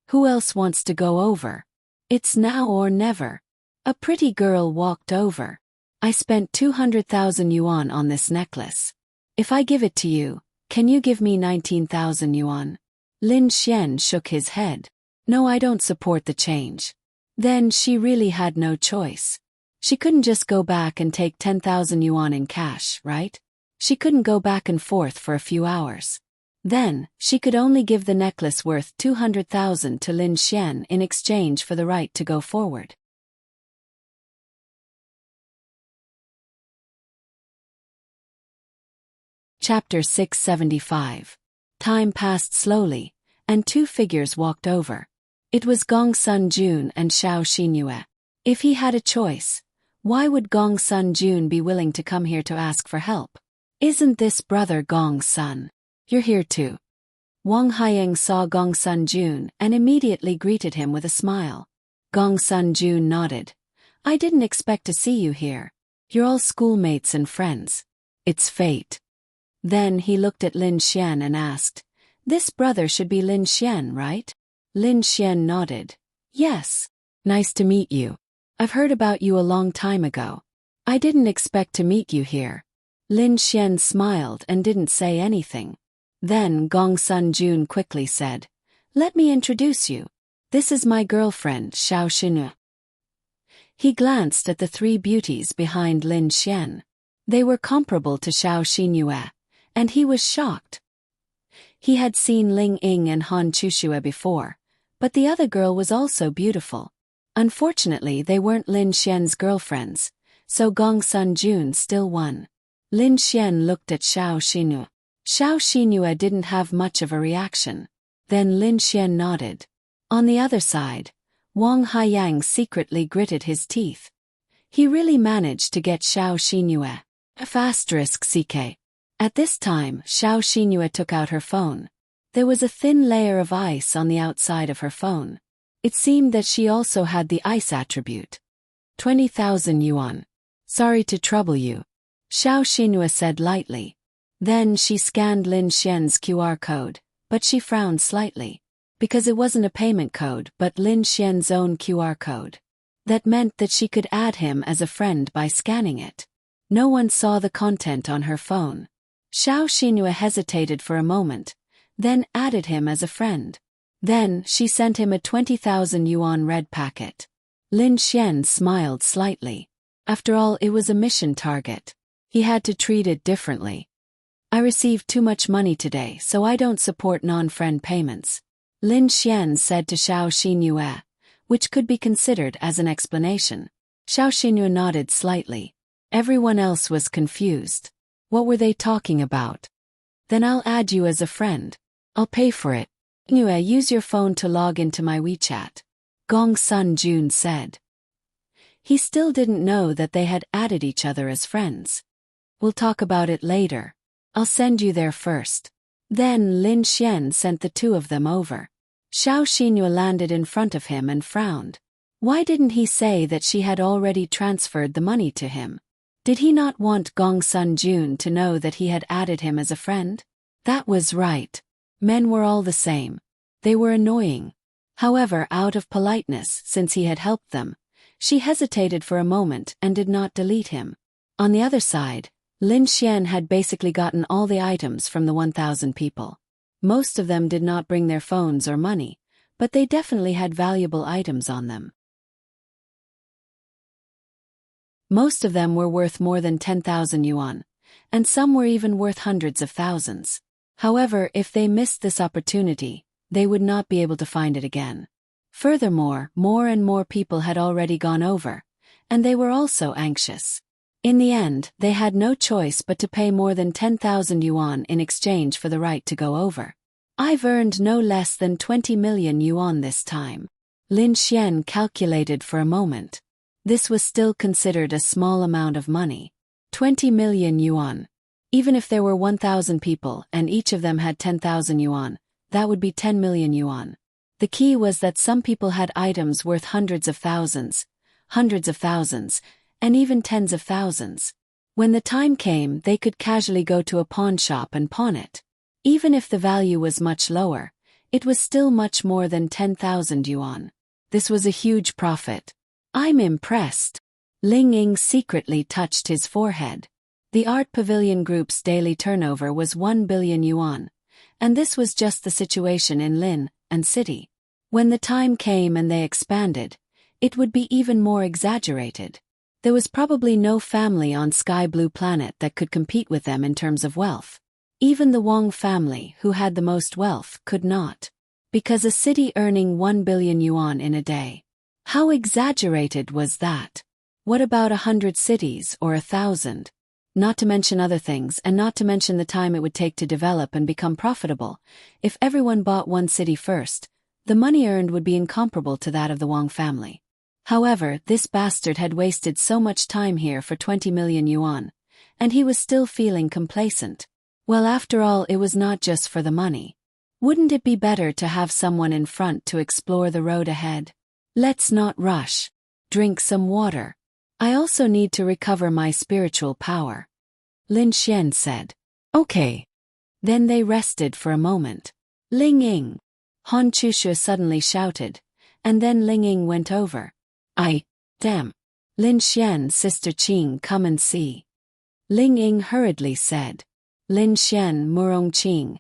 Who else wants to go over? It's now or never. A pretty girl walked over. I spent 200,000 yuan on this necklace. If I give it to you, can you give me 19,000 yuan? Lin Xian shook his head. No, I don't support the change. Then she really had no choice. She couldn't just go back and take 10,000 yuan in cash, right? She couldn't go back and forth for a few hours. Then, she could only give the necklace worth 200,000 to Lin Xian in exchange for the right to go forward. Chapter 675. Time passed slowly, and two figures walked over. It was Gong Sun Jun and Xiao Xinyue. If he had a choice, why would Gong Sun Jun be willing to come here to ask for help? Isn't this brother Gong Sun? You're here too. Wang Haiying saw Gong Sun Jun and immediately greeted him with a smile. Gong Sun Jun nodded. I didn't expect to see you here. You're all schoolmates and friends. It's fate. Then he looked at Lin Xian and asked, this brother should be Lin Xian, right? Lin Xian nodded. Yes. Nice to meet you. I've heard about you a long time ago. I didn't expect to meet you here. Lin Xian smiled and didn't say anything. Then Gong Sun Jun quickly said, let me introduce you. This is my girlfriend, Xiao Xinyu. He glanced at the three beauties behind Lin Xian. They were comparable to Xiao Xinyue, and he was shocked. He had seen Ling Ying and Han Chuxue before, but the other girl was also beautiful. Unfortunately, they weren't Lin Xian's girlfriends, so Gong Sun Jun still won. Lin Xian looked at Xiao Xinyu. Xiao Xinyue didn't have much of a reaction. Then Lin Xian nodded. On the other side, Wang Haiyang secretly gritted his teeth. He really managed to get Xiao Xinyue. *CK. At this time, Xiao Xinyue took out her phone. There was a thin layer of ice on the outside of her phone. It seemed that she also had the ice attribute. 20,000 yuan. Sorry to trouble you, Xiao Xinyue said lightly. Then she scanned Lin Xian's QR code, but she frowned slightly. Because it wasn't a payment code but Lin Xian's own QR code. That meant that she could add him as a friend by scanning it. No one saw the content on her phone. Xiao Xinyue hesitated for a moment, then added him as a friend. Then she sent him a 20,000 yuan red packet. Lin Xian smiled slightly. After all, it was a mission target. He had to treat it differently. I received too much money today, so I don't support non-friend payments, Lin Xian said to Xiao Xinyue, which could be considered as an explanation. Xiao Xinyue nodded slightly. Everyone else was confused. What were they talking about? Then I'll add you as a friend. I'll pay for it. Xinyue, use your phone to log into my WeChat, Gong Sun Jun said. He still didn't know that they had added each other as friends. We'll talk about it later. I'll send you there first. Then Lin Xian sent the two of them over. Xiao Xinyue landed in front of him and frowned. Why didn't he say that she had already transferred the money to him? Did he not want Gong Sun Jun to know that he had added him as a friend? That was right. Men were all the same. They were annoying. However, out of politeness, since he had helped them, she hesitated for a moment and did not delete him. On the other side, Lin Xian had basically gotten all the items from the 1,000 people. Most of them did not bring their phones or money, but they definitely had valuable items on them. Most of them were worth more than 10,000 yuan, and some were even worth hundreds of thousands. However, if they missed this opportunity, they would not be able to find it again. Furthermore, more and more people had already gone over, and they were also anxious. In the end, they had no choice but to pay more than 10,000 yuan in exchange for the right to go over. I've earned no less than 20 million yuan this time. Lin Xian calculated for a moment. This was still considered a small amount of money. 20 million yuan. Even if there were 1,000 people and each of them had 10,000 yuan, that would be 10 million yuan. The key was that some people had items worth hundreds of thousands, and even tens of thousands. When the time came, they could casually go to a pawn shop and pawn it. Even if the value was much lower, it was still much more than 10,000 yuan. This was a huge profit. I'm impressed. Ling Ying secretly touched his forehead. The art pavilion group's daily turnover was 1 billion yuan, and this was just the situation in Lin and City. When the time came and they expanded, it would be even more exaggerated. There was probably no family on Sky Blue Planet that could compete with them in terms of wealth. Even the Wang family, who had the most wealth, could not. Because a city earning 1 billion yuan in a day. How exaggerated was that? What about 100 cities or 1,000? Not to mention other things, and not to mention the time it would take to develop and become profitable. If everyone bought one city first, the money earned would be incomparable to that of the Wang family. However, this bastard had wasted so much time here for 20 million yuan, and he was still feeling complacent. Well, after all, it was not just for the money. Wouldn't it be better to have someone in front to explore the road ahead? Let's not rush. Drink some water. I also need to recover my spiritual power. Lin Xian said. Okay. Then they rested for a moment. Ling Ying. Han Chushe suddenly shouted, and then Ling Ying went over. Damn. Lin Xian, Sister Qing, come and see. Ling Ying hurriedly said. Lin Xian, Murong Qing,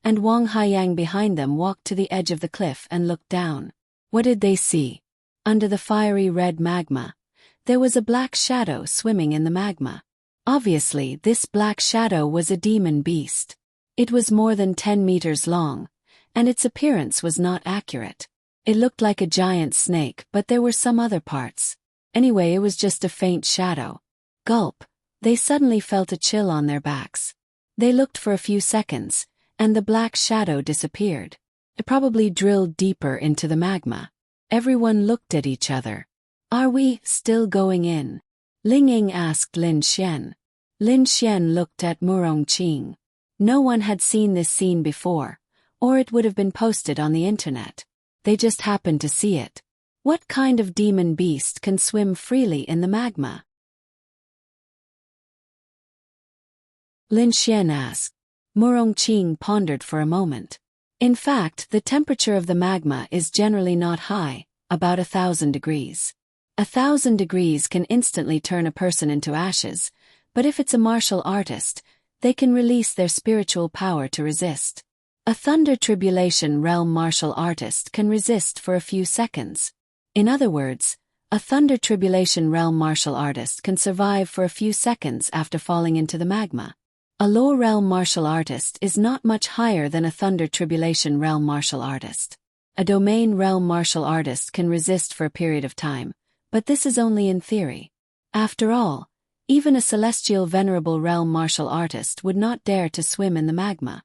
and Wang Haiyang behind them walked to the edge of the cliff and looked down. What did they see? Under the fiery red magma, there was a black shadow swimming in the magma. Obviously, this black shadow was a demon beast. It was more than 10 meters long, and its appearance was not accurate. It looked like a giant snake, but there were some other parts. Anyway, it was just a faint shadow. Gulp. They suddenly felt a chill on their backs. They looked for a few seconds, and the black shadow disappeared. It probably drilled deeper into the magma. Everyone looked at each other. Are we still going in? Ling Ying asked Lin Xian. Lin Xian looked at Murong Qing. No one had seen this scene before, or it would have been posted on the internet. They just happened to see it. What kind of demon beast can swim freely in the magma? Lin Xian asked. Murong Qing pondered for a moment. In fact, the temperature of the magma is generally not high, about 1,000 degrees. 1,000 degrees can instantly turn a person into ashes, but if it's a martial artist, they can release their spiritual power to resist. A Thunder Tribulation Realm martial artist can resist for a few seconds. In other words, a Thunder Tribulation Realm martial artist can survive for a few seconds after falling into the magma. A Low Realm martial artist is not much higher than a Thunder Tribulation Realm martial artist. A Domain Realm martial artist can resist for a period of time, but this is only in theory. After all, even a Celestial Venerable Realm martial artist would not dare to swim in the magma.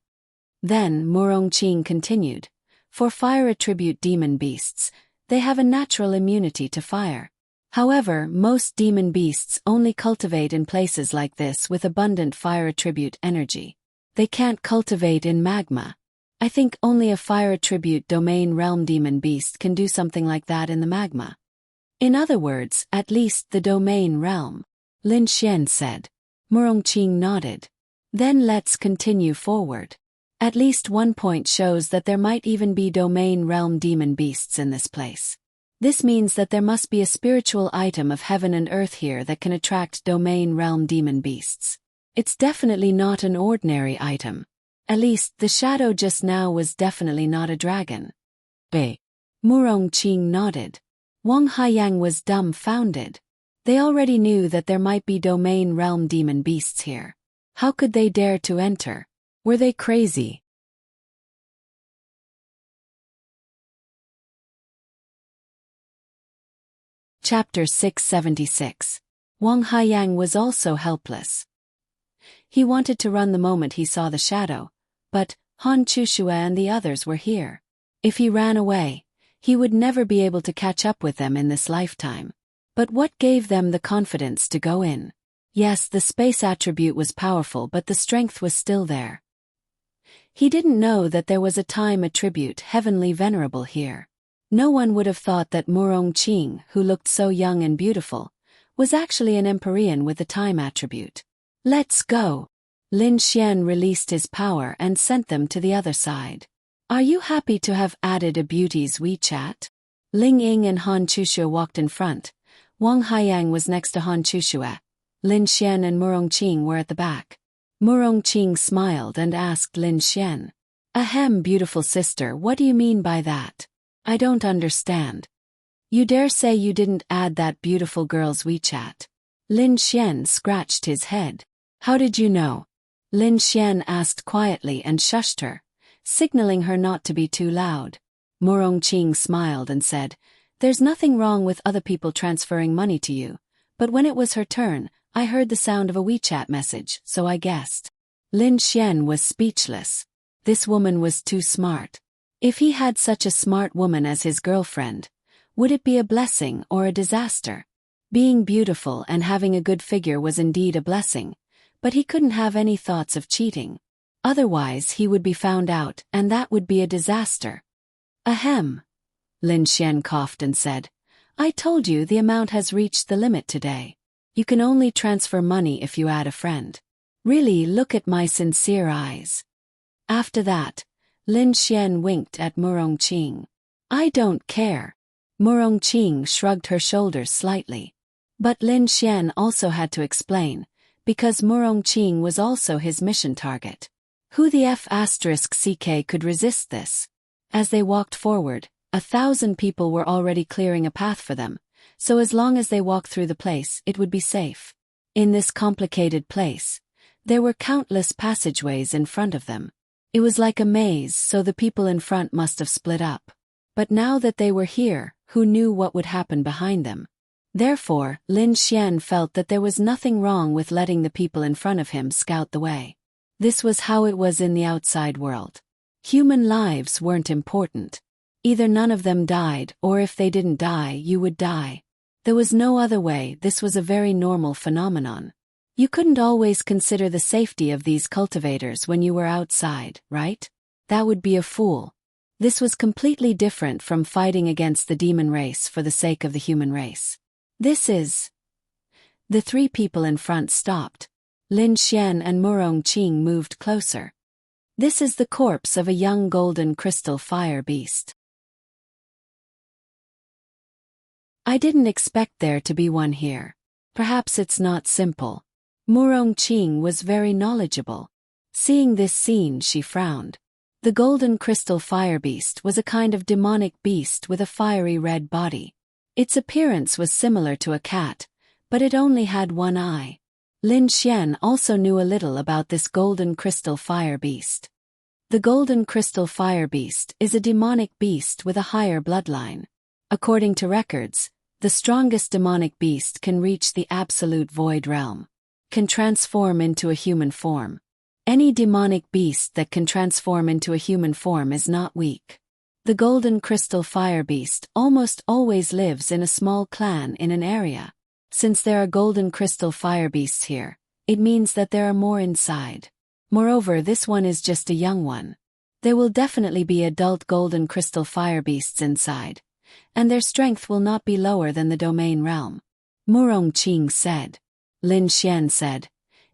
Then Murong Qing continued. For fire attribute demon beasts, they have a natural immunity to fire. However, most demon beasts only cultivate in places like this with abundant fire attribute energy. They can't cultivate in magma. I think only a fire attribute domain realm demon beast can do something like that in the magma. In other words, at least the domain realm. Lin Xian said. Murong Qing nodded. Then let's continue forward. At least one point shows that there might even be domain realm demon beasts in this place. This means that there must be a spiritual item of heaven and earth here that can attract domain realm demon beasts. It's definitely not an ordinary item. At least, the shadow just now was definitely not a dragon. Murong Qing nodded. Wang Haiyang was dumbfounded. They already knew that there might be domain realm demon beasts here. How could they dare to enter? Were they crazy? Chapter 676. Wang Haiyang was also helpless. He wanted to run the moment he saw the shadow, but Han Chushue and the others were here. If he ran away, he would never be able to catch up with them in this lifetime. But what gave them the confidence to go in? Yes, the space attribute was powerful, but the strength was still there. He didn't know that there was a time attribute heavenly venerable here. No one would have thought that Murong Qing, who looked so young and beautiful, was actually an Empyrean with the time attribute. Let's go. Lin Xian released his power and sent them to the other side. Are you happy to have added a beauty's WeChat? Ling Ying and Han Chushue walked in front. Wang Haiyang was next to Han Chushue. Lin Xian and Murong Qing were at the back. Murong Qing smiled and asked Lin Xian. Ahem, beautiful sister, what do you mean by that? I don't understand. You dare say you didn't add that beautiful girl's WeChat? Lin Xian scratched his head. How did you know? Lin Xian asked quietly and shushed her, signaling her not to be too loud. Murong Qing smiled and said, There's nothing wrong with other people transferring money to you, but when it was her turn, I heard the sound of a WeChat message, so I guessed. Lin Xian was speechless. This woman was too smart. If he had such a smart woman as his girlfriend, would it be a blessing or a disaster? Being beautiful and having a good figure was indeed a blessing, but he couldn't have any thoughts of cheating. Otherwise he would be found out, and that would be a disaster. Ahem. Lin Xian coughed and said, I told you the amount has reached the limit today. You can only transfer money if you add a friend. Really, look at my sincere eyes. After that, Lin Xian winked at Murong Qing. I don't care. Murong Qing shrugged her shoulders slightly. But Lin Xian also had to explain, because Murong Qing was also his mission target. Who the F***ck could resist this? As they walked forward, 1,000 people were already clearing a path for them, so as long as they walked through the place, it would be safe. In this complicated place, there were countless passageways in front of them. It was like a maze, so the people in front must have split up. But now that they were here, who knew what would happen behind them? Therefore, Lin Xian felt that there was nothing wrong with letting the people in front of him scout the way. This was how it was in the outside world. Human lives weren't important. Either none of them died, or if they didn't die, you would die. There was no other way. This was a very normal phenomenon. You couldn't always consider the safety of these cultivators when you were outside, right? That would be a fool. This was completely different from fighting against the demon race for the sake of the human race. This is... The three people in front stopped. Lin Xian and Murong Qing moved closer. This is the corpse of a young golden crystal fire beast. I didn't expect there to be one here. Perhaps it's not simple. Murong Qing was very knowledgeable. Seeing this scene, she frowned. The golden crystal fire beast was a kind of demonic beast with a fiery red body. Its appearance was similar to a cat, but it only had one eye. Lin Xian also knew a little about this golden crystal fire beast. The golden crystal fire beast is a demonic beast with a higher bloodline. According to records, the strongest demonic beast can reach the absolute void realm. Can transform into a human form. Any demonic beast that can transform into a human form is not weak. The golden crystal fire beast almost always lives in a small clan in an area. Since there are golden crystal fire beasts here, it means that there are more inside. Moreover, this one is just a young one. There will definitely be adult golden crystal fire beasts inside, and their strength will not be lower than the domain realm. Murong Qing said. Lin Xian said,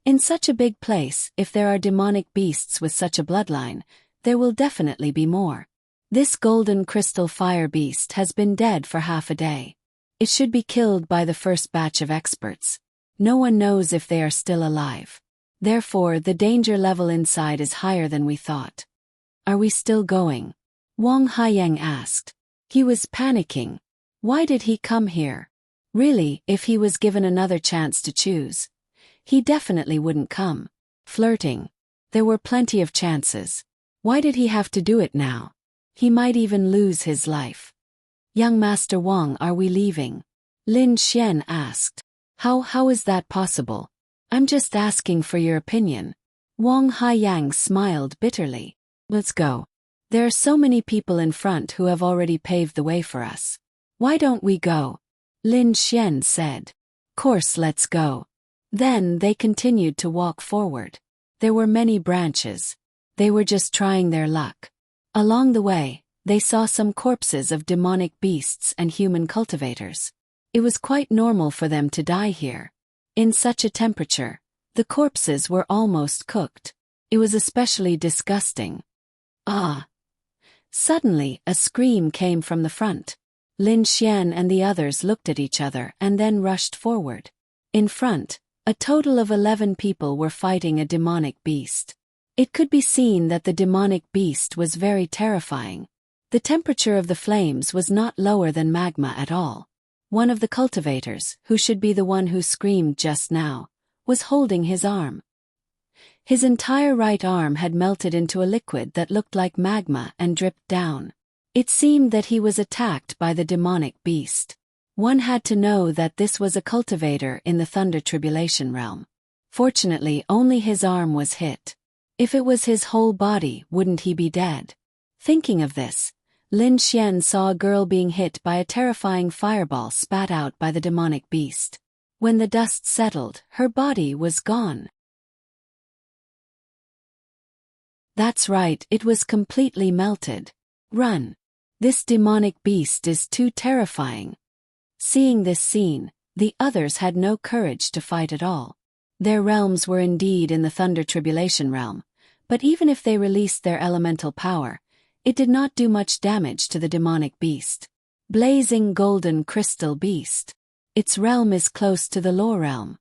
In such a big place, if there are demonic beasts with such a bloodline, there will definitely be more. This golden crystal fire beast has been dead for half a day. It should be killed by the first batch of experts. No one knows if they are still alive. Therefore, the danger level inside is higher than we thought. Are we still going? Wang Haiyang asked. He was panicking. Why did he come here? Really, if he was given another chance to choose, he definitely wouldn't come. Flirting. There were plenty of chances. Why did he have to do it now? He might even lose his life. Young Master Wang, are we leaving? Lin Xian asked. How is that possible? I'm just asking for your opinion. Wang Haiyang smiled bitterly. Let's go. There are so many people in front who have already paved the way for us. Why don't we go? Lin Xian said. Course, let's go. Then they continued to walk forward. There were many branches. They were just trying their luck. Along the way, they saw some corpses of demonic beasts and human cultivators. It was quite normal for them to die here. In such a temperature, the corpses were almost cooked. It was especially disgusting. Ah! Suddenly, a scream came from the front. Lin Xian and the others looked at each other and then rushed forward. In front, a total of 11 people were fighting a demonic beast. It could be seen that the demonic beast was very terrifying. The temperature of the flames was not lower than magma at all. One of the cultivators, who should be the one who screamed just now, was holding his arm. His entire right arm had melted into a liquid that looked like magma and dripped down. It seemed that he was attacked by the demonic beast. One had to know that this was a cultivator in the Thunder Tribulation realm. Fortunately, only his arm was hit. If it was his whole body, wouldn't he be dead? Thinking of this, Lin Xian saw a girl being hit by a terrifying fireball spat out by the demonic beast. When the dust settled, her body was gone. That's right, it was completely melted. Run! This demonic beast is too terrifying. Seeing this scene, the others had no courage to fight at all. Their realms were indeed in the Thunder Tribulation realm, but even if they released their elemental power, it did not do much damage to the demonic beast. Blazing golden crystal beast. Its realm is close to the Law realm.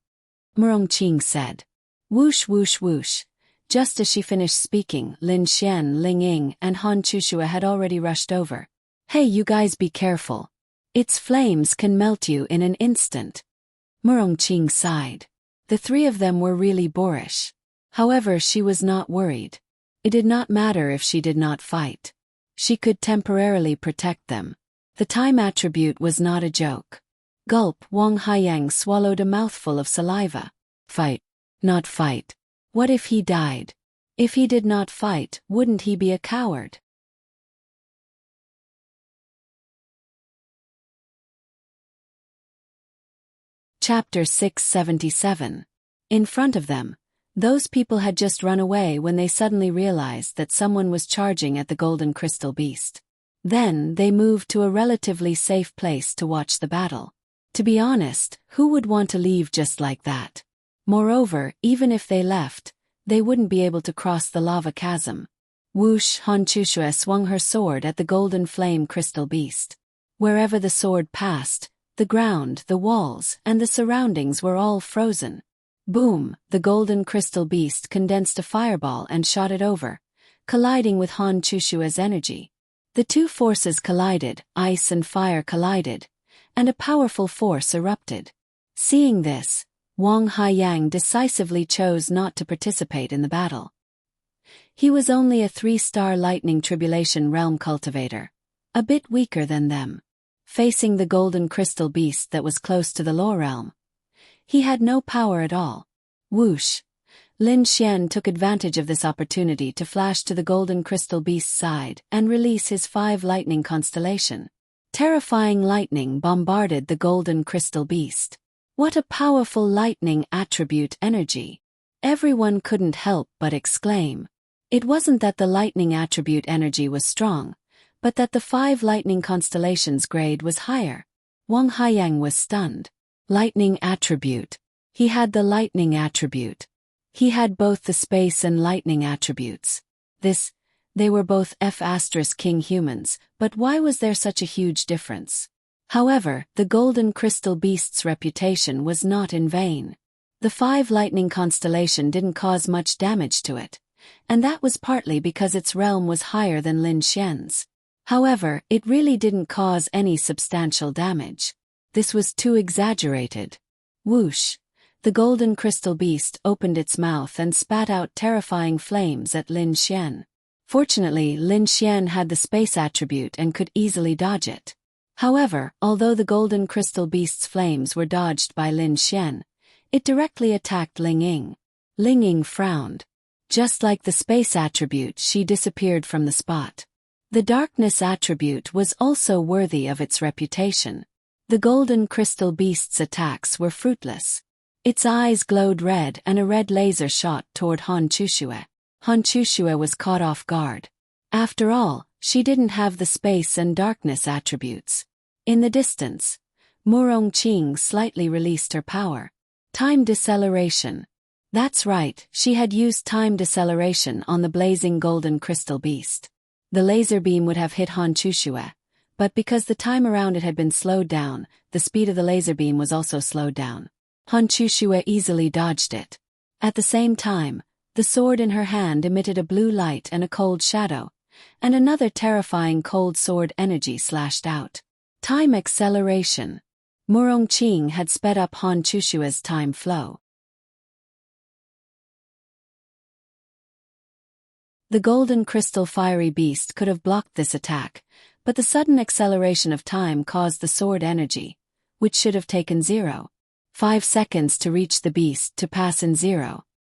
Murongqing said. Whoosh whoosh whoosh. Just as she finished speaking, Lin Xian, Ling Ying, and Han Chushua had already rushed over. Hey, you guys, be careful. Its flames can melt you in an instant. Murongqing sighed. The three of them were really boorish. However, she was not worried. It did not matter if she did not fight. She could temporarily protect them. The time attribute was not a joke. Gulp, Wang Haiyang swallowed a mouthful of saliva. Fight. Not fight. What if he died? If he did not fight, wouldn't he be a coward? Chapter 677. In front of them, those people had just run away when they suddenly realized that someone was charging at the golden crystal beast. Then they moved to a relatively safe place to watch the battle. To be honest, who would want to leave just like that? Moreover, even if they left, they wouldn't be able to cross the lava chasm. Whoosh! Han Chushue swung her sword at the golden flame crystal beast. Wherever the sword passed, the ground, the walls, and the surroundings were all frozen. Boom! The golden crystal beast condensed a fireball and shot it over, colliding with Han Chushue's energy. The two forces collided, ice and fire collided, and a powerful force erupted. Seeing this, Wang Haiyang decisively chose not to participate in the battle. He was only a 3-star Lightning Tribulation realm cultivator, a bit weaker than them. Facing the golden crystal beast that was close to the Law realm, he had no power at all. Whoosh! Lin Xian took advantage of this opportunity to flash to the golden crystal beast's side and release his 5 lightning constellation. Terrifying lightning bombarded the golden crystal beast. What a powerful lightning attribute energy! Everyone couldn't help but exclaim. It wasn't that the lightning attribute energy was strong, but that the 5 lightning constellations grade was higher. Wang Haiyang was stunned. Lightning attribute. He had the lightning attribute. He had both the space and lightning attributes. They were both F*King humans, but why was there such a huge difference? However, the golden crystal beast's reputation was not in vain. The 5 lightning constellation didn't cause much damage to it, and that was partly because its realm was higher than Lin Xian's. However, it really didn't cause any substantial damage. This was too exaggerated. Whoosh! The golden crystal beast opened its mouth and spat out terrifying flames at Lin Xian. Fortunately, Lin Xian had the space attribute and could easily dodge it. However, although the golden crystal beast's flames were dodged by Lin Xian, it directly attacked Ling Ying. Ling Ying frowned. Just like the space attribute, she disappeared from the spot. The darkness attribute was also worthy of its reputation. The golden crystal beast's attacks were fruitless. Its eyes glowed red and a red laser shot toward Han Chushue. Han Chushue was caught off guard. After all, she didn't have the space and darkness attributes. In the distance, Murong Qing slightly released her power. Time deceleration. That's right, she had used time deceleration on the blazing golden crystal beast. The laser beam would have hit Han Chushue, but because the time around it had been slowed down, the speed of the laser beam was also slowed down. Han Chushue easily dodged it. At the same time, the sword in her hand emitted a blue light and a cold shadow, and another terrifying cold sword energy slashed out. Time acceleration. Murong Qing had sped up Han Chushue's time flow. The golden crystal fiery beast could have blocked this attack, but the sudden acceleration of time caused the sword energy, which should have taken 5 seconds to reach the beast to pass in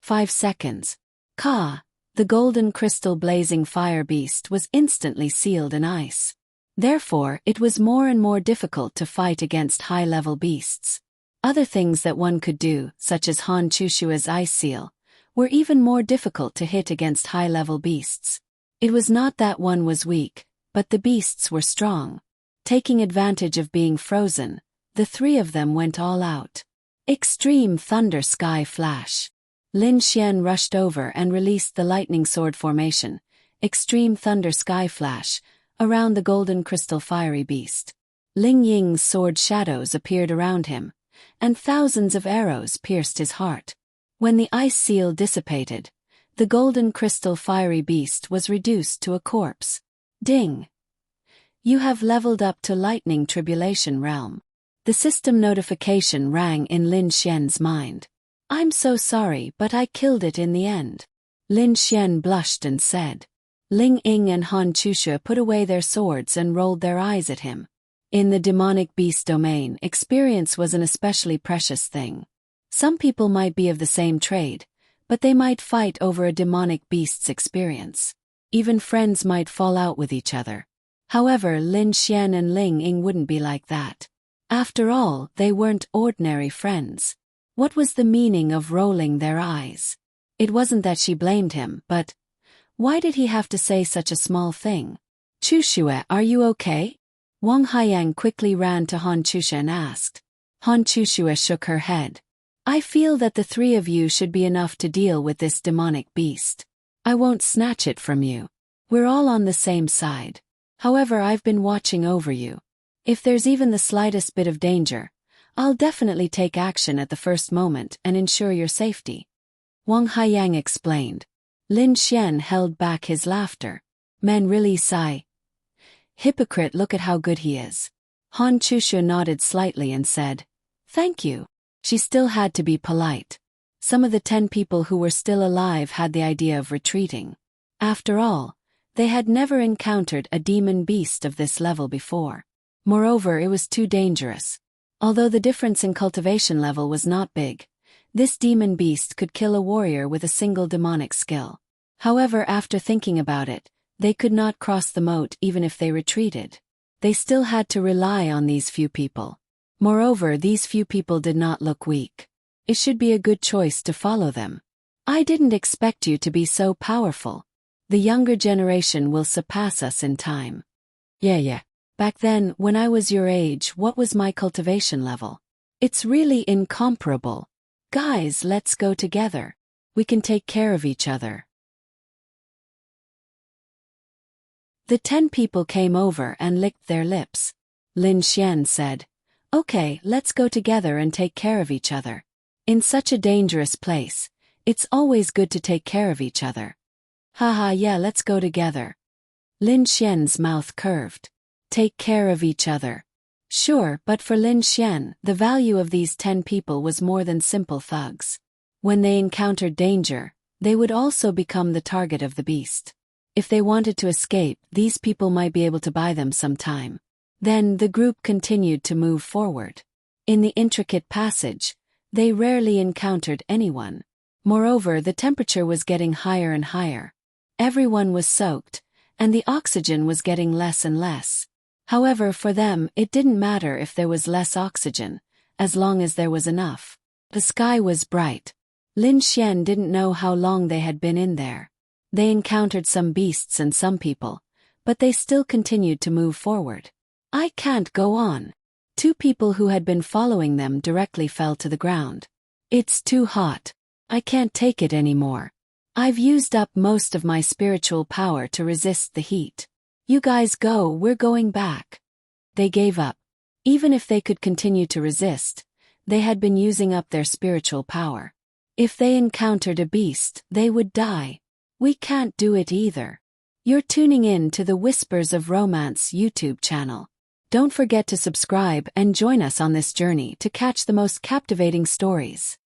5 seconds. The golden crystal blazing fire beast was instantly sealed in ice. Therefore, it was more and more difficult to fight against high-level beasts. Other things that one could do, such as Han Chushue's ice seal, were even more difficult to hit against high-level beasts. It was not that one was weak, but the beasts were strong. Taking advantage of being frozen, the three of them went all out. Extreme Thunder Sky Flash. Lin Xian rushed over and released the lightning sword formation, Extreme Thunder Sky Flash, around the golden crystal fiery beast. Ling Ying's sword shadows appeared around him, and thousands of arrows pierced his heart. When the ice seal dissipated, the golden crystal fiery beast was reduced to a corpse. Ding! You have leveled up to Lightning Tribulation Realm. The system notification rang in Lin Xian's mind. I'm so sorry, but I killed it in the end. Lin Xian blushed and said. Ling Ying and Han Chushue put away their swords and rolled their eyes at him. In the demonic beast domain, experience was an especially precious thing. Some people might be of the same trade, but they might fight over a demonic beast's experience. Even friends might fall out with each other. However, Lin Xian and Ling Ying wouldn't be like that. After all, they weren't ordinary friends. What was the meaning of rolling their eyes? It wasn't that she blamed him, but why did he have to say such a small thing? Chushue, are you okay? Wang Haiyang quickly ran to Han Chushue and asked. Han Chushue shook her head. I feel that the three of you should be enough to deal with this demonic beast. I won't snatch it from you. We're all on the same side. However, I've been watching over you. If there's even the slightest bit of danger, I'll definitely take action at the first moment and ensure your safety. Wang Haiyang explained. Lin Xian held back his laughter. Men really sigh. Hypocrite, look at how good he is. Han Chushu nodded slightly and said, Thank you. She still had to be polite. Some of the 10 people who were still alive had the idea of retreating. After all, they had never encountered a demon beast of this level before. Moreover, it was too dangerous. Although the difference in cultivation level was not big, this demon beast could kill a warrior with a single demonic skill. However, after thinking about it, they could not cross the moat even if they retreated. They still had to rely on these few people. Moreover, these few people did not look weak. It should be a good choice to follow them. I didn't expect you to be so powerful. The younger generation will surpass us in time. Yeah. Back then, when I was your age, what was my cultivation level? It's really incomparable. Guys, let's go together. We can take care of each other. The 10 people came over and licked their lips. Lin Xian said, Okay, let's go together and take care of each other. In such a dangerous place, it's always good to take care of each other. Haha, yeah, let's go together. Lin Xian's mouth curved. Take care of each other. Sure, but for Lin Xian, the value of these 10 people was more than simple thugs. When they encountered danger, they would also become the target of the beast. If they wanted to escape, these people might be able to buy them some time. Then the group continued to move forward. In the intricate passage, they rarely encountered anyone. Moreover, the temperature was getting higher and higher. Everyone was soaked, and the oxygen was getting less and less. However, for them, it didn't matter if there was less oxygen, as long as there was enough. The sky was bright. Lin Xian didn't know how long they had been in there. They encountered some beasts and some people, but they still continued to move forward. I can't go on. 2 people who had been following them directly fell to the ground. It's too hot. I can't take it anymore. I've used up most of my spiritual power to resist the heat. You guys go, we're going back. They gave up. Even if they could continue to resist, they had been using up their spiritual power. If they encountered a beast, they would die. We can't do it either. You're tuning in to the Whispers of Romance YouTube channel. Don't forget to subscribe and join us on this journey to catch the most captivating stories.